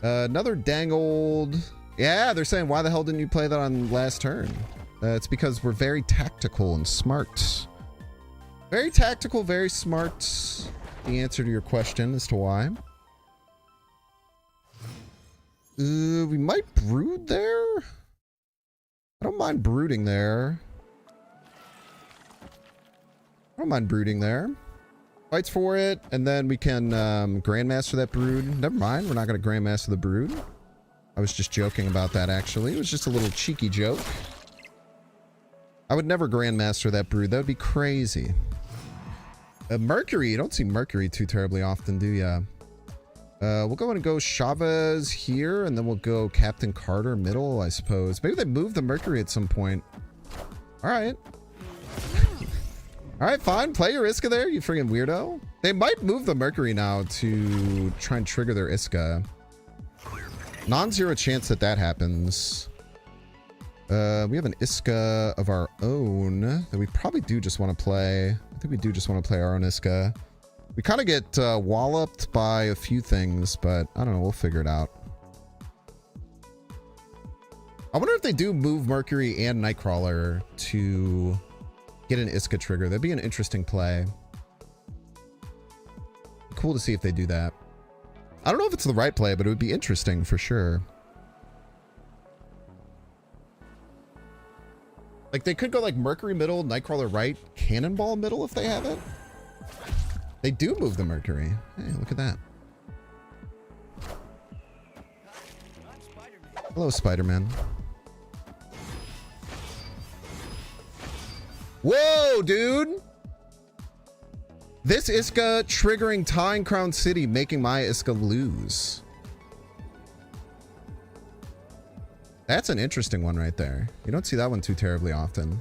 Another dang old... Yeah, they're saying, why the hell didn't you play that on last turn? It's because we're very tactical and smart. Very tactical, very smart. The answer to your question as to why. We might brood there. I don't mind brooding there. I don't mind brooding there. Fights for it, and then we can Grandmaster that brood. Never mind, we're not going to Grandmaster the brood. I was just joking about that, actually. It was just a little cheeky joke. I would never Grandmaster that brood. That would be crazy. Mercury. You don't see Mercury too terribly often, do ya? We'll go and go Chavez here, and then we'll go Captain Carter middle, I suppose. Maybe they move the Mercury at some point. All right. All right, fine. Play your Iska there, you friggin' weirdo. They might move the Mercury now to try and trigger their Iska. Non-zero chance that that happens. We have an Iska of our own that we probably do just want to play. I think we do just want to play our own Iska. We kind of get walloped by a few things, but I don't know. We'll figure it out. I wonder if they do move Mercury and Nightcrawler to get an Iska trigger. That'd be an interesting play. Cool to see if they do that. I don't know if it's the right play, but it would be interesting for sure. Like, they could go like Mercury middle, Nightcrawler right, Cannonball middle if they have it. They do move the Mercury. Hey, look at that. Hello, Spider-Man. Whoa, dude! This Iska triggering Tying Crown City, making my Iska lose. That's an interesting one right there. You don't see that one too terribly often.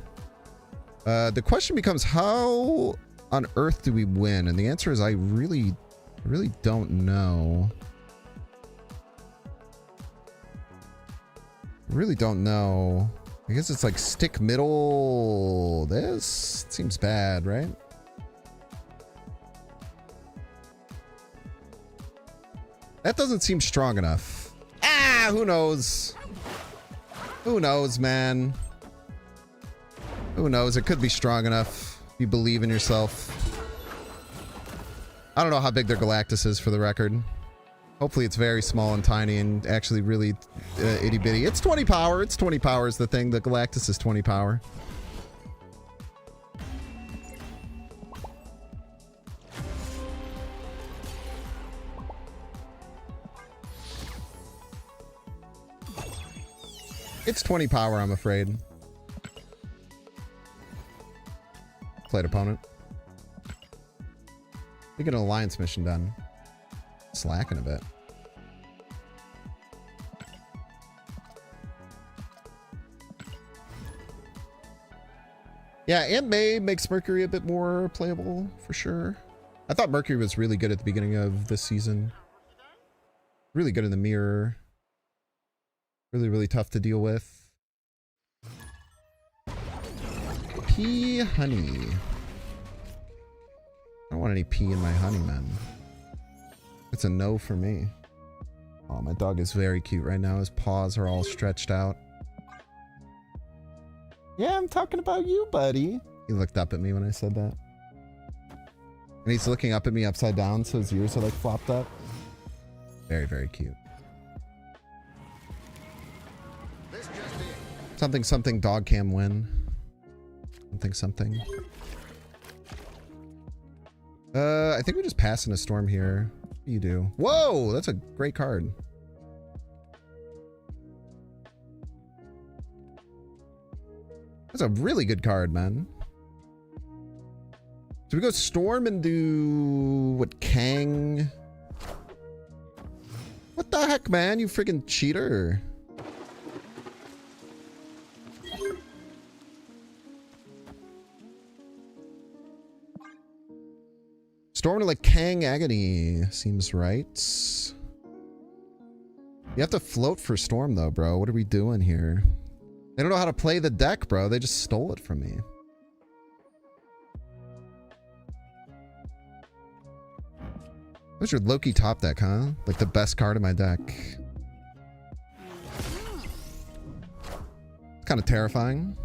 The question becomes, how on earth do we win? And the answer is I really don't know. I really don't know. I guess it's like stick middle. This seems bad, right? That doesn't seem strong enough. Ah, who knows? Who knows, man? Who knows? It could be strong enough. You believe in yourself. I don't know how big their Galactus is, for the record. Hopefully it's very small and tiny and actually really itty bitty. It's 20 power. It's 20 power is the thing. The Galactus is 20 power. It's 20 power, I'm afraid. Played opponent. We get an alliance mission done. Slacking a bit. Yeah, Aunt May makes Mercury a bit more playable, for sure. I thought Mercury was really good at the beginning of this season. Really good in the mirror. Really tough to deal with. Pea honey. I don't want any pea in my honey, man. It's a no for me. Oh, my dog is very cute right now. His paws are all stretched out. Yeah, I'm talking about you, buddy. He looked up at me when I said that. And he's looking up at me upside down, so his ears are like flopped up. Very cute. Something dog cam win. Something. I think we just pass in a storm here. What do you do? Whoa, that's a great card. That's a really good card, man. So we go Storm and do what, Kang? What the heck, man? You freaking cheater. Storm to like Kang Agony seems right. You have to float for Storm though, bro. What are we doing here? They don't know how to play the deck, bro. They just stole it from me. What's your Loki top deck, huh? Like the best card in my deck. It's kind of terrifying.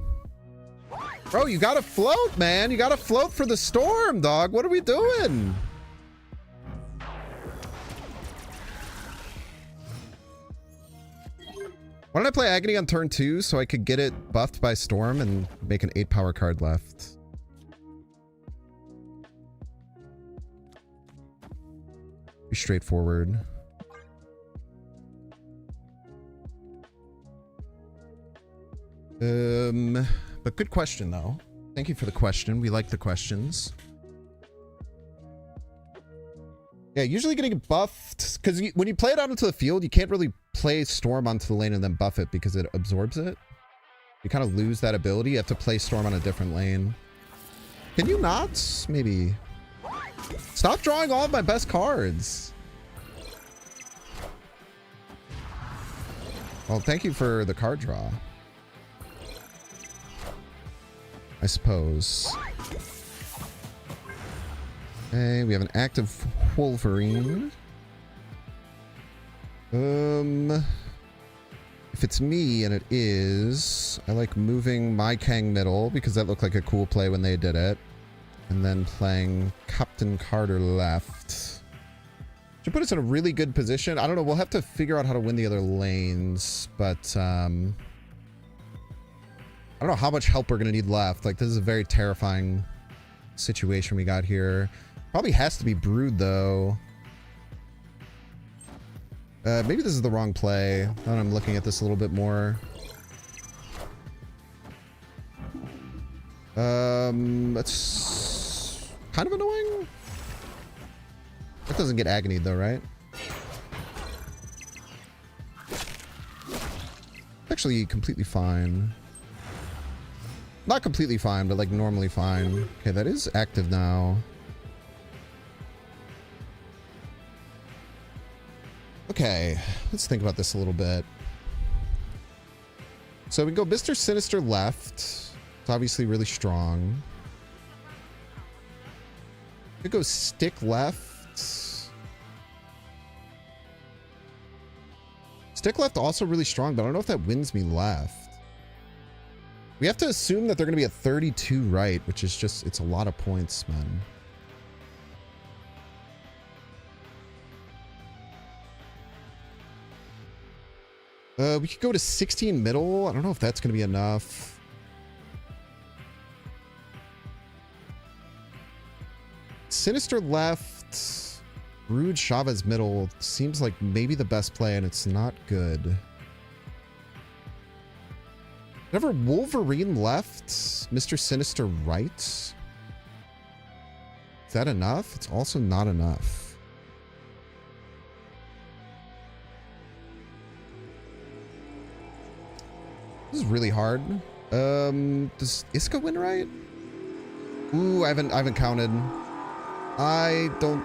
Bro, you gotta float, man. You gotta float for the storm, dog. What are we doing? Why don't I play Agony on turn 2 so I could get it buffed by Storm and make an 8 power card left? Be straightforward. But good question, though. Thank you for the question. We like the questions. Yeah, usually getting buffed, because when you play it out into the field, you can't really play Storm onto the lane and then buff it because it absorbs it. You kind of lose that ability. You have to play Storm on a different lane. Can you not? Maybe. Stop drawing all of my best cards. Well, thank you for the card draw. I suppose. Okay, we have an active Wolverine. If it's me, and it is, I like moving my Kang middle because that looked like a cool play when they did it. And then playing Captain Carter left. Should put us in a really good position. I don't know, we'll have to figure out how to win the other lanes, but I don't know how much help we're gonna need left. Like, this is a very terrifying situation we got here. Probably has to be Brood, though. Maybe this is the wrong play. Now that I'm looking at this a little bit more. That's kind of annoying. That doesn't get agonied, though, right? Actually, completely fine. Not completely fine, but like normally fine. Okay, that is active now. Okay, let's think about this a little bit. So we go Mr. Sinister left. It's obviously really strong. We go Stick left. Stick left also really strong, but I don't know if that wins me left. We have to assume that they're going to be at 32 right, which is just, it's a lot of points, man. We could go to 16 middle. I don't know if that's going to be enough. Sinister left. Rude Chavez middle seems like maybe the best play, and it's not good. Whenever Wolverine left, Mr. Sinister right. Is that enough? It's also not enough. This is really hard. Does Iska win right? Ooh, I haven't counted. I don't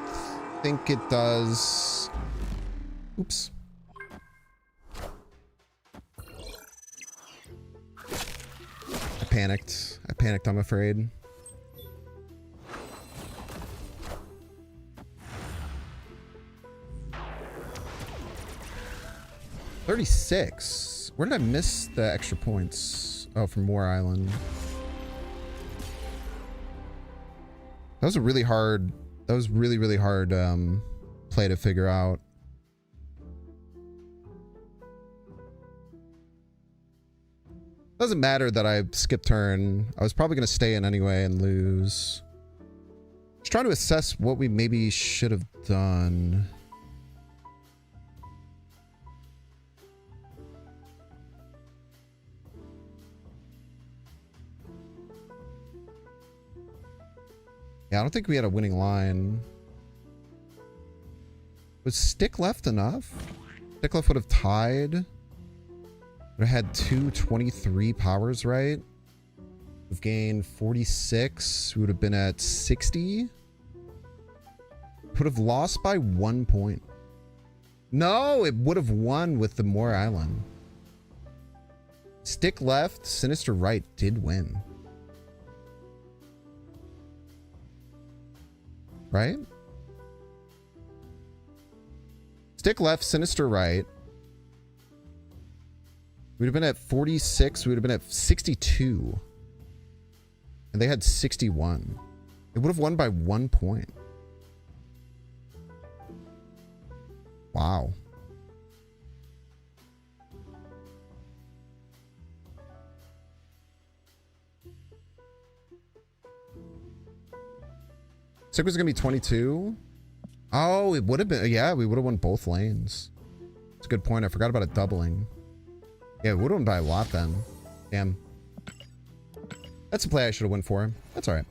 think it does. Oops. I panicked, I'm afraid. $36. Where did I miss the extra points? Oh, from Moore Island. That was a really hard, that was really hard play to figure out. Doesn't matter that I skipped turn. I was probably going to stay in anyway and lose. Just trying to assess what we maybe should have done. Yeah, I don't think we had a winning line. Was Stick left enough? Stick left would have tied. Would have had 223 powers, right? We've gained 46. We would have been at 60. Would have lost by 1 point. No, it would have won with the Moore Island. Stick left, Sinister right did win. Right? Stick left, Sinister right. We'd have been at 46. We would have been at 62. And they had 61. It would have won by 1 point. Wow. Stick was going to be 22. Oh, it would have been. Yeah, we would have won both lanes. That's a good point. I forgot about it doubling. Yeah, it would have won by a lot then. Damn. That's a play I should have went for him. That's all right.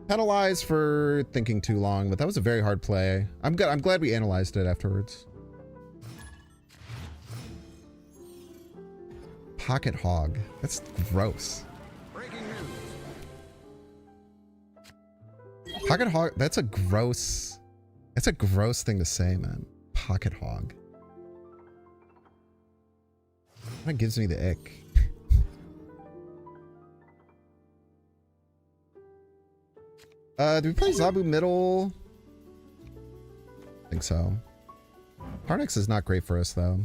Penalized for thinking too long, but that was a very hard play. I'm glad we analyzed it afterwards. Pocket hog. That's gross. Pocket hog. That's a gross thing to say, man. Pocket hog. That gives me the ick. Do we play Zabu middle? I think so. Tarnex is not great for us, though.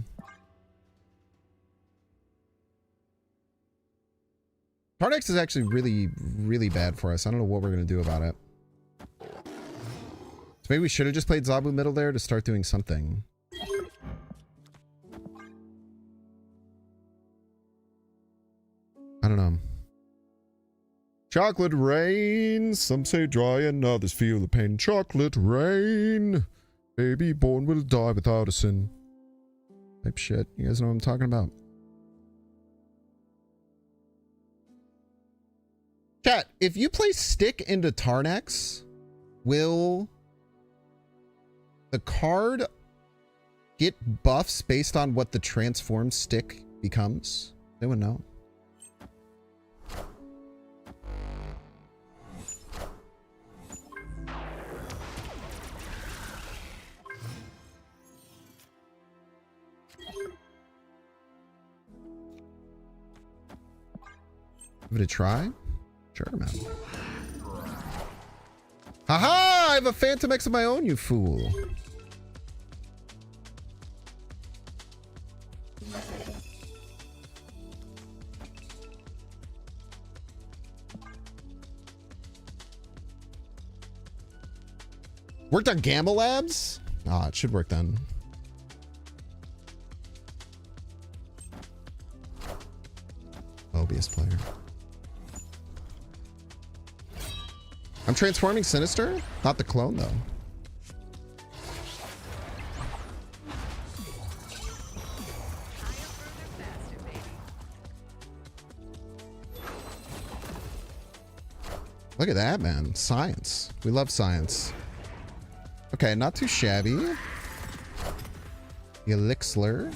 Tarnex is actually really bad for us. I don't know what we're going to do about it. So maybe we should have just played Zabu middle there to start doing something. I don't know. Chocolate rain. Some say dry and others feel the pain. Chocolate rain. Baby born will die without a sin. Type shit. You guys know what I'm talking about. Chat, if you play Stick into Tarnex, will the card get buffs based on what the transform stick becomes? Anyone know? Give it a try? Sure, man. Haha! I have a Phantom X of my own, you fool. Worked on Gamma Labs? Ah, it should work then. Mobius player. I'm transforming Sinister? Not the clone, though. Look at that, man. Science. We love science. Okay, not too shabby. Elixir.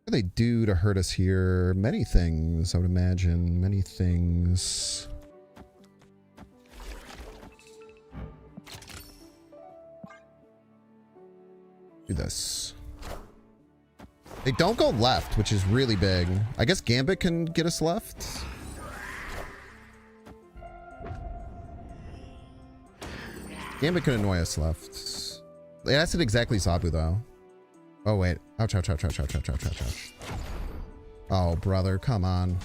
What do they do to hurt us here? Many things, I would imagine. Many things. Do this. They don't go left, which is really big. I guess Gambit can get us left. Gambit can annoy us left. It acid exactly Zabu though. Oh wait. Ouch, ouch, ouch, ouch, ouch, ouch, ouch, ouch, ouch. Oh brother, come on.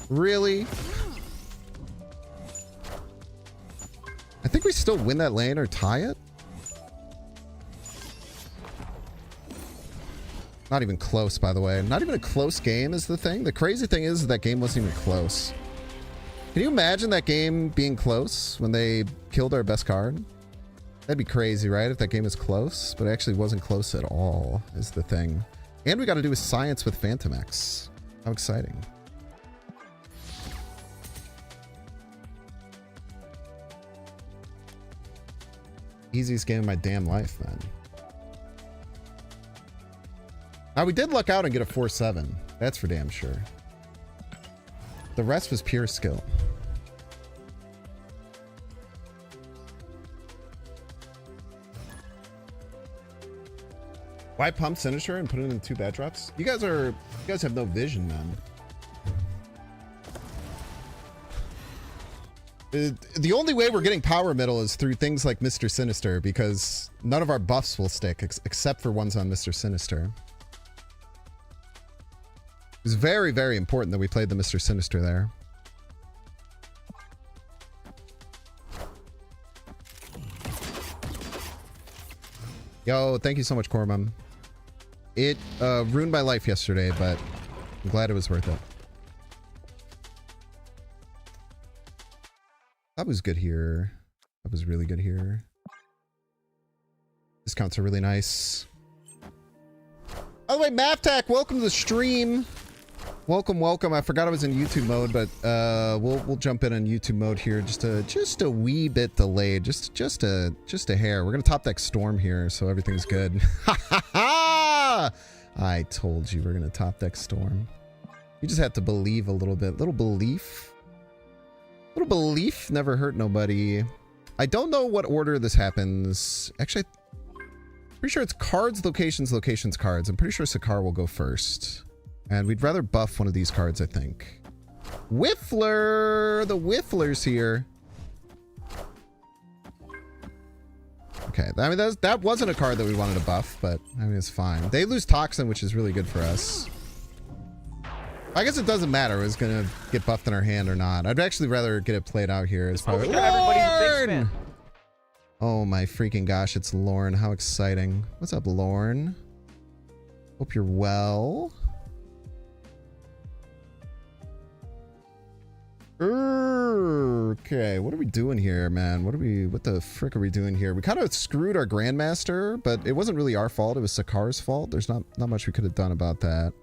Really? I think we still win that lane or tie it. Not even close, by the way. Not even a close game is the thing. The crazy thing is that game wasn't even close. Can you imagine that game being close when they killed our best card? That'd be crazy, right? If that game is close, but it actually wasn't close at all is the thing. And we got to do a science with Phantom X. How exciting. Easiest game of my damn life, man. Now, we did luck out and get a 4-7. That's for damn sure. The rest was pure skill. Why pump Sinister and put it in 2 bad drops? You guys have no vision, man. The only way we're getting power middle is through things like Mr. Sinister, because none of our buffs will stick except for ones on Mr. Sinister. It was very, very important that we played the Mr. Sinister there. Yo, thank you so much, Cormum. It ruined my life yesterday, but I'm glad it was worth it. That was good here. That was really good here. Discounts are really nice. By the way, Maptac, welcome to the stream. Welcome, welcome. I forgot I was in YouTube mode, but we'll jump in YouTube mode here. Just a wee bit delayed, just a hair. We're gonna top deck Storm here, so everything's good. Ha ha ha! I told you we're gonna top deck Storm. You just have to believe a little bit. Little belief never hurt nobody. I don't know what order this happens. Actually, I'm pretty sure it's cards, locations, locations, cards. I'm pretty sure Sakar will go first. And we'd rather buff one of these cards, I think. Whiffler! The Whiffler's here. Okay, I mean, that wasn't a card that we wanted to buff, but I mean, it's fine. They lose Toxin, which is really good for us. I guess it doesn't matter. It's going to get buffed in our hand or not. I'd actually rather get it played out here. It's probably Lorne! Oh my freaking gosh, it's Lorne. How exciting. What's up, Lorne? Hope you're well. Okay, what are we doing here, man? What the frick are we doing here? We kind of screwed our Grandmaster, but it wasn't really our fault. It was Sakar's fault. There's not much we could have done about that.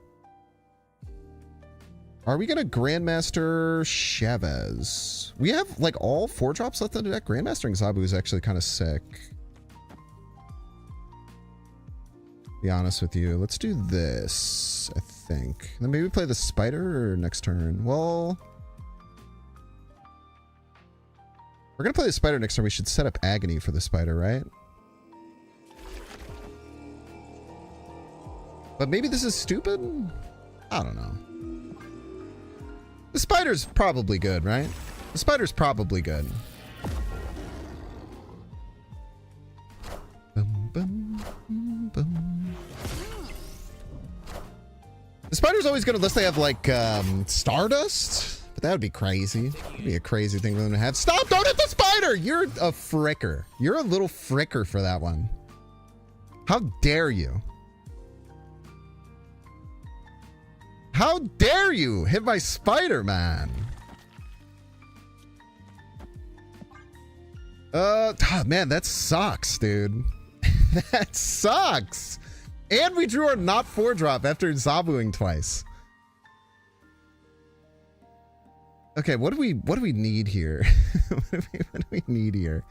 Are we gonna Grandmaster Chavez? We have like all 4 drops left in the deck. Grandmastering Zabu is actually kind of sick. Be honest with you. Let's do this, I think. Then maybe play the Spider or next turn. Well, we're gonna play the Spider next turn. We should set up Agony for the Spider, right? But maybe this is stupid? I don't know. The Spider's probably good, right? The Spider's probably good. Bum, bum, bum. The Spider's always good unless they have like Stardust, but that would be crazy. That'd be a crazy thing for them to have. Stop! Don't hit the Spider! You're a fricker. You're a little fricker for that one. How dare you? How dare you hit my Spider, man? Man, that sucks, dude. That sucks. And we drew our not 4-drop after Zabuing twice. Okay, what do we need here? what do we need here?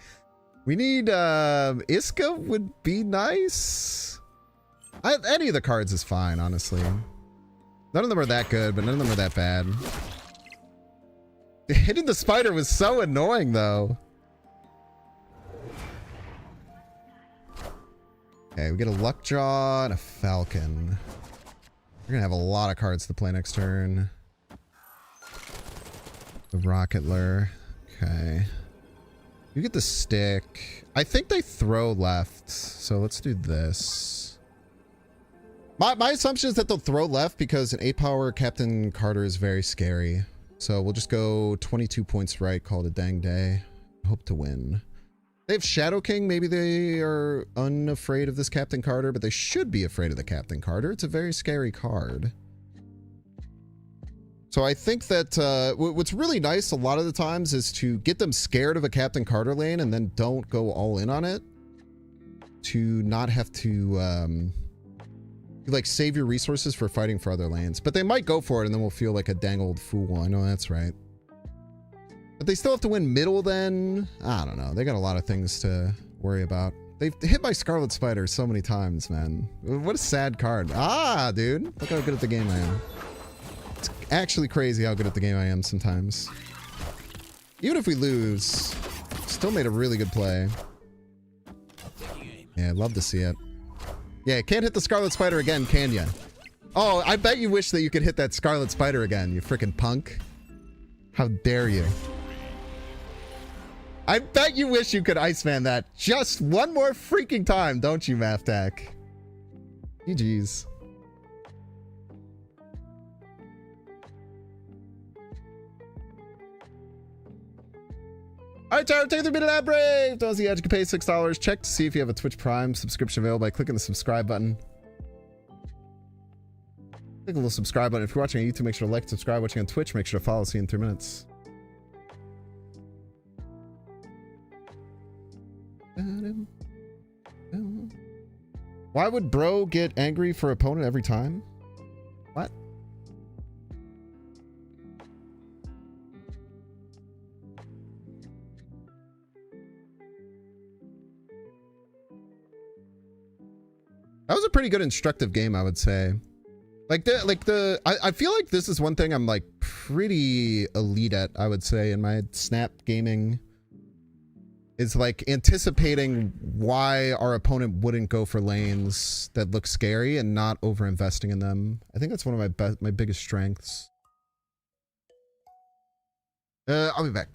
We need Iska would be nice. Any of the cards is fine, honestly. None of them are that good, but none of them are that bad. Hitting the Spider was so annoying, though. Okay, we get a Luckjaw and a Falcon. We're gonna have a lot of cards to play next turn. The Rocketler. Okay. You get the stick. I think they throw left, so let's do this. My assumption is that they'll throw left because an 8-power Captain Carter is very scary. So we'll just go 22 points right, call it a dang day. Hope to win. They have Shadow King. Maybe they are unafraid of this Captain Carter, but they should be afraid of the Captain Carter. It's a very scary card. So I think that what's really nice a lot of the times is to get them scared of a Captain Carter lane and then don't go all in on it. To not have to like save your resources for fighting for other lanes. But they might go for it and then we'll feel like a dang old fool. I know that's right. But they still have to win middle then. I don't know. They got a lot of things to worry about. They've hit my Scarlet Spider so many times, man. What a sad card. Ah, dude. Look how good at the game I am. It's actually crazy how good at the game I am sometimes. Even if we lose, still made a really good play. Yeah, I'd love to see it. Yeah, can't hit the Scarlet Spider again, can ya? Oh, I bet you wish that you could hit that Scarlet Spider again, you freaking punk. How dare you? I bet you wish you could Iceman that just one more freaking time, don't you, Maftak? GG's. All right, Tyler, take the minute ad break. Don't see you can pay $6. Check to see if you have a Twitch Prime subscription available by clicking the subscribe button. Click a little subscribe button. If you're watching on YouTube, make sure to like and subscribe. Watching on Twitch, make sure to follow. See you in 3 minutes. Why would bro get angry for opponent every time? What? That was a pretty good instructive game, I would say. I feel like this is one thing I'm like pretty elite at, I would say, in my Snap gaming. Is like anticipating why our opponent wouldn't go for lanes that look scary and not over investing in them. I think that's one of my biggest strengths. I'll be back.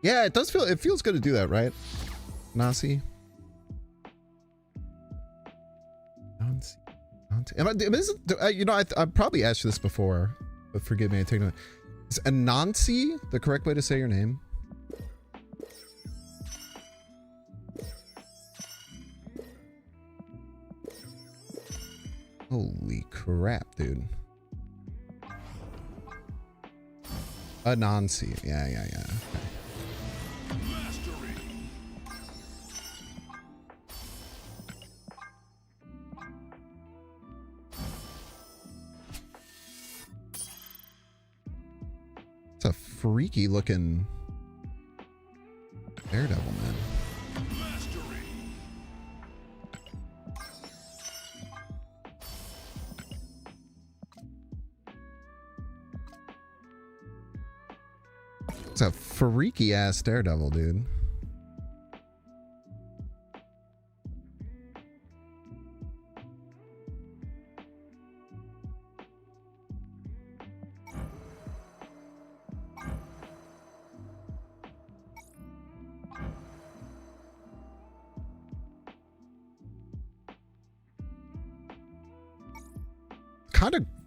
Yeah, it does feel, it feels good to do that, right? Nasi. Am I, you know, I probably asked you this before, but forgive me. I take it. Is Anansi the correct way to say your name? Holy crap, dude. Anansi. Yeah. Okay. It's a freaky looking Daredevil, man. It's a freaky ass Daredevil, dude.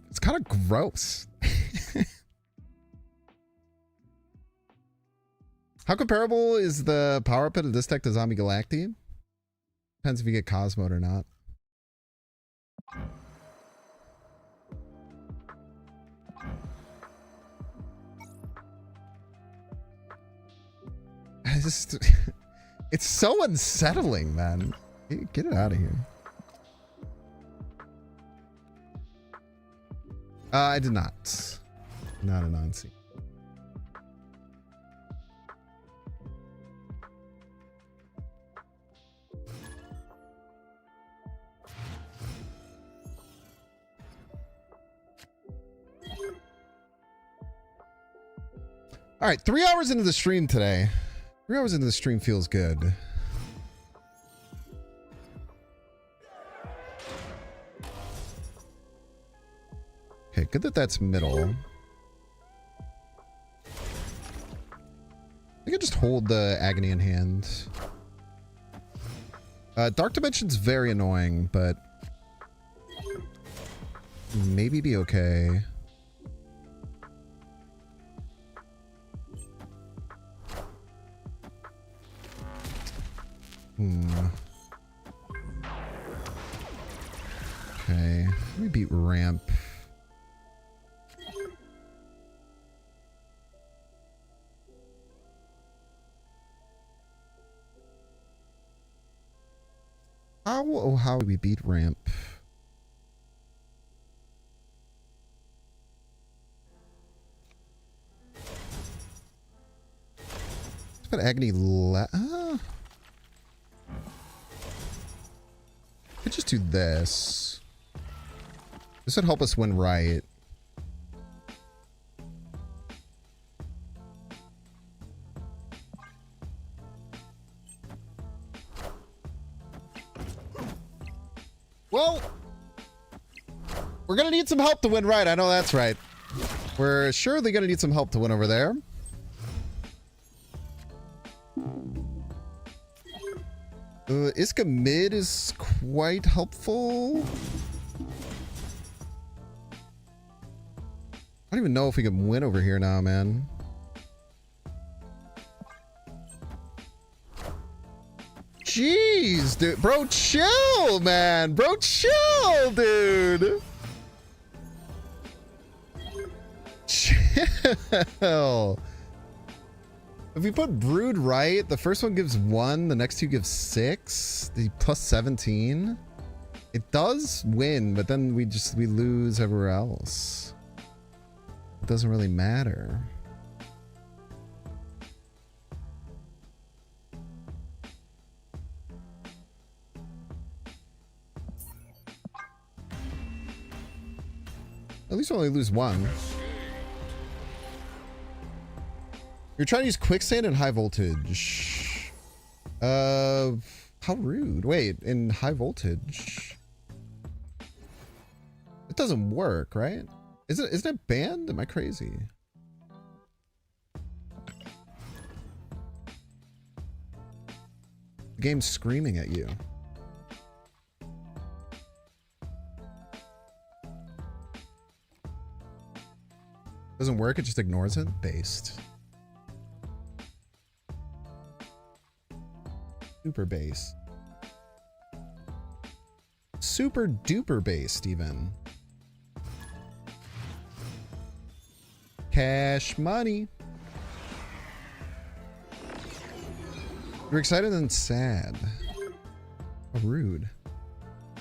It's kind of gross. How comparable is the power up of this deck to Zombie Galacti? Depends if you get Cosmo or not. It's so unsettling, man. Get it out of here. I did not. Not a Nancy. All right, 3 hours into the stream today. 3 hours into the stream feels good. Okay, good that that's middle. I can just hold the Agony in hand. Dark Dimension's very annoying, but maybe be okay. Okay, let me beat ramp. How do we beat ramp? Let's put Agony could just do this. This would help us win right. Well, we're gonna need some help to win right. I know that's right. We're surely gonna need some help to win over there. Iska mid is quite helpful. I don't even know if we can win over here now, man. Jeez, dude. Bro, chill, man. Bro, chill, dude. Chill. If we put Brood right, the first one gives 1, the next two gives 6, the plus 17. It does win, but then we lose everywhere else. It doesn't really matter. At least we only lose 1. You're trying to use quicksand and high voltage. How rude. Wait, in high voltage. It doesn't work, right? Isn't it banned? Am I crazy? The game's screaming at you. Doesn't work, it just ignores it? Based. Super base. Super duper based, even. Cash money. You're excited and sad. How rude.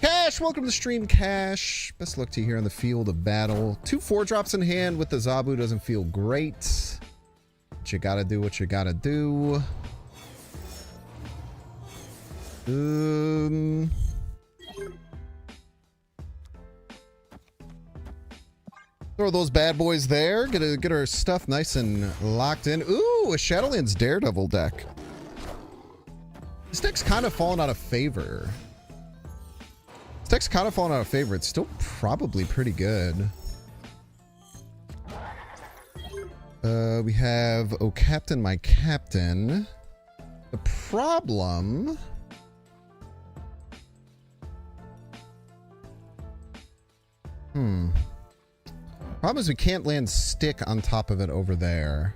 Cash, welcome to the stream, Cash. Best luck to you here on the field of battle. 2 4-drops in hand with the Zabu doesn't feel great. But you gotta do what you gotta do. Throw those bad boys there. Get our stuff nice and locked in. Ooh, a Shadowlands Daredevil deck. This deck's kind of fallen out of favor. It's still probably pretty good. We have Oh Captain, My Captain. The problem... Problem is we can't land stick on top of it over there.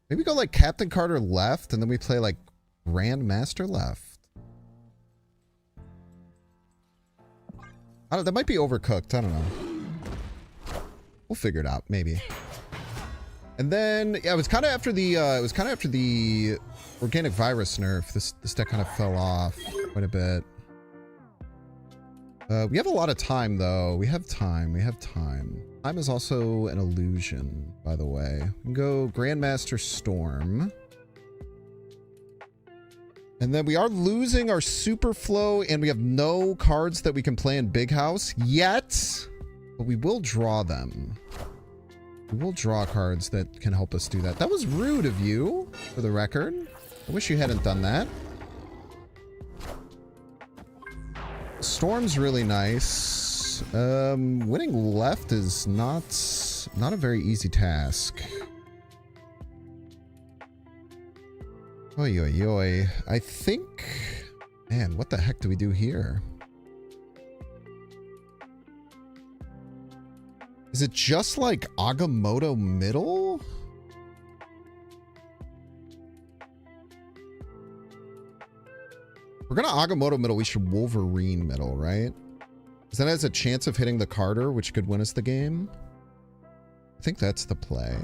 Maybe go like Captain Carter left and then we play like Grandmaster left. That might be overcooked. I don't know. We'll figure it out, maybe. And then yeah, it was kind of after the Organic Virus nerf. This deck kind of fell off quite a bit. We have a lot of time though. We have time. Time is also an illusion, by the way. We can go Grandmaster Storm. And then we are losing our Super Flow, and we have no cards that we can play in Big House yet. But we will draw them. We will draw cards that can help us do that. That was rude of you, for the record. I wish you hadn't done that. Storm's really nice. Winning left is not a very easy task. Oi, oi, oi. I think... Man, what the heck do we do here? Is it just like Agamotto middle? We're gonna Agamotto middle, we should Wolverine middle, right? Because that has a chance of hitting the Carter, which could win us the game. I think that's the play.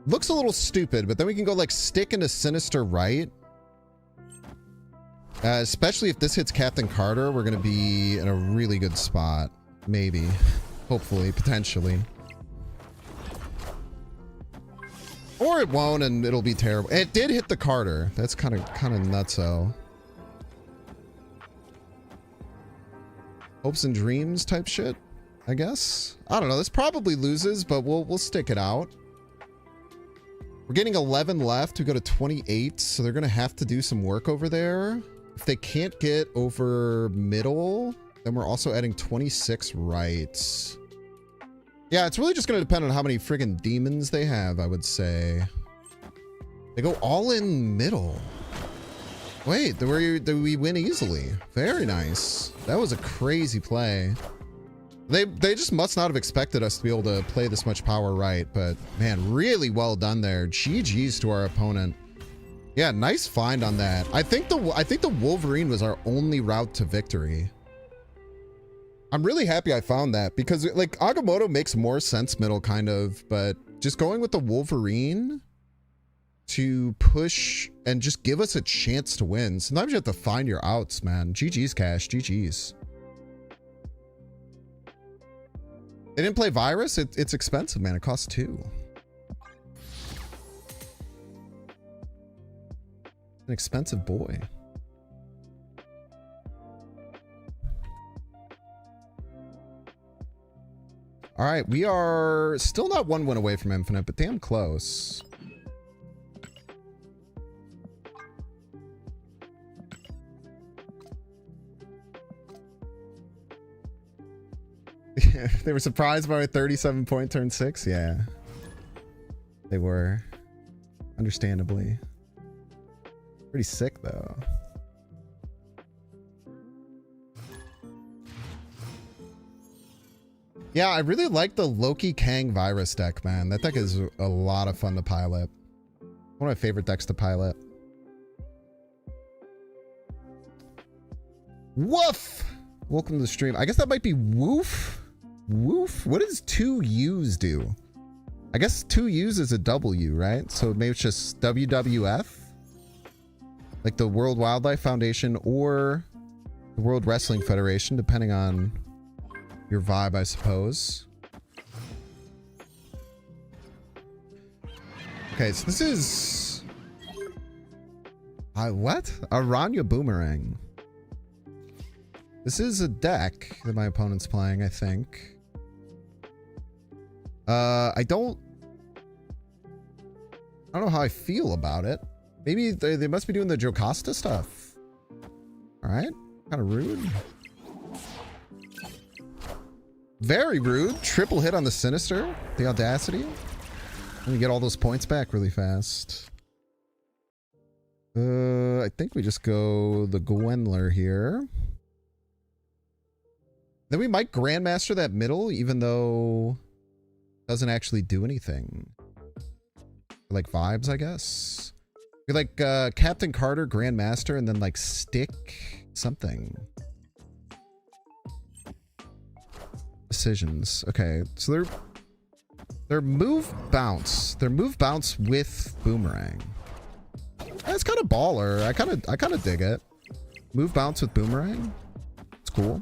Looks a little stupid, but then we can go like stick into Sinister Right. Especially if this hits Captain Carter, we're gonna be in a really good spot. Maybe. Hopefully. Potentially. Or it won't and it'll be terrible. It did hit the Carter. That's kind of nutso. Hopes and dreams type shit, I guess. I don't know. This probably loses, but we'll stick it out. We're getting 11 left to go to 28, so they're going to have to do some work over there. If they can't get over middle, then we're also adding 26 rights. Yeah, it's really just going to depend on how many friggin' demons they have, I would say. They go all in middle. Wait, we win easily. Very nice. That was a crazy play. They just must not have expected us to be able to play this much power right, but man, really well done there. GG's to our opponent. Yeah, nice find on that. I think the Wolverine was our only route to victory. I'm really happy I found that because like Agamotto makes more sense middle kind of, but just going with the Wolverine to push and just give us a chance to win. Sometimes you have to find your outs, man. GG's, Cash. GG's. They didn't play Virus? It's expensive, man. It costs 2. An expensive boy. All right, we are still not 1 win away from Infinite, but damn close. They were surprised by my 37-point turn 6? Yeah. They were. Understandably. Pretty sick, though. Yeah, I really like the Loki Kang Virus deck, man. That deck is a lot of fun to pilot. One of my favorite decks to pilot. Woof! Welcome to the stream. I guess that might be Woof? Woof? What does 2 U's do? I guess 2 U's is a W, right? So maybe it's just WWF? Like the World Wildlife Foundation or the World Wrestling Federation, depending on your vibe, I suppose. Okay, so this is... what? Aranya Boomerang. This is a deck that my opponent's playing, I think. I don't know how I feel about it. Maybe they must be doing the Jocasta stuff. Alright. Kind of rude. Very rude. Triple hit on the Sinister. The Audacity. Let me get all those points back really fast. I think we just go the Gwendler here. Then we might Grandmaster that middle, even though it doesn't actually do anything. Like vibes, I guess. We like Captain Carter, Grandmaster, and then like stick something. Decisions. Okay, so they're move bounce. They're move bounce with Boomerang. That's kind of baller. I kind of dig it. Move bounce with Boomerang. It's cool.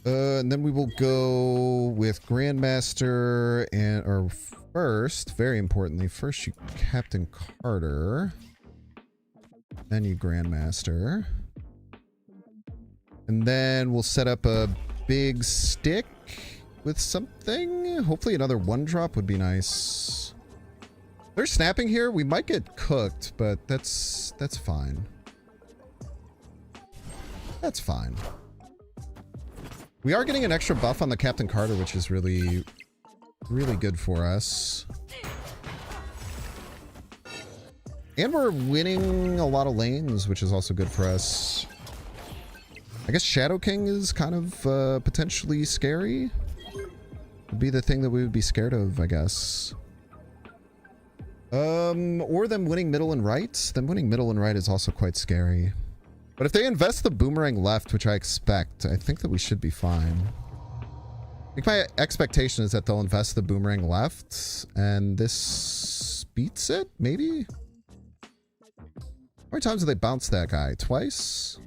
And then we will go with Grandmaster or first, very importantly, first you Captain Carter, then you Grandmaster, and then we'll set up a big stick with something. Hopefully another 1-drop would be nice. They're snapping here. We might get cooked, but that's fine. That's fine. We are getting an extra buff on the Captain Carter, which is really, really good for us. And we're winning a lot of lanes, which is also good for us. I guess Shadow King is kind of potentially scary. Would be the thing that we would be scared of, I guess. Or them winning middle and right. Them winning middle and right is also quite scary. But if they invest the Boomerang left, which I expect, I think that we should be fine. I think my expectation is that they'll invest the Boomerang left, and this beats it, maybe? How many times have they bounced that guy? Twice?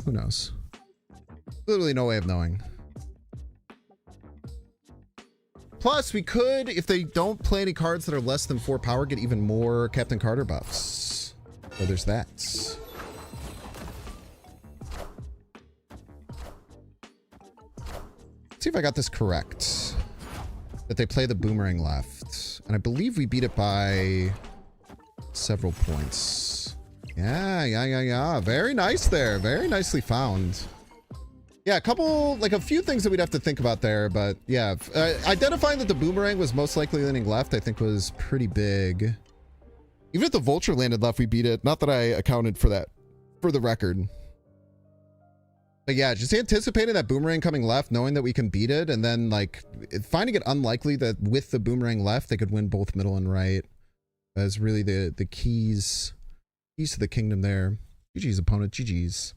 Who knows? Literally no way of knowing. Plus, we could, if they don't play any cards that are less than 4 power, get even more Captain Carter buffs. So there's that. See if I got this correct. That they play the Boomerang left. And I believe we beat it by several points. Yeah. Very nice there. Very nicely found. Yeah, a few things that we'd have to think about there, but yeah. Identifying that the Boomerang was most likely landing left, I think was pretty big. Even if the Vulture landed left, we beat it. Not that I accounted for that, for the record. But yeah, just anticipating that Boomerang coming left, knowing that we can beat it, and then like finding it unlikely that with the Boomerang left, they could win both middle and right. Is really the keys to the kingdom there. GG's opponent, GG's.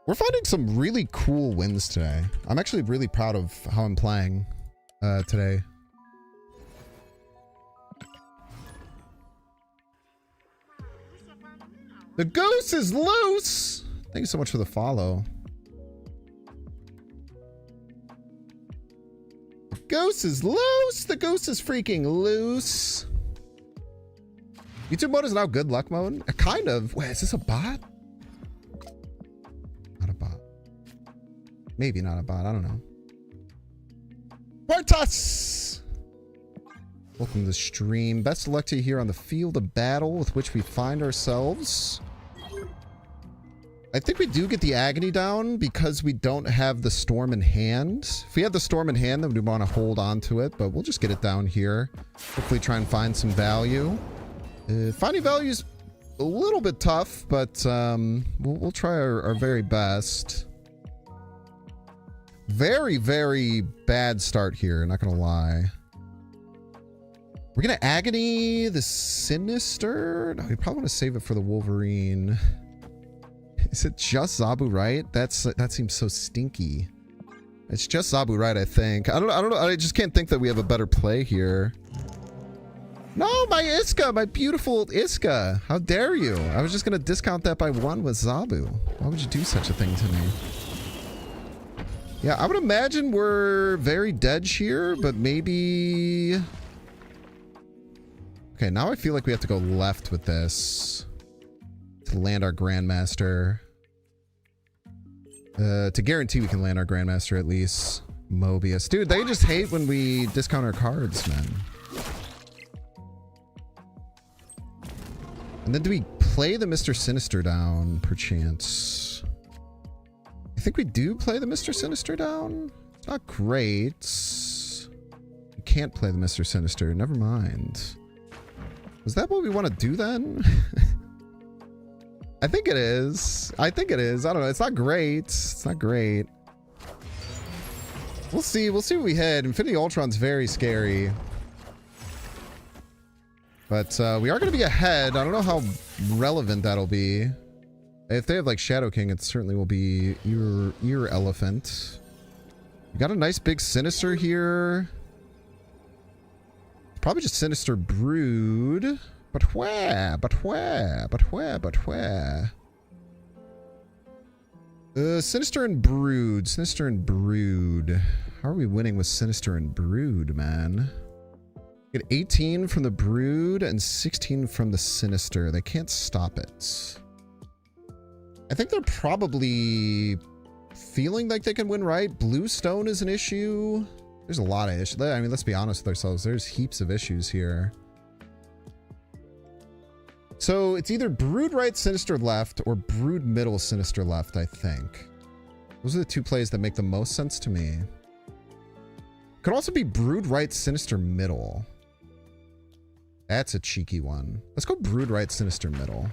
We're finding some really cool wins today. I'm actually really proud of how I'm playing today. The goose is loose! Thank you so much for the follow. The goose is loose! The goose is freaking loose! YouTube mode is now good luck mode? Kind of. Wait, is this a bot? Not a bot. Maybe not a bot, I don't know. Quartus! Welcome to the stream. Best of luck to you here on the field of battle with which we find ourselves. I think we do get the agony down because we don't have the storm in hand. If we had the storm in hand, then we'd want to hold on to it, but we'll just get it down here. Hopefully try and find some value. Finding value is a little bit tough, but we'll try our very best. Very, very bad start here, not gonna lie. We're gonna agony the Sinister. No, we probably want to save it for the Wolverine. Is it just Zabu Right? That seems so stinky. It's just Zabu Right, I think. I don't know. I just can't think that we have a better play here. No, my Iska, my beautiful Iska. How dare you? I was just gonna discount that by 1 with Zabu. Why would you do such a thing to me? Yeah, I would imagine we're very dead here, but maybe... Okay, now I feel like we have to go left with this to land our Grandmaster. To guarantee we can land our Grandmaster at least. Mobius. Dude, they just hate when we discount our cards, man. And then do we play the Mr. Sinister down, perchance? I think we do play the Mr. Sinister down. It's not great. We can't play the Mr. Sinister. Never mind. Was that what we want to do then? I think it is. I think it is. I don't know. It's not great. It's not great. We'll see. We'll see what we hit. Infinity Ultron's very scary. But we are going to be ahead. I don't know how relevant that'll be. If they have like Shadow King, it certainly will be ear elephant. We got a nice big Sinister here. Probably just Sinister Brood. But where? But where? But where? But where? Sinister and Brood. Sinister and Brood. How are we winning with Sinister and Brood, man? Get 18 from the Brood and 16 from the Sinister. They can't stop it. I think they're probably feeling like they can win, right? Bluestone is an issue. There's a lot of issues. I mean, let's be honest with ourselves. There's heaps of issues here. So it's either Brood right, Sinister left, or Brood middle, Sinister left, I think. Those are the two plays that make the most sense to me. Could also be Brood right, Sinister middle. That's a cheeky one. Let's go Brood right, Sinister middle.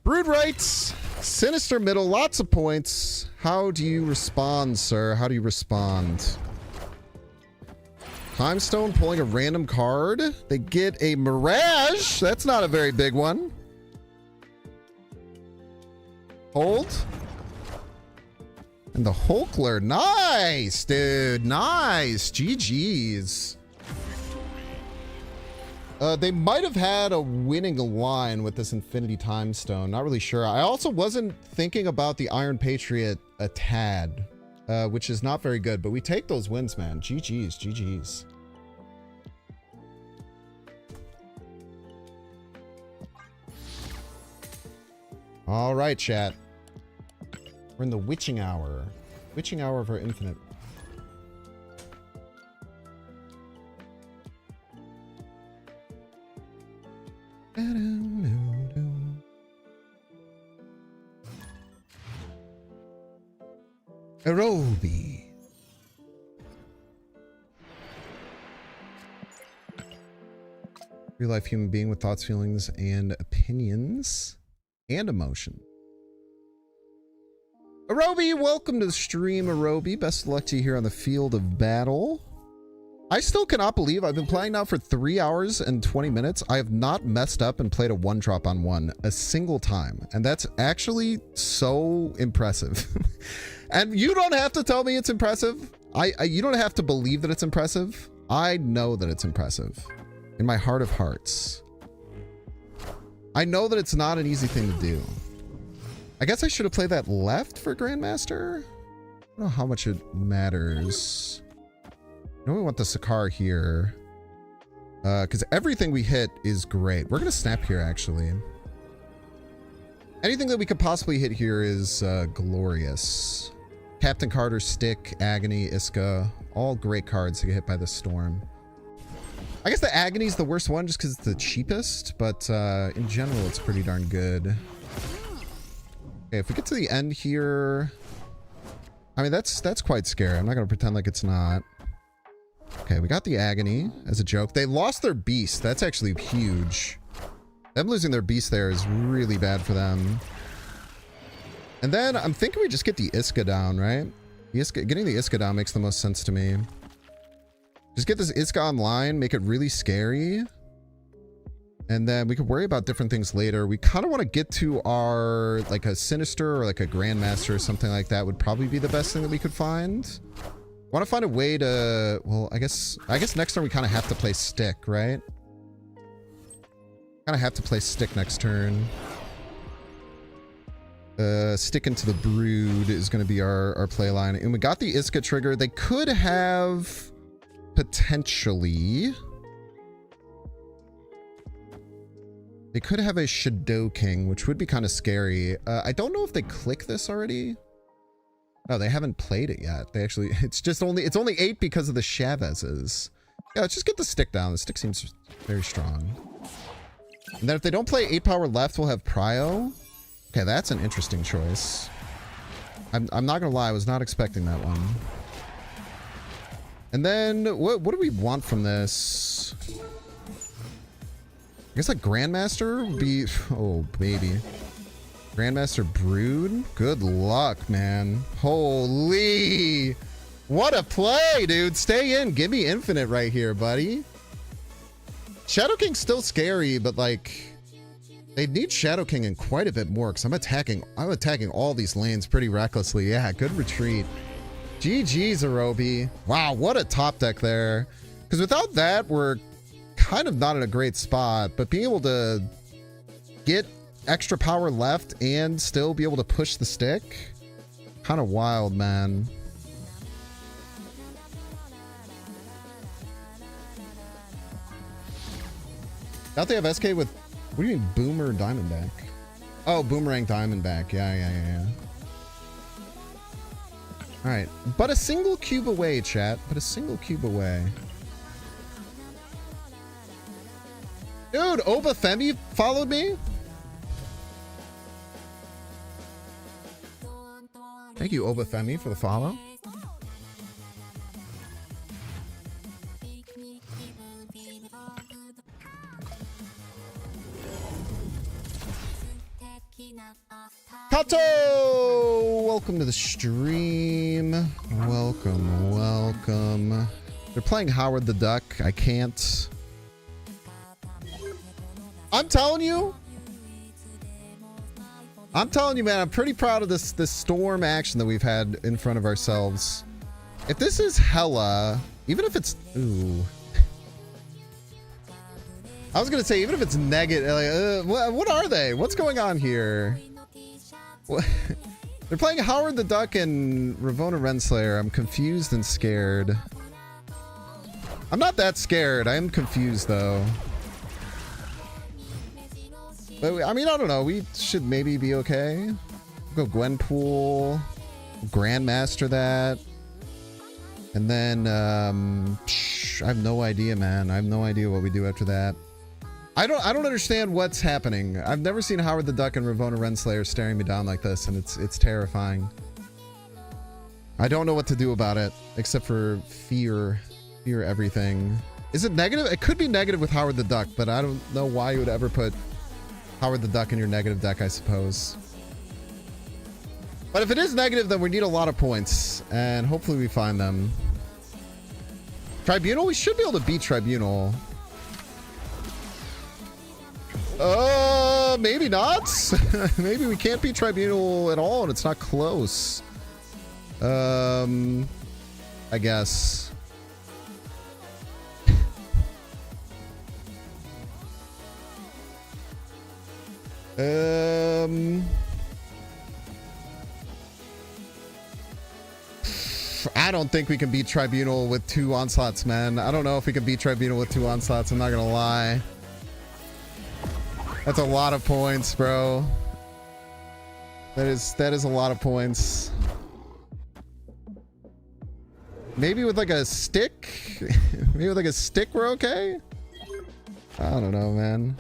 Brood right, Sinister middle, lots of points. How do you respond, sir? How do you respond? Time Stone pulling a random card. They get a Mirage. That's not a very big one. Hold. And the Hulkler. Nice, dude. Nice. GG's. They might have had a winning line with this Infinity Time Stone. Not really sure. I also wasn't thinking about the Iron Patriot a tad, which is not very good, but we take those wins, man. GG's, GG's. All right, chat. We're in the witching hour. Witching hour of our infinite. Arobi. Real life human being with thoughts, feelings, and opinions and emotion. Arobi, welcome to the stream, Arobi. Best of luck to you here on the field of battle. I still cannot believe I've been playing now for 3 hours and 20 minutes. I have not messed up and played a one drop on one a single time. And that's actually so impressive. And you don't have to tell me it's impressive. You don't have to believe that it's impressive. I know that it's impressive in my heart of hearts. I know that it's not an easy thing to do. I guess I should have played that left for Grandmaster. I don't know how much it matters. I know we want the Sakaar here. Because everything we hit is great. We're going to snap here, actually. Anything that we could possibly hit here is glorious. Captain Carter, Stick, Agony, Iska. All great cards to get hit by the storm. I guess the Agony is the worst one just because it's the cheapest, but in general, it's pretty darn good. Okay, if we get to the end here... I mean, that's quite scary. I'm not going to pretend like it's not. Okay, we got the Agony as a joke. They lost their Beast. That's actually huge. Them losing their Beast there is really bad for them. And then I'm thinking we just get the Iska down, right? Getting the Iska down makes the most sense to me. Just get this Iska online, make it really scary. And then we could worry about different things later. We kind of want to get to our, like a Sinister or like a Grandmaster or something like that would probably be the best thing that we could find. Want to find a way to, well, I guess next turn we kind of have to play Stick, right? Kind of have to play Stick next turn. Stick into the Brood is going to be our play line. And we got the Iska trigger. They could have potentially... They could have a Shadow King, which would be kind of scary. I don't know if they click this already. No, they haven't played it yet. They actually, it's only 8 because of the Chavezes. Yeah, let's just get the Stick down. The Stick seems very strong. And then if they don't play 8 power left, we'll have Prio. Okay, that's an interesting choice. I'm not gonna lie, I was not expecting that one. And then what do we want from this? I guess like Grandmaster would be... Oh, baby. Grandmaster Brood? Good luck, man. Holy... What a play, dude. Stay in. Give me infinite right here, buddy. Shadow King's still scary, but like... They need Shadow King in quite a bit more because I'm attacking all these lanes pretty recklessly. Yeah, good retreat. GG, Zerobi. Wow, what a top deck there. Because without that, we're kind of not in a great spot, but being able to get extra power left and still be able to push the Stick, kind of wild, man. Don't they have SK with, what do you mean, Boomer Diamondback? Oh, Boomerang Diamondback. Yeah. All right, but a single cube away, chat. But a single cube away. Dude, Obafemi followed me? Thank you, Obafemi, for the follow. Kato! Welcome to the stream. Welcome. They're playing Howard the Duck. I can't. I'm telling you, man, I'm pretty proud of this storm action that we've had in front of ourselves. If this is hella, even if it's, ooh. I was going to say, even if it's negative, like, what are they? What's going on here? What? They're playing Howard the Duck and Ravonna Renslayer. I'm confused and scared. I'm not that scared. I am confused, though. But, I mean, I don't know. We should maybe be okay. Go Gwenpool. Grandmaster that. And then, I have no idea, man. I have no idea what we do after that. I don't understand what's happening. I've never seen Howard the Duck and Ravonna Renslayer staring me down like this, and it's terrifying. I don't know what to do about it, except for fear everything. Is it negative? It could be negative with Howard the Duck, but I don't know why you would ever put Howard the Duck in your negative deck, I suppose. But if it is negative, then we need a lot of points, and hopefully we find them. Tribunal? We should be able to beat Tribunal. Maybe not. Maybe we can't beat Tribunal at all, and it's not close. I guess. I don't think we can beat Tribunal with 2 onslaughts, man. I don't know if we can beat Tribunal with 2 onslaughts. I'm not gonna lie. That's a lot of points, bro. That is a lot of points. Maybe with like a stick? Maybe with like a stick we're okay? I don't know, man.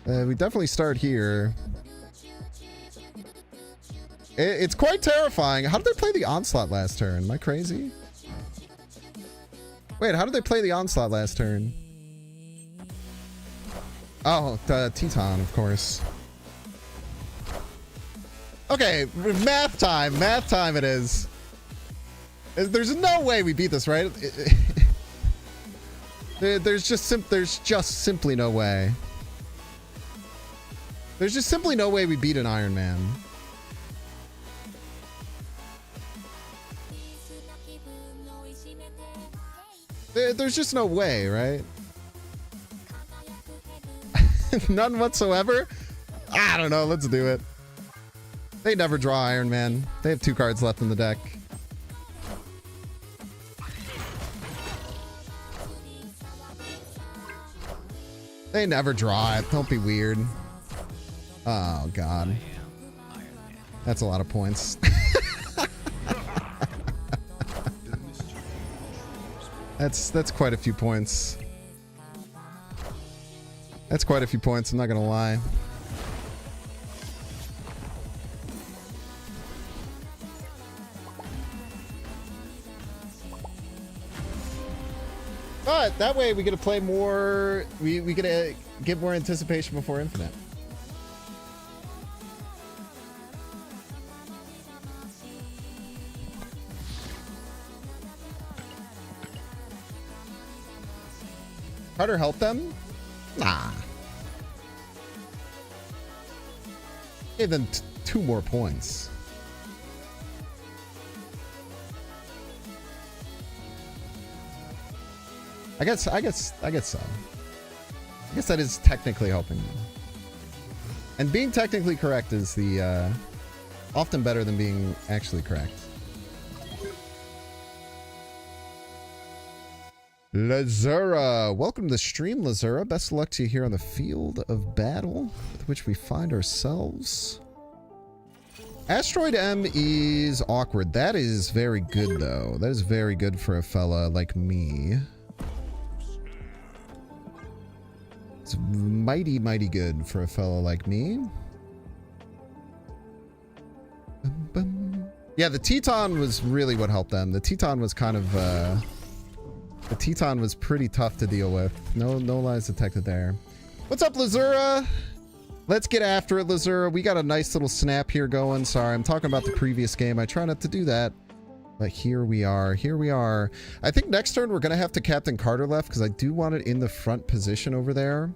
We definitely start here. It's quite terrifying. How did they play the Onslaught last turn? Am I crazy? Wait, how did they play the Onslaught last turn? Oh, the Teton, of course. Okay, math time. Math time it is. There's no way we beat this, right? There's just simply no way. There's just simply no way we beat an Iron Man. There's just no way, right? None whatsoever? I don't know. Let's do it. They never draw Iron Man. They have 2 cards left in the deck. They never draw it. Don't be weird. Oh, God. That's a lot of points. That's quite a few points. That's quite a few points, I'm not gonna lie. But that way we get to play more, we get to get more anticipation before Infinite. Carter help them? Nah. Gave them 2 more points. I guess so. I guess that is technically helping them. And being technically correct is the often better than being actually correct. Lazura, welcome to the stream, Lazura. Best of luck to you here on the field of battle with which we find ourselves. Asteroid M is awkward. That is very good, though. That is very good for a fella like me. It's mighty, mighty good for a fella like me. Yeah, the Teton was really what helped them. The Teton was kind of... the Teton was pretty tough to deal with. No lies detected there. What's up, Lazura? Let's get after it, Lazura. We got a nice little snap here going. Sorry, I'm talking about the previous game. I try not to do that. But here we are. Here we are. I think next turn we're going to have to Captain Carter left because I do want it in the front position over there.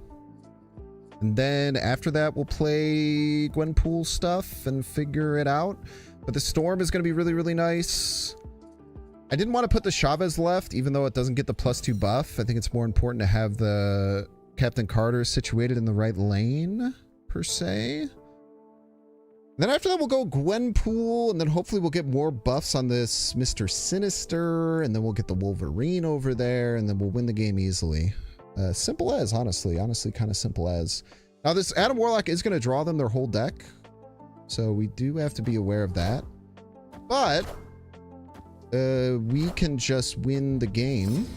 And then after that, we'll play Gwenpool stuff and figure it out. But the Storm is going to be really, really nice. I didn't want to put the Chavez left, even though it doesn't get the +2 buff. I think it's more important to have the Captain Carter situated in the right lane, per se. Then after that, we'll go Gwenpool, and then hopefully we'll get more buffs on this Mr. Sinister, and then we'll get the Wolverine over there, and then we'll win the game easily. Simple as, honestly. Honestly, kind of simple as. Now, this Adam Warlock is going to draw them their whole deck, so we do have to be aware of that. But we can just win the game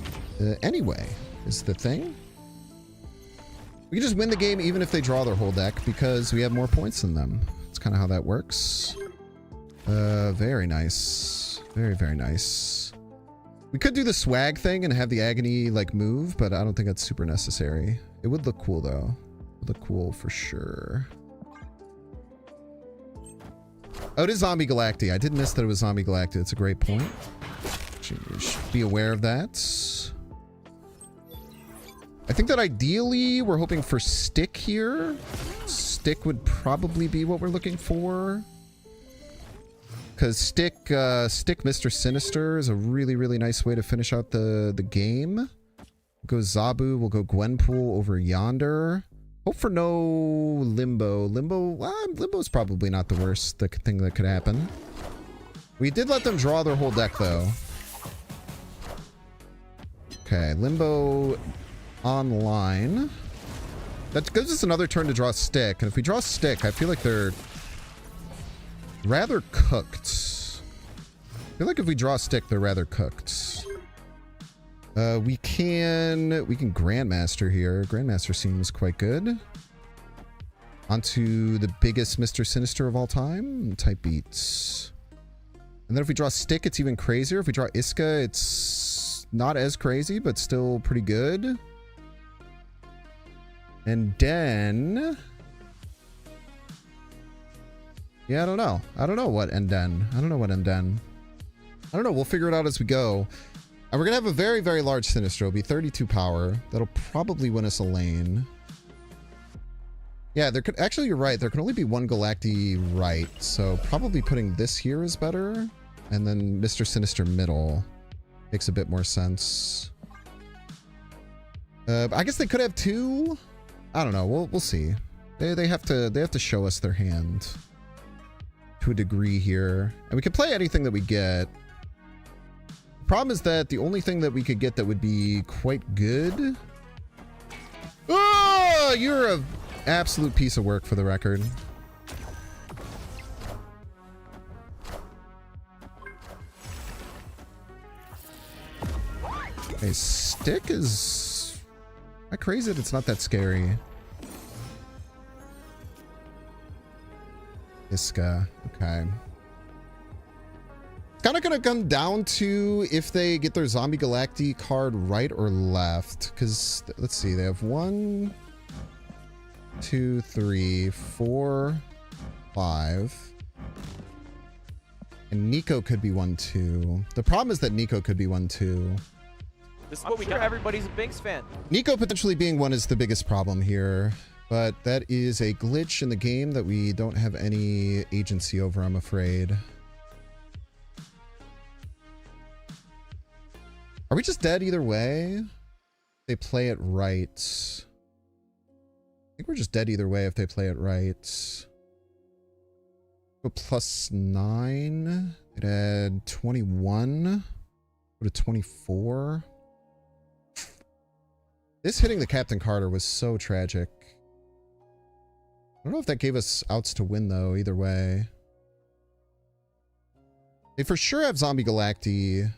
anyway, is the thing. We can just win the game even if they draw their whole deck because we have more points than them. That's kind of how that works. Very nice. Very, very nice. We could do the swag thing and have the Agony like move, but I don't think that's super necessary. It would look cool though. It would look cool for sure. Oh, it is Zombie Galacti. I did miss that it was Zombie Galacti. It's a great point. You should be aware of that. I think that ideally we're hoping for Stick here. Stick would probably be what we're looking for. Because Stick Mr. Sinister is a really, really nice way to finish out the game. We'll go Zabu. We'll go Gwenpool over yonder. Hope for no Limbo. Limbo's probably not the worst thing that could happen. We did let them draw their whole deck, though. Okay, Limbo online. That gives us another turn to draw Stick. And if we draw Stick, I feel like they're rather cooked. feel like if we draw a stick, they're rather cooked. We can Grandmaster here. Grandmaster seems quite good. Onto the biggest Mr. Sinister of all time, type beats. And then if we draw stick, it's even crazier. If we draw Iska, it's not as crazy, but still pretty good. And then... yeah, I don't know. I don't know what Enden. I don't know. We'll figure it out as we go. And we're going to have a very, very large Sinister. It'll be 32 power. That'll probably win us a lane. Yeah, there could... actually, you're right. There can only be one Galacti right. So probably putting this here is better. And then Mr. Sinister middle makes a bit more sense. I guess they could have two. I don't know. We'll see. They have to show us their hand to a degree here. And we can play anything that we get. The problem is that the only thing that we could get that would be quite good... oh, you're a absolute piece of work, for the record. Okay, stick is... am I crazy that it's not that scary? Iska, okay. It's kind of going to come down to if they get their Zombie Galacti card right or left. Because, let's see, they have 1, 2, 3, 4, 5. And Nico could be 1, 2. The problem is that Nico could be 1, 2. This is what we got. Everybody's a Binks fan. Nico potentially being 1 is the biggest problem here. But that is a glitch in the game that we don't have any agency over, I'm afraid. Are we just dead either way? They play it right. I think we're just dead either way if they play it right. Go +9. It had 21. Go to 24. This hitting the Captain Carter was so tragic. I don't know if that gave us outs to win, though, either way. They for sure have Zombie Galacti.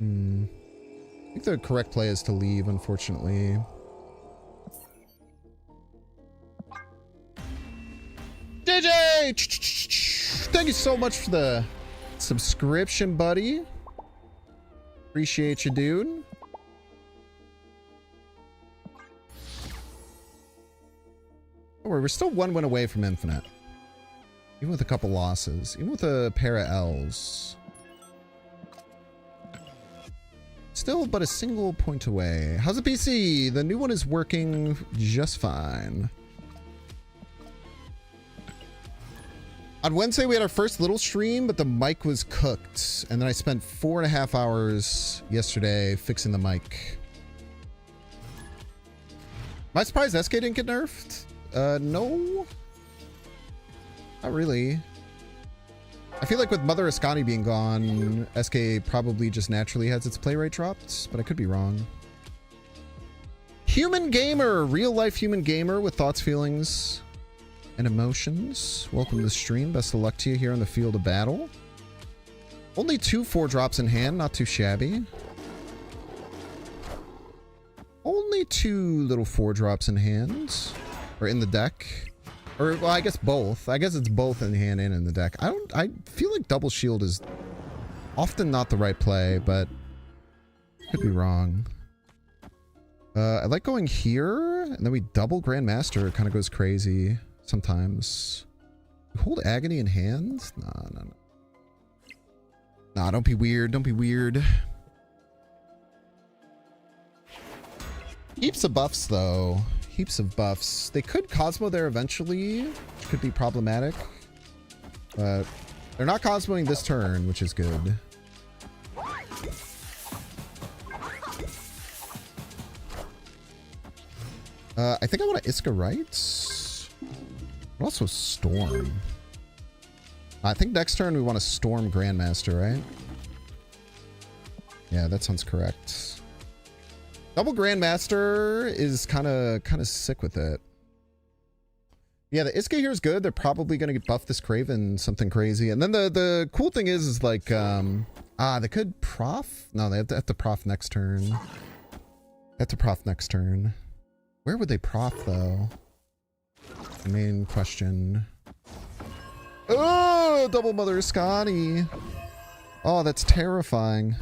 I think the correct play is to leave, unfortunately. JJ! Thank you so much for the subscription, buddy. Appreciate you, dude. We're still 1 win away from Infinite. Even with a couple losses. Even with a pair of L's. Still but a single point away. How's the PC? The new one is working just fine. On Wednesday, we had our first little stream, but the mic was cooked. And then I spent 4.5 hours yesterday fixing the mic. Am I surprised SK didn't get nerfed? No. Not really. I feel like with Mother Ascani being gone, SK probably just naturally has its play rate dropped, but I could be wrong. Human gamer, real life human gamer with thoughts, feelings, and emotions. Welcome to the stream. Best of luck to you here on the field of battle. Only 2 4-drops in hand, not too shabby. Only 2 little 4-drops in hand. Or in the deck. Or, well, I guess both. I guess it's both in hand and in the deck. I feel like double shield is often not the right play, but could be wrong. I like going here, and then we double Grandmaster. It kind of goes crazy sometimes. Hold Agony in hand? No. Nah, don't be weird. Don't be weird. Heaps of buffs, though. Heaps of buffs. They could Cosmo there eventually, which could be problematic. But they're not Cosmoing this turn, which is good. I think I want to Iska right. But also Storm. I think next turn we want to Storm Grandmaster, right? Yeah, that sounds correct. Double Grandmaster is kind of sick with it. Yeah, the Iska here is good. They're probably going to buff this Kraven something crazy. And then the cool thing is like, they could prof? No, they have to prof next turn. They have to prof next turn. Where would they prof, though? The main question. Oh, double Mother Ascani. Oh, that's terrifying.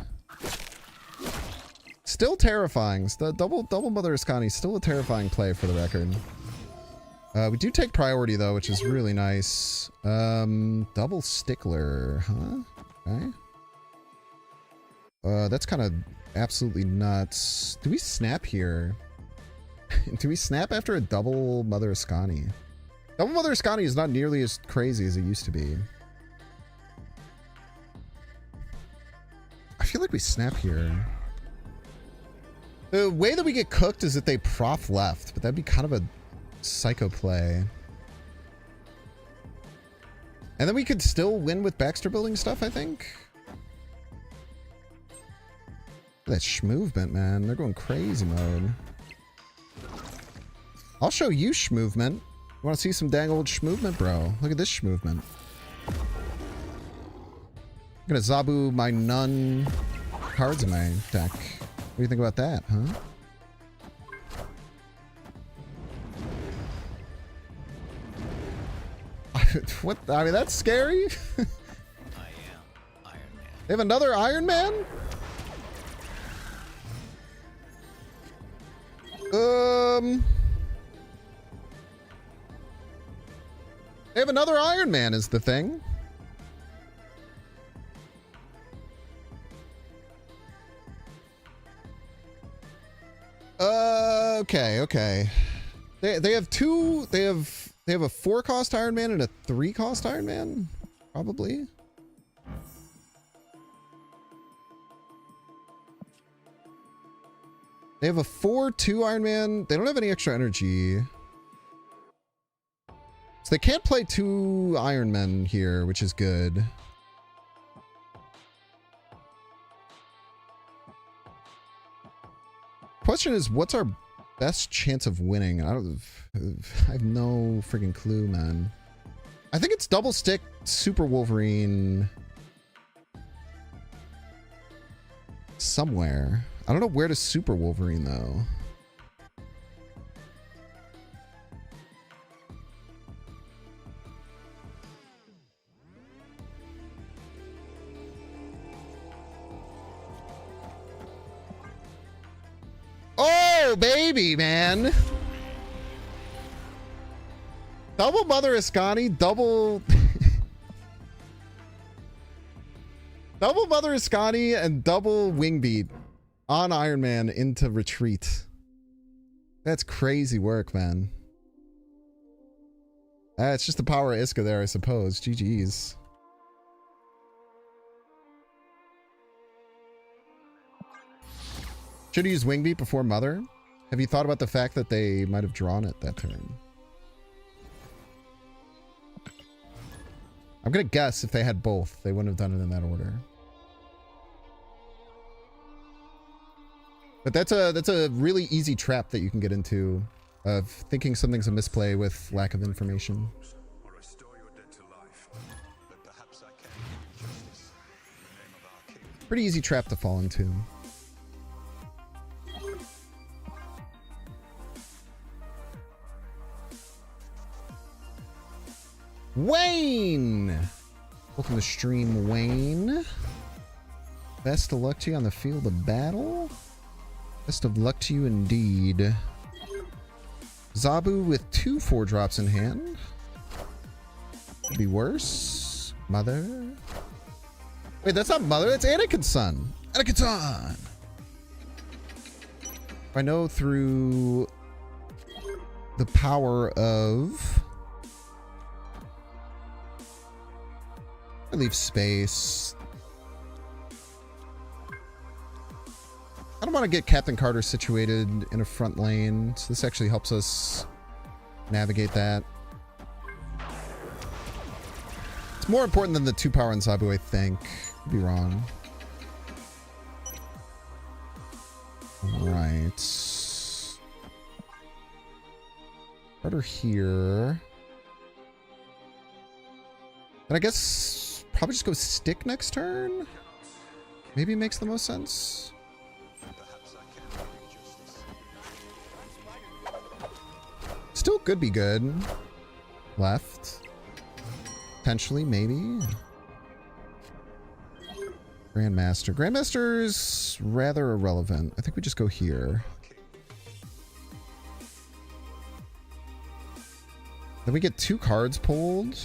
Still terrifying. The double Mother Ascani, still a terrifying play for the record. We do take priority though, which is really nice. Double Stickler, huh? Okay. That's kind of absolutely nuts. Do we snap here? Do we snap after a double Mother Ascani? Double Mother Ascani is not nearly as crazy as it used to be. I feel like we snap here. The way that we get cooked is that they prof left, but that'd be kind of a psycho play. And then we could still win with Baxter building stuff, I think. That schmovement, man. They're going crazy mode. I'll show you schmovement. You want to see some dang old schmovement, bro? Look at this schmovement. I'm gonna Zabu my nun cards in my deck. What do you think about that, huh? What? I mean, that's scary. I am Iron Man. They have another Iron Man? They have another Iron Man is the thing. Okay. They have two. They have a 4-cost Iron Man and a 3-cost Iron Man, probably. They have a 4/2 Iron Man. They don't have any extra energy, so they can't play 2 Iron Men here, which is good. Question is, what's our best chance of winning? I have no freaking clue, man. I think it's double stick Super Wolverine somewhere. I don't know where to Super Wolverine though. Oh, baby, man. Double Mother Ascani, double... double Mother Ascani and double Wingbeat on Iron Man into retreat. That's crazy work, man. It's just the power of Iska there, I suppose. GG's. Should have used Wingbeat before Mother? Have you thought about the fact that they might have drawn it that turn? I'm gonna guess if they had both, they wouldn't have done it in that order. But that's a really easy trap that you can get into, of thinking something's a misplay with lack of information. Pretty easy trap to fall into. Wayne! Welcome to stream, Wayne. Best of luck to you on the field of battle. Best of luck to you indeed. Zabu with 2 4-drops in hand. Could be worse. Mother. Wait, that's not Mother, that's Anakin's son. Anakin's son! I know through the power of... I leave space. I don't want to get Captain Carter situated in a front lane, so this actually helps us navigate that. It's more important than the 2 power on Zabu, I think. Could be wrong. Alright. Carter here. And I guess probably just go stick next turn. Maybe it makes the most sense. Still could be good. Left. Potentially, maybe. Grandmaster. Grandmaster's rather irrelevant. I think we just go here. Then we get 2 cards pulled.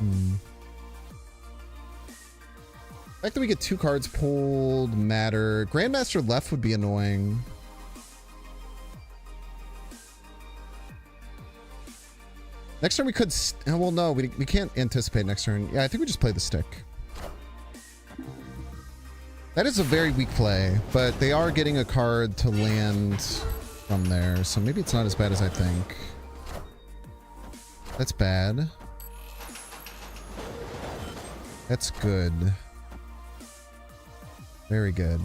The fact that we get 2 cards pulled matter. Grandmaster left would be annoying. Next turn we could... well, no, we can't anticipate next turn. Yeah, I think we just play the stick. That is a very weak play, but they are getting a card to land from there, so maybe it's not as bad as I think. That's bad. That's good. Very good.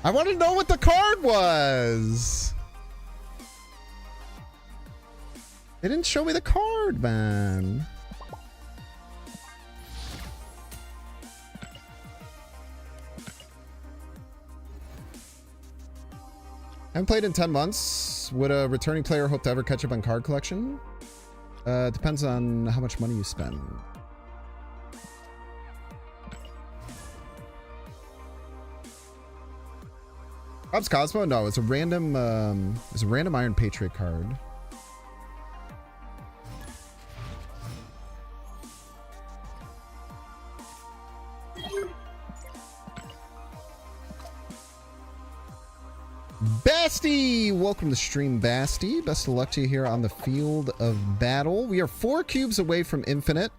I want to know what the card was! They didn't show me the card, man. Haven't played in 10 months. Would a returning player hope to ever catch up on card collection? Depends on how much money you spend. Rob's Cosmo? No, it's a random Iron Patriot card. Basti! Welcome to stream, Basti. Best of luck to you here on the field of battle. We are 4 cubes away from infinite.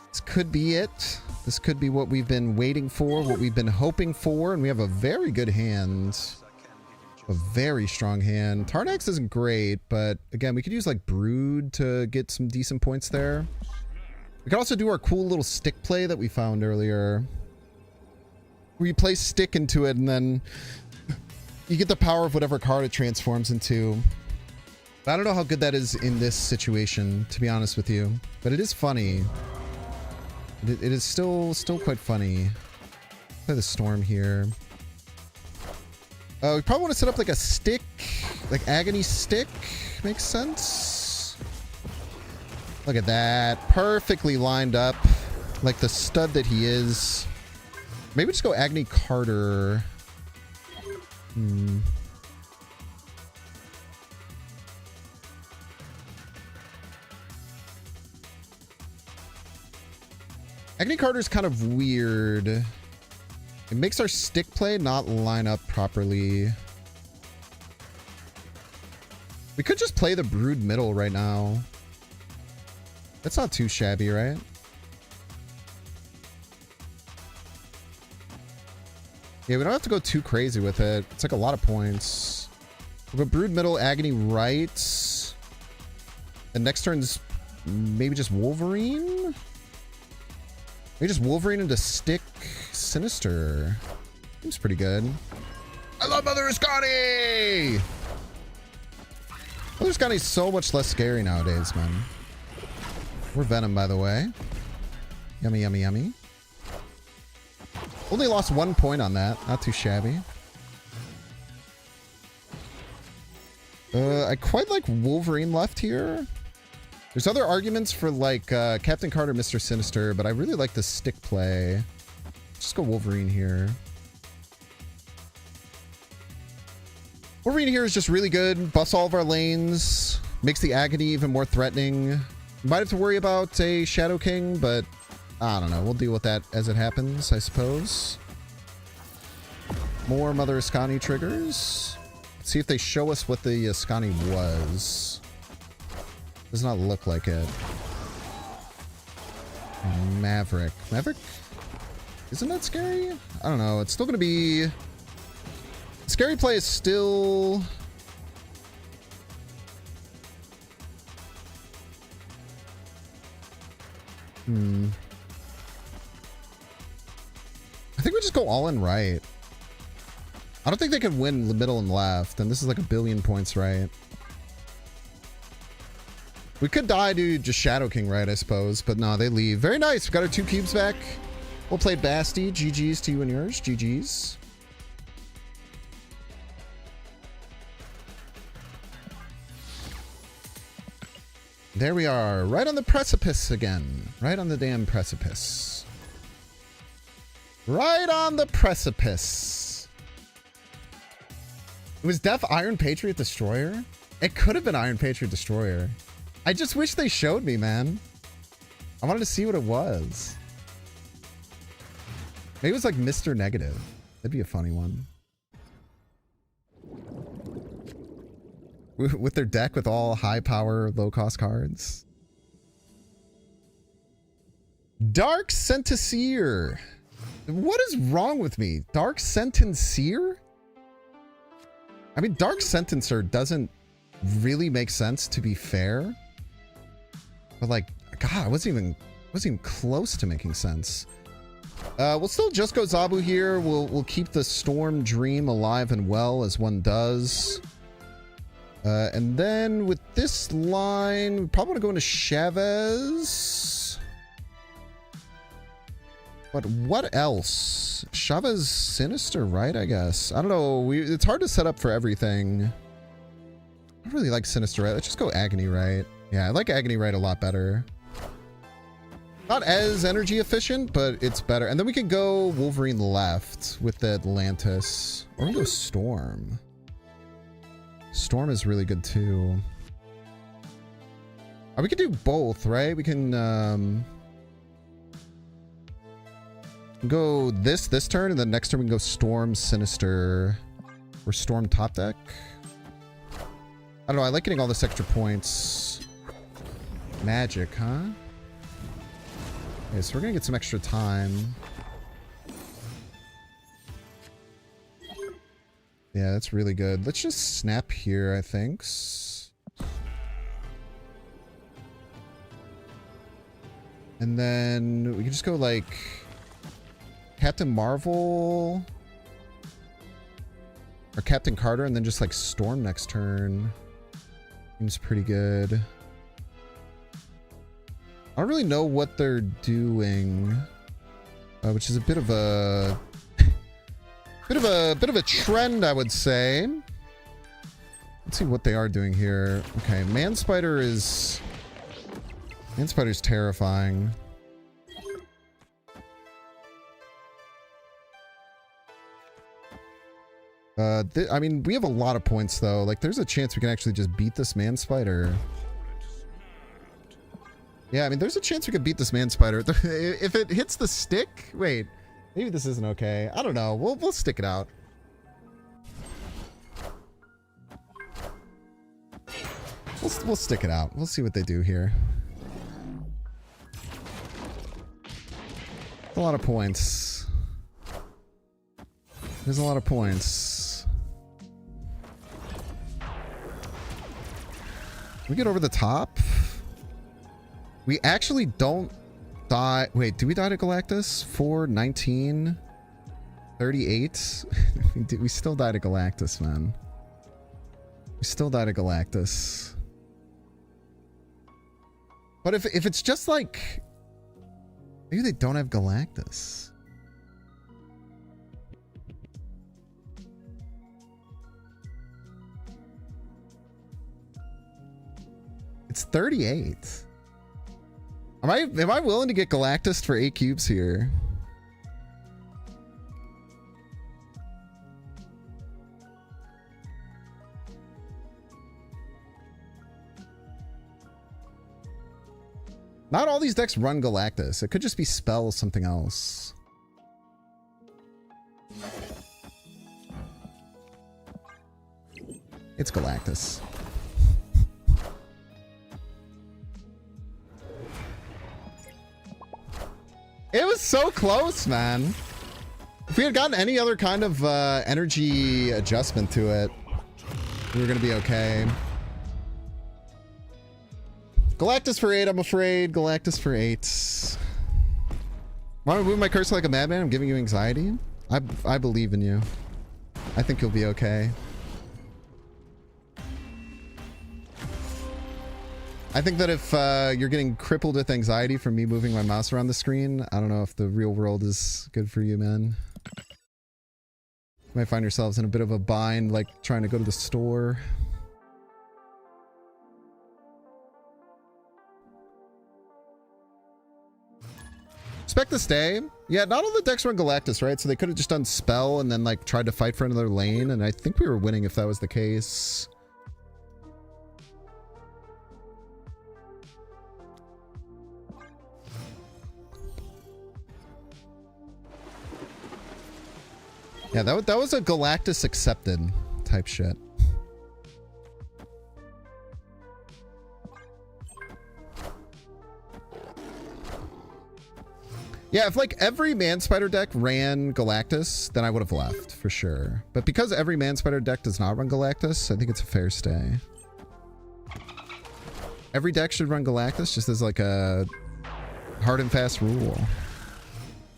This could be it. This could be what we've been waiting for, what we've been hoping for, and we have a very good hand. A very strong hand. Tarnax isn't great, but again, we could use like Brood to get some decent points there. We could also do our cool little stick play that we found earlier. Where you place stick into it and then you get the power of whatever card it transforms into. I don't know how good that is in this situation, to be honest with you. But it is funny. It is still quite funny. Play the Storm here. We probably want to set up like a stick. Like Agony Stick. Makes sense. Look at that. Perfectly lined up. Like the stud that he is. Maybe just go Agony Carter. Agony Carter's kind of weird. It makes our stick play not line up properly. We could just play the Brood middle right now. That's not too shabby, right? Yeah, we don't have to go too crazy with it. It's like a lot of points. We'll go Brood middle, Agony right. And next turn's maybe just Wolverine? Maybe just Wolverine into Stick Sinister. Seems pretty good. I love Mother Ascani! Mother Ascani's so much less scary nowadays, man. We're Venom, by the way. Yummy, yummy, yummy. Only lost 1 point on that. Not too shabby. I quite like Wolverine left here. There's other arguments for like Captain Carter, Mr. Sinister, but I really like the stick play. Just go Wolverine here. Wolverine here is just really good. Buffs all of our lanes. Makes the Agony even more threatening. Might have to worry about a Shadow King, but I don't know. We'll deal with that as it happens, I suppose. More Mother Ascani triggers. Let's see if they show us what the Ascani was. Does not look like it. Maverick. Maverick? Isn't that scary? I don't know. It's still going to be... Scary play is still... I think we just go all in right. I don't think they can win the middle and left, and this is like 1 billion points right. We could die to just Shadow King, right, I suppose. But no, they leave. Very nice. We got our 2 cubes back. We'll play Basti. GG's to you and yours. GG's. There we are. Right on the precipice again. Right on the damn precipice. Right on the precipice. It was Def Iron Patriot Destroyer? It could have been Iron Patriot Destroyer. I just wish they showed me, man. I wanted to see what it was. Maybe it was like Mr. Negative. That'd be a funny one. With their deck with all high power, low cost cards. Dark Sentenceer. What is wrong with me? Dark Sentenceer? I mean, Dark Sentencer doesn't really make sense, to be fair. But like, God, I wasn't even close to making sense. We'll still just go Zabu here. We'll keep the Storm Dream alive and well as one does. And then with this line, we probably want to go into Chavez. But what else? Chavez Sinister, right? I guess. I don't know. It's hard to set up for everything. I really like Sinister Right. Let's just go Agony Right. Yeah, I like Agony Right a lot better. Not as energy efficient, but it's better. And then we can go Wolverine left with the Atlantis. Or we can go Storm. Storm is really good too. We could do both, right? We can go this turn, and then next turn we can go Storm, Sinister, or Storm top deck. I don't know. I like getting all this extra points. Magic, huh? Okay, so we're gonna get some extra time. Yeah, that's really good. Let's just snap here, I think. And then we can just go like Captain Marvel or Captain Carter, and then just like Storm next turn. Seems pretty good. I don't really know what they're doing, which is a bit of a bit of a trend, I would say. Let's see what they are doing here. Okay, Manspider's terrifying. I mean, we have a lot of points though. Like, there's a chance we can actually just beat this Manspider. Yeah, I mean, there's a chance we could beat this Manspider. If it hits the stick, wait, maybe this isn't okay. I don't know. We'll stick it out. We'll stick it out. We'll see what they do here. A lot of points. There's a lot of points. We get over the top. We actually don't die. Wait, do we die to Galactus? 4, 19, 38? We still die to Galactus, man. We still die to Galactus. But if it's just like... Maybe they don't have Galactus. It's 38. Am I willing to get Galactus for 8 cubes here? Not all these decks run Galactus. It could just be spell something else. It's Galactus. It was so close, man. If we had gotten any other kind of energy adjustment to it, we were going to be okay. Galactus for 8, I'm afraid. Galactus for 8. Want to move my cursor like a madman? I'm giving you anxiety. I believe in you. I think you'll be okay. I think that if you're getting crippled with anxiety from me moving my mouse around the screen, I don't know if the real world is good for you, man. You might find yourselves in a bit of a bind, like trying to go to the store. Expect to stay. Yeah, not all the decks run Galactus, right? So they could have just done Spell and then like tried to fight for another lane, and I think we were winning if that was the case. Yeah, that was a Galactus accepted type shit. Yeah, if like every Man Spider deck ran Galactus, then I would have left for sure. But because every Man Spider deck does not run Galactus, I think it's a fair stay. Every deck should run Galactus just as like a hard and fast rule.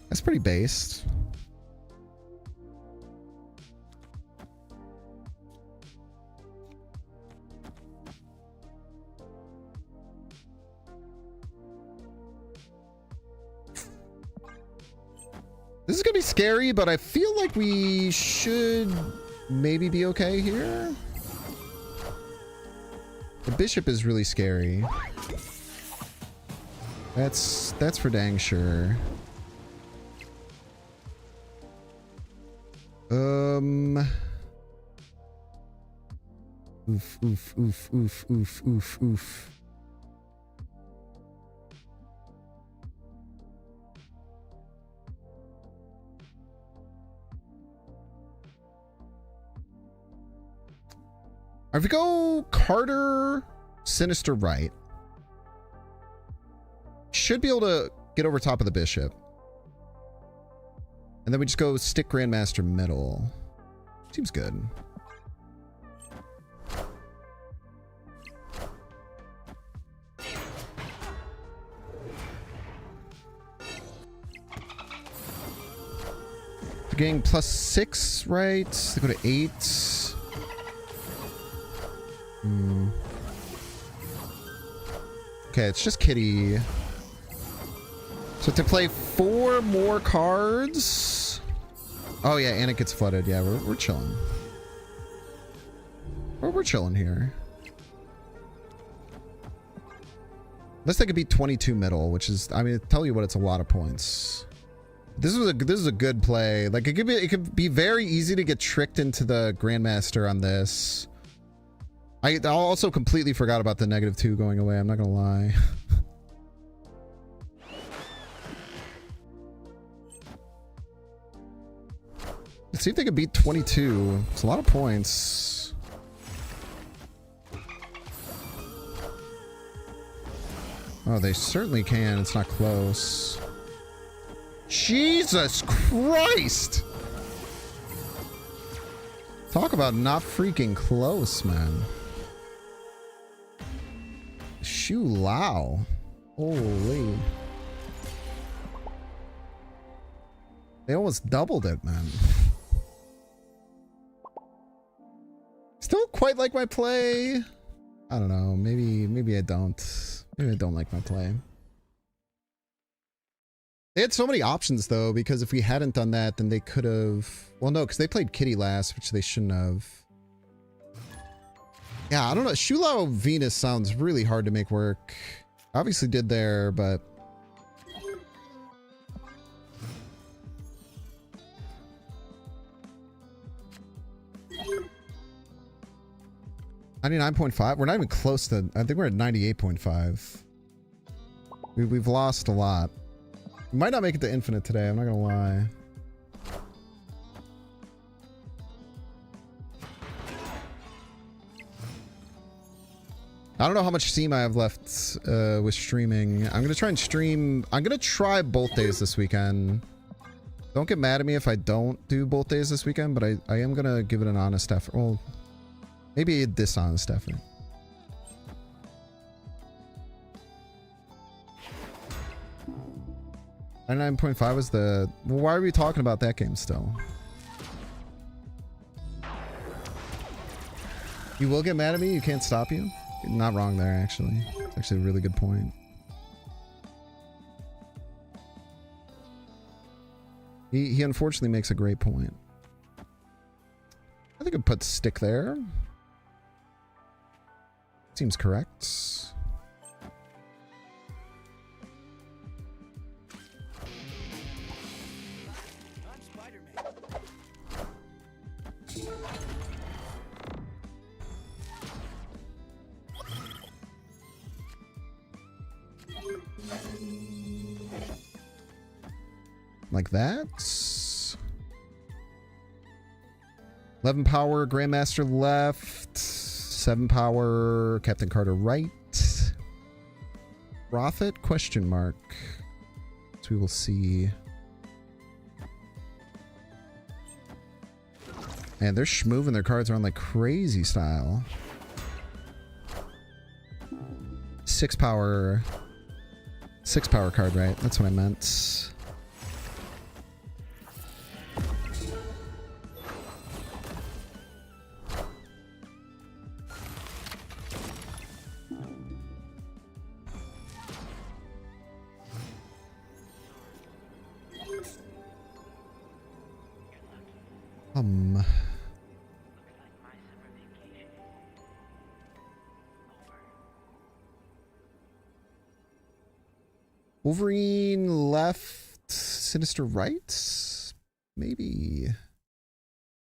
That's pretty based. This is gonna be scary, but I feel like we should maybe be okay here. The bishop is really scary. That's for dang sure. Oof, oof, oof, oof, oof, oof, oof. If we go Carter, Sinister right, should be able to get over top of the bishop. And then we just go stick Grandmaster middle. Seems good. They're getting +6, right? They go to 8. Okay, it's just Kitty. So to play 4 more cards. Oh yeah, and it gets flooded. Yeah, we're chilling. We're chilling here. Unless they could beat 22 middle, which is, I mean, I tell you what, it's a lot of points. This is a good play. Like it could be very easy to get tricked into the Grandmaster on this. I also completely forgot about the -2 going away. I'm not gonna lie. Let's see if they can beat 22. It's a lot of points. Oh, they certainly can. It's not close. Jesus Christ! Talk about not freaking close, man. Shu Lao. Holy. They almost doubled it, man. Still quite like my play. I don't know. Maybe I don't. Maybe I don't like my play. They had so many options though, because if we hadn't done that, then they could have. Well, no, because they played Kitty last, which they shouldn't have. Yeah, I don't know. Shu Lao Venus sounds really hard to make work. Obviously did there, but 99.5. We're not even close to. I think we're at 98.5. We've lost a lot. We might not make it to infinite today. I'm not gonna lie. I don't know how much steam I have left with streaming. I'm gonna try and stream. I'm gonna try both days this weekend. Don't get mad at me if I don't do both days this weekend, but I am gonna give it an honest effort. Well, maybe a dishonest effort. And 9.5 was the. Well, why are we talking about that game still? You will get mad at me. You can't stop you. You're not wrong there, actually. Actually, a really good point. He unfortunately makes a great point. I think I'd put stick there. Seems correct. Like that. 11 power, Grandmaster left. 7 power, Captain Carter right. Prophet, question mark. So we will see. Man, they're moving their cards around like crazy style. 6 power. 6 power card, right? That's what I meant. Wolverine left, Sinister right? Maybe.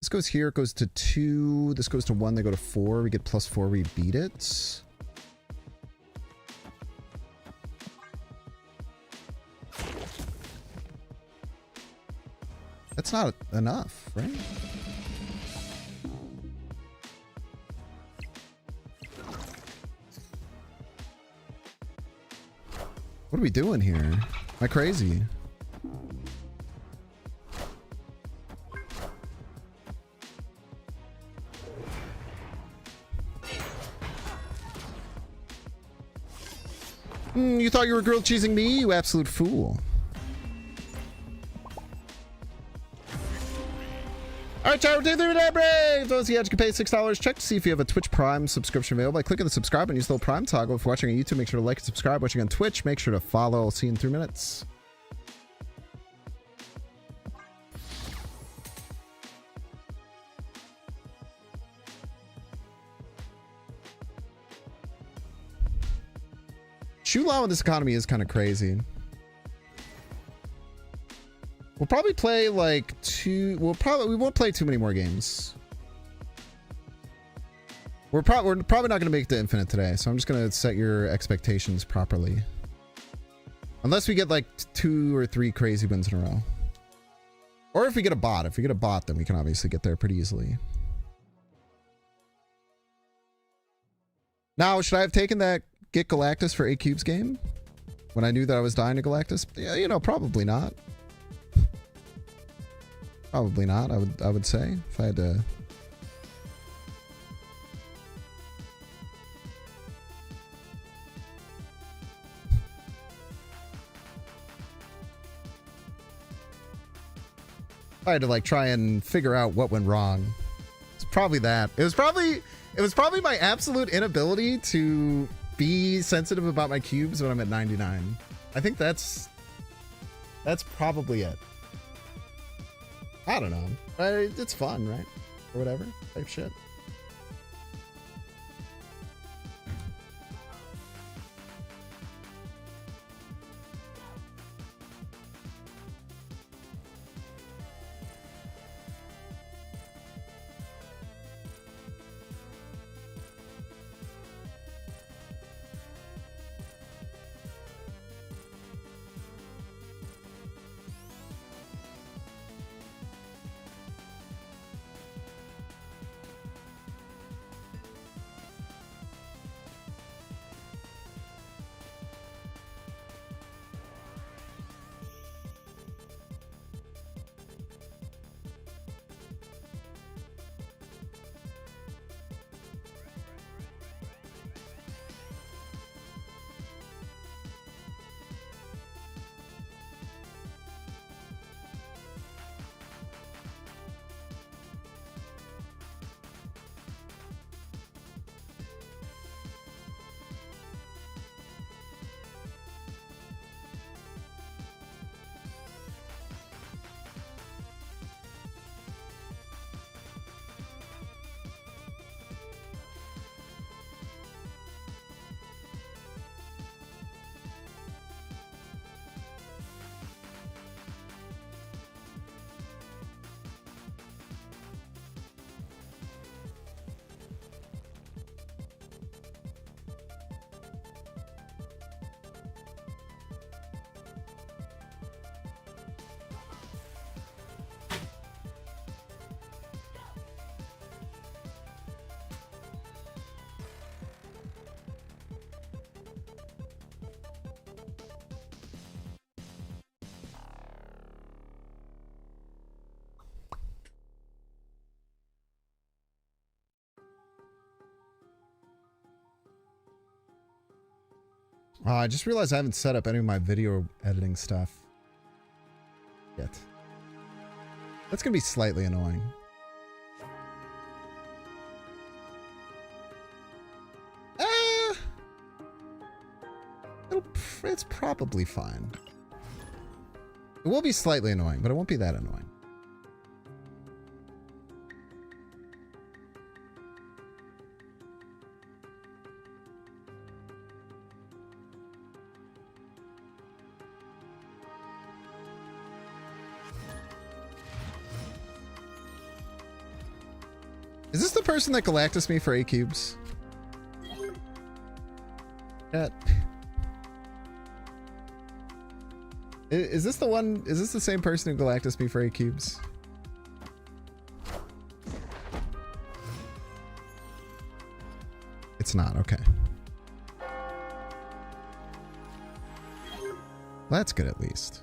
This goes here, it goes to 2. This goes to 1, they go to 4. We get +4, we beat it. That's not enough, right? What are we doing here? Am I crazy? You thought you were grilled cheesing me, you absolute fool. Alright, chat, we're doing the break. Those of you can pay $6. Check to see if you have a Twitch Prime subscription available by clicking the subscribe and use the little Prime toggle. If you're watching on YouTube, make sure to like and subscribe. Watching on Twitch, make sure to follow. I'll see you in 3 minutes. Shoe law in this economy is kind of crazy. We'll probably play like 2. We won't play too many more games. We're probably not going to make it to infinite today, so I'm just going to set your expectations properly. Unless we get like 2 or 3 crazy wins in a row. Or if we get a bot. If we get a bot, then we can obviously get there pretty easily. Now, should I have taken that Get Galactus for 8 cubes game? When I knew that I was dying to Galactus? Yeah, you know, probably not. Probably not, I would say, if I had to. If I had to like try and figure out what went wrong. It's probably that. It was probably my absolute inability to be sensitive about my cubes when I'm at 99. I think that's probably it. I don't know. It's fun, right? Or whatever type shit. I just realized I haven't set up any of my video editing stuff yet. That's going to be slightly annoying. It's probably fine. It will be slightly annoying, but it won't be that annoying. Is this the person that Galactus me for 8 cubes? Chat. Is this the one? Is this the same person who Galactus me for 8 cubes? It's not. Okay. That's good at least.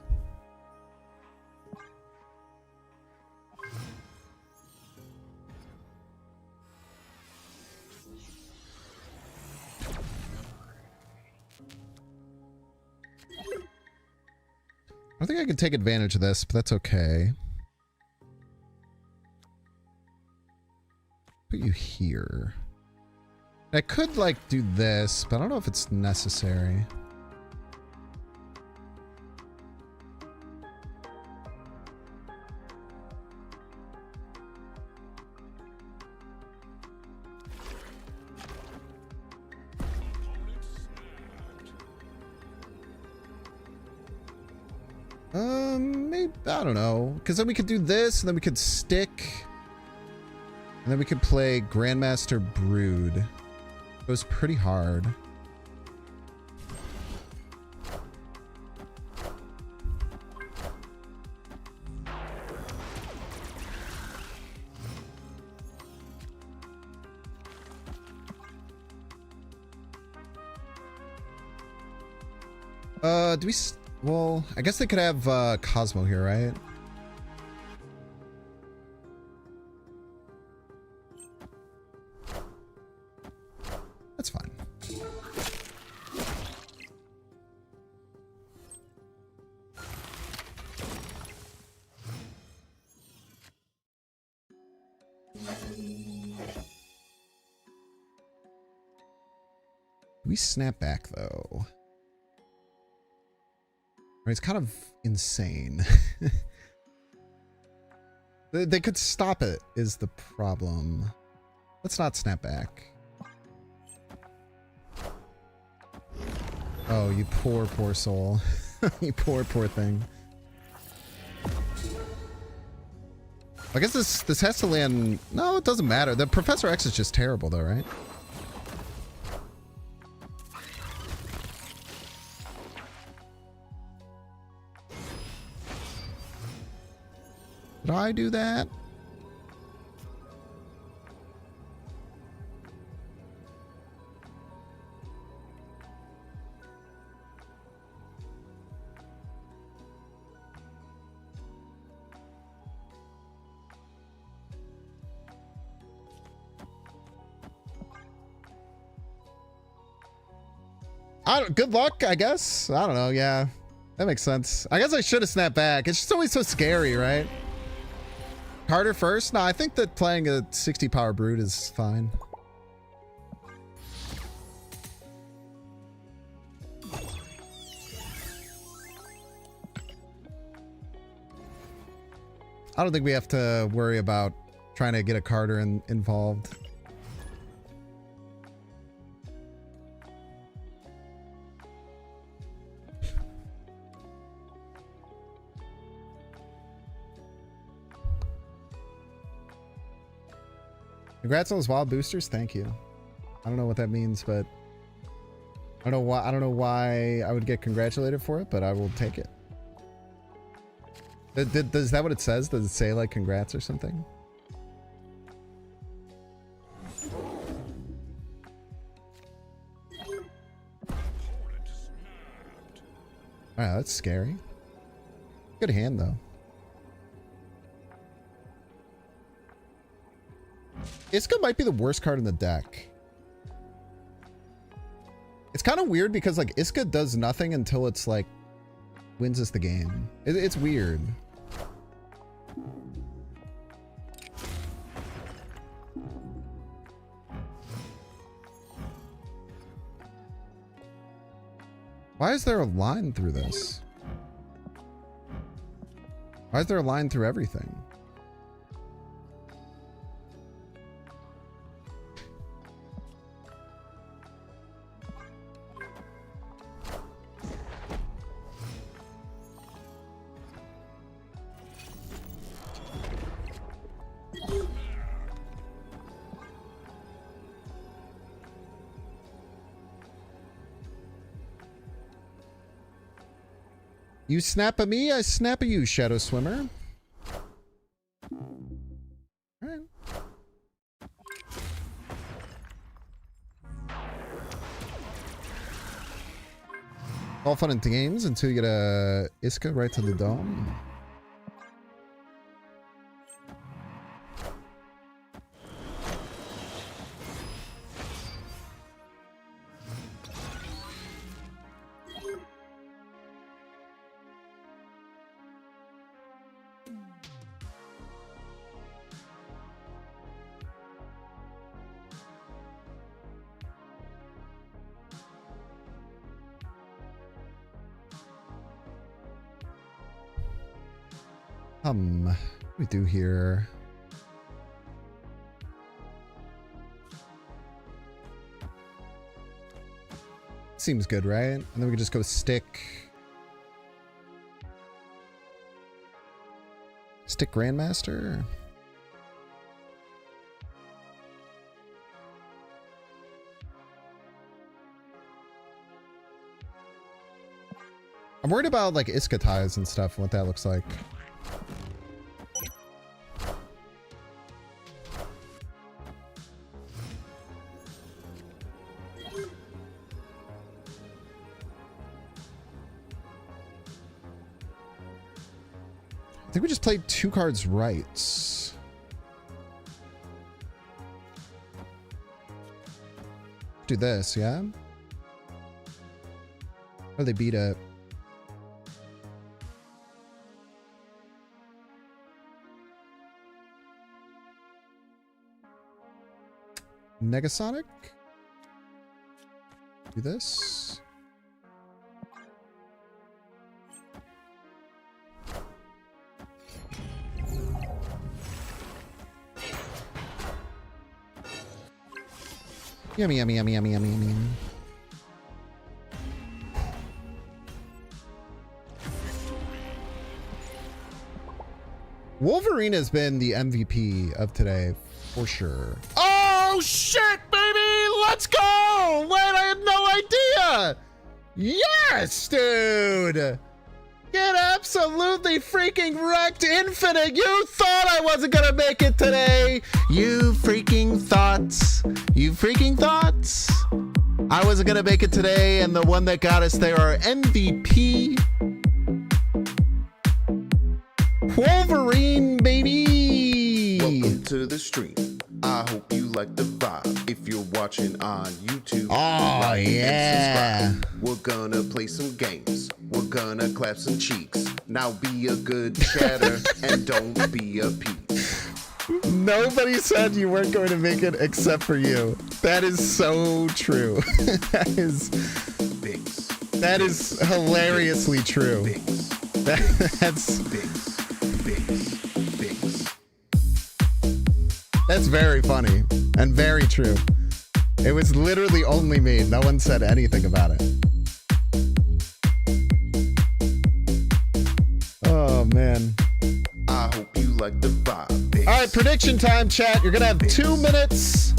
I don't think I can take advantage of this, but that's okay. Put you here. I could, like, do this, but I don't know if it's necessary. Maybe, I don't know. Because then we could do this, and then we could stick. And then we could play Grandmaster Brood. It was pretty hard. Do we... Well, I guess they could have Cosmo here, right? That's fine. We snap back though. It's kind of insane. They could stop it is the problem. Let's not snap back. Oh, you poor, poor soul. You poor, poor thing. I guess this has to land... No, it doesn't matter. The Professor X is just terrible though, right? Did I do that? Good luck, I guess. I don't know. Yeah, that makes sense. I guess I should have snapped back. It's just always so scary, right? Carter first? No, I think that playing a 60 power Brood is fine. I don't think we have to worry about trying to get a Carter involved. Congrats on those wild boosters. Thank you. I don't know what that means, but I don't know why I would get congratulated for it, but I will take it. Is that what it says? Does it say like congrats or something? Wow, that's scary. Good hand though. Iska might be the worst card in the deck. It's kind of weird because like Iska does nothing until it's like wins us the game. It's weird. Why is there a line through this? Why is there a line through everything? You snap at me, I snap at you, Shadow Swimmer. Alright. All fun and games until you get a Iska right to the dome. What do we do here? Seems good, right? And then we can just go stick Grandmaster. I'm worried about like Iska ties and stuff and what that looks like. I think we just played 2 cards right. Do this, yeah? Or they beat it. Negasonic? Do this. Yummy, yummy, yummy, yummy, yummy, yummy. Wolverine has been the MVP of today, for sure. Oh, shit, baby! Let's go! Wait, I had no idea! Yes, dude! Get absolutely freaking wrecked, Infinite! You thought I wasn't gonna make it today! You freaking thoughts. You freaking thoughts. I wasn't gonna make it today, and the one that got us there, our MVP. Wolverine, baby! Welcome to the stream. I hope you like the vibe. If you're watching on YouTube, like and subscribe. We're gonna play some games. We're gonna clap some cheeks. Now be a good chatter and don't be a peep. Nobody said you weren't going to make it except for you. That is so true. That is hilariously true. That's very funny and very true. It was literally only me. No one said anything about it. Oh, man. I hope you like the vibe. All right, prediction time, chat. You're going to have 2 minutes.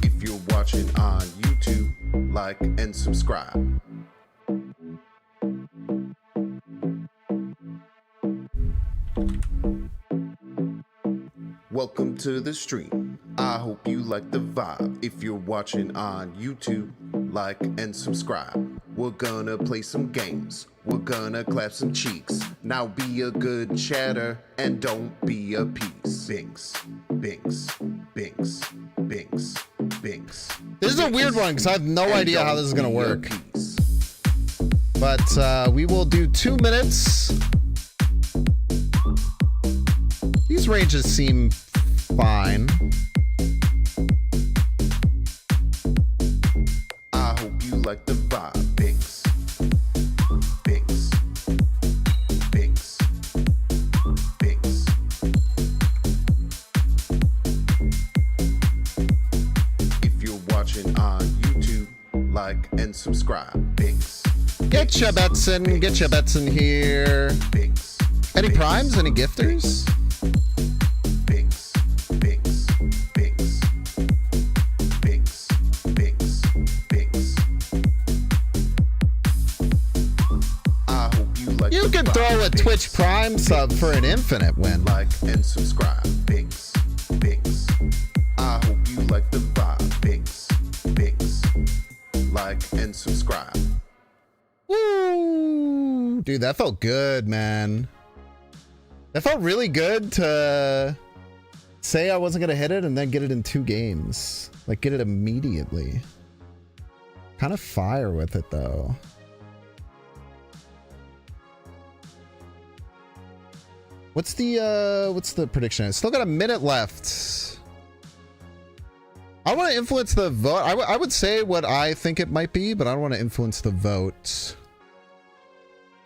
If you're watching on YouTube, like and subscribe. Welcome to the stream. I hope you like the vibe. If you're watching on YouTube, like and subscribe. We're gonna play some games. We're gonna clap some cheeks. Now be a good chatter and don't be a piece. Binks, Binks, Binks, Binks, Binks. This is a weird one because I have no idea how this is gonna work. But we will do 2 minutes. These ranges seem fine. I hope you like the vibe. Binks, Binks, Binks, Binks. If you're watching on YouTube, like and subscribe. Binks. Get your bets in. Get your bets in here. Binks. Any primes? Any gifters? Binks, Binks, Binks, Binks, Binks, Binks. I hope you like. You can throw a Twitch Prime sub for an infinite win. Like and subscribe. Binks, Binks. I hope you like the vibe. Binks, Binks. Like and subscribe. Woo! Dude, that felt good, man. That felt really good to say I wasn't gonna hit it and then get it in 2 games. Like, get it immediately. Kind of fire with it, though. What's the prediction? It's still got a minute left. I want to influence the vote. I would say what I think it might be, but I don't want to influence the vote.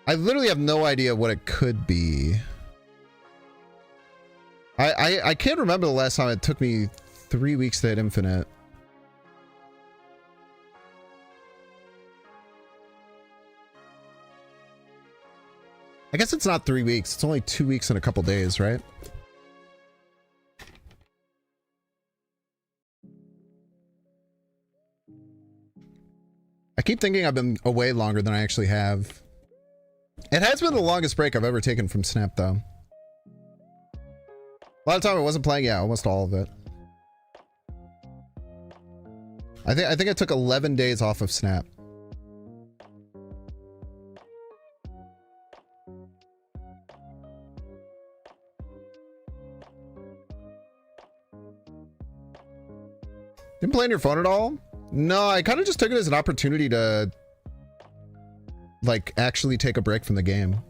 I literally have no idea what it could be. I can't remember the last time it took me 3 weeks to hit infinite. I guess it's not 3 weeks. It's only 2 weeks and a couple days, right? I keep thinking I've been away longer than I actually have. It has been the longest break I've ever taken from Snap, though. A lot of time I wasn't playing, yeah, almost all of it. I think I took 11 days off of Snap. Didn't play on your phone at all? No, I kind of just took it as an opportunity to like actually take a break from the game.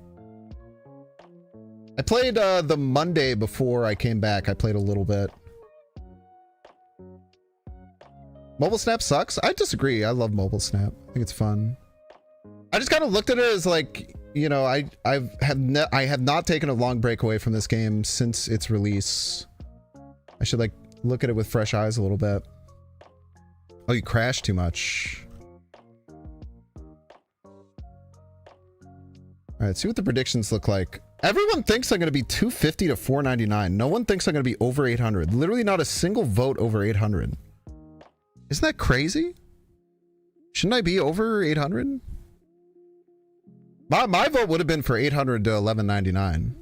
I played the Monday before I came back. I played a little bit. Mobile Snap sucks? I disagree. I love Mobile Snap. I think it's fun. I just kind of looked at it as like, you know, I have not taken a long break away from this game since its release. I should like look at it with fresh eyes a little bit. Oh, you crashed too much. All right, let's see what the predictions look like. Everyone thinks I'm going to be 250 to 499. No one thinks I'm going to be over 800. Literally not a single vote over 800. Isn't that crazy? Shouldn't I be over 800? My vote would have been for 800 to 1199.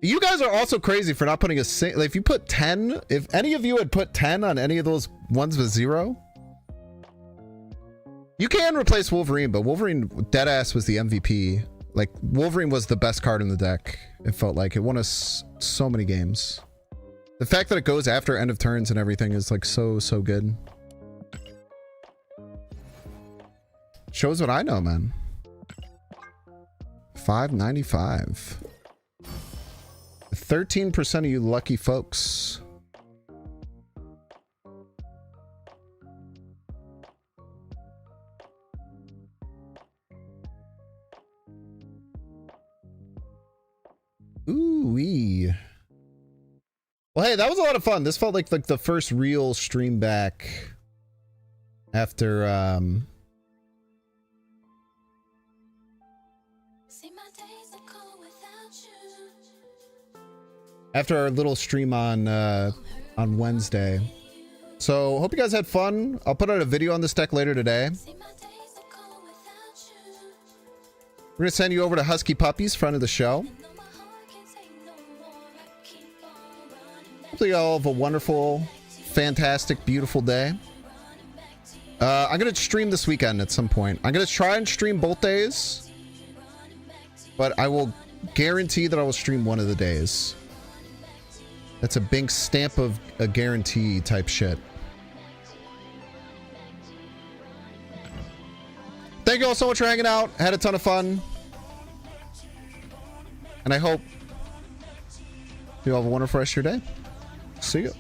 You guys are also crazy for not putting a like, if you put 10, if any of you had put 10 on any of those ones with 0, you can replace Wolverine, but Wolverine deadass was the MVP. Like, Wolverine was the best card in the deck. It felt like it won us so many games. The fact that it goes after end of turns and everything is like so good. Shows what I know, man. 595. 13% of you lucky folks. Ooh-wee. Well, hey, that was a lot of fun. This felt like the first real stream back after after our little stream on Wednesday. So hope you guys had fun. I'll put out a video on this deck later today. We're gonna send you over to Husky Puppies, friend of the show. Hopefully you all have a wonderful, fantastic, beautiful day. I'm gonna stream this weekend at some point. I'm gonna try and stream both days. but I will guarantee that I will stream one of the days. That's a Binks stamp of a guarantee type shit. Thank you all so much for hanging out. Had a ton of fun. And I hope you all have a wonderful rest of your day. See you.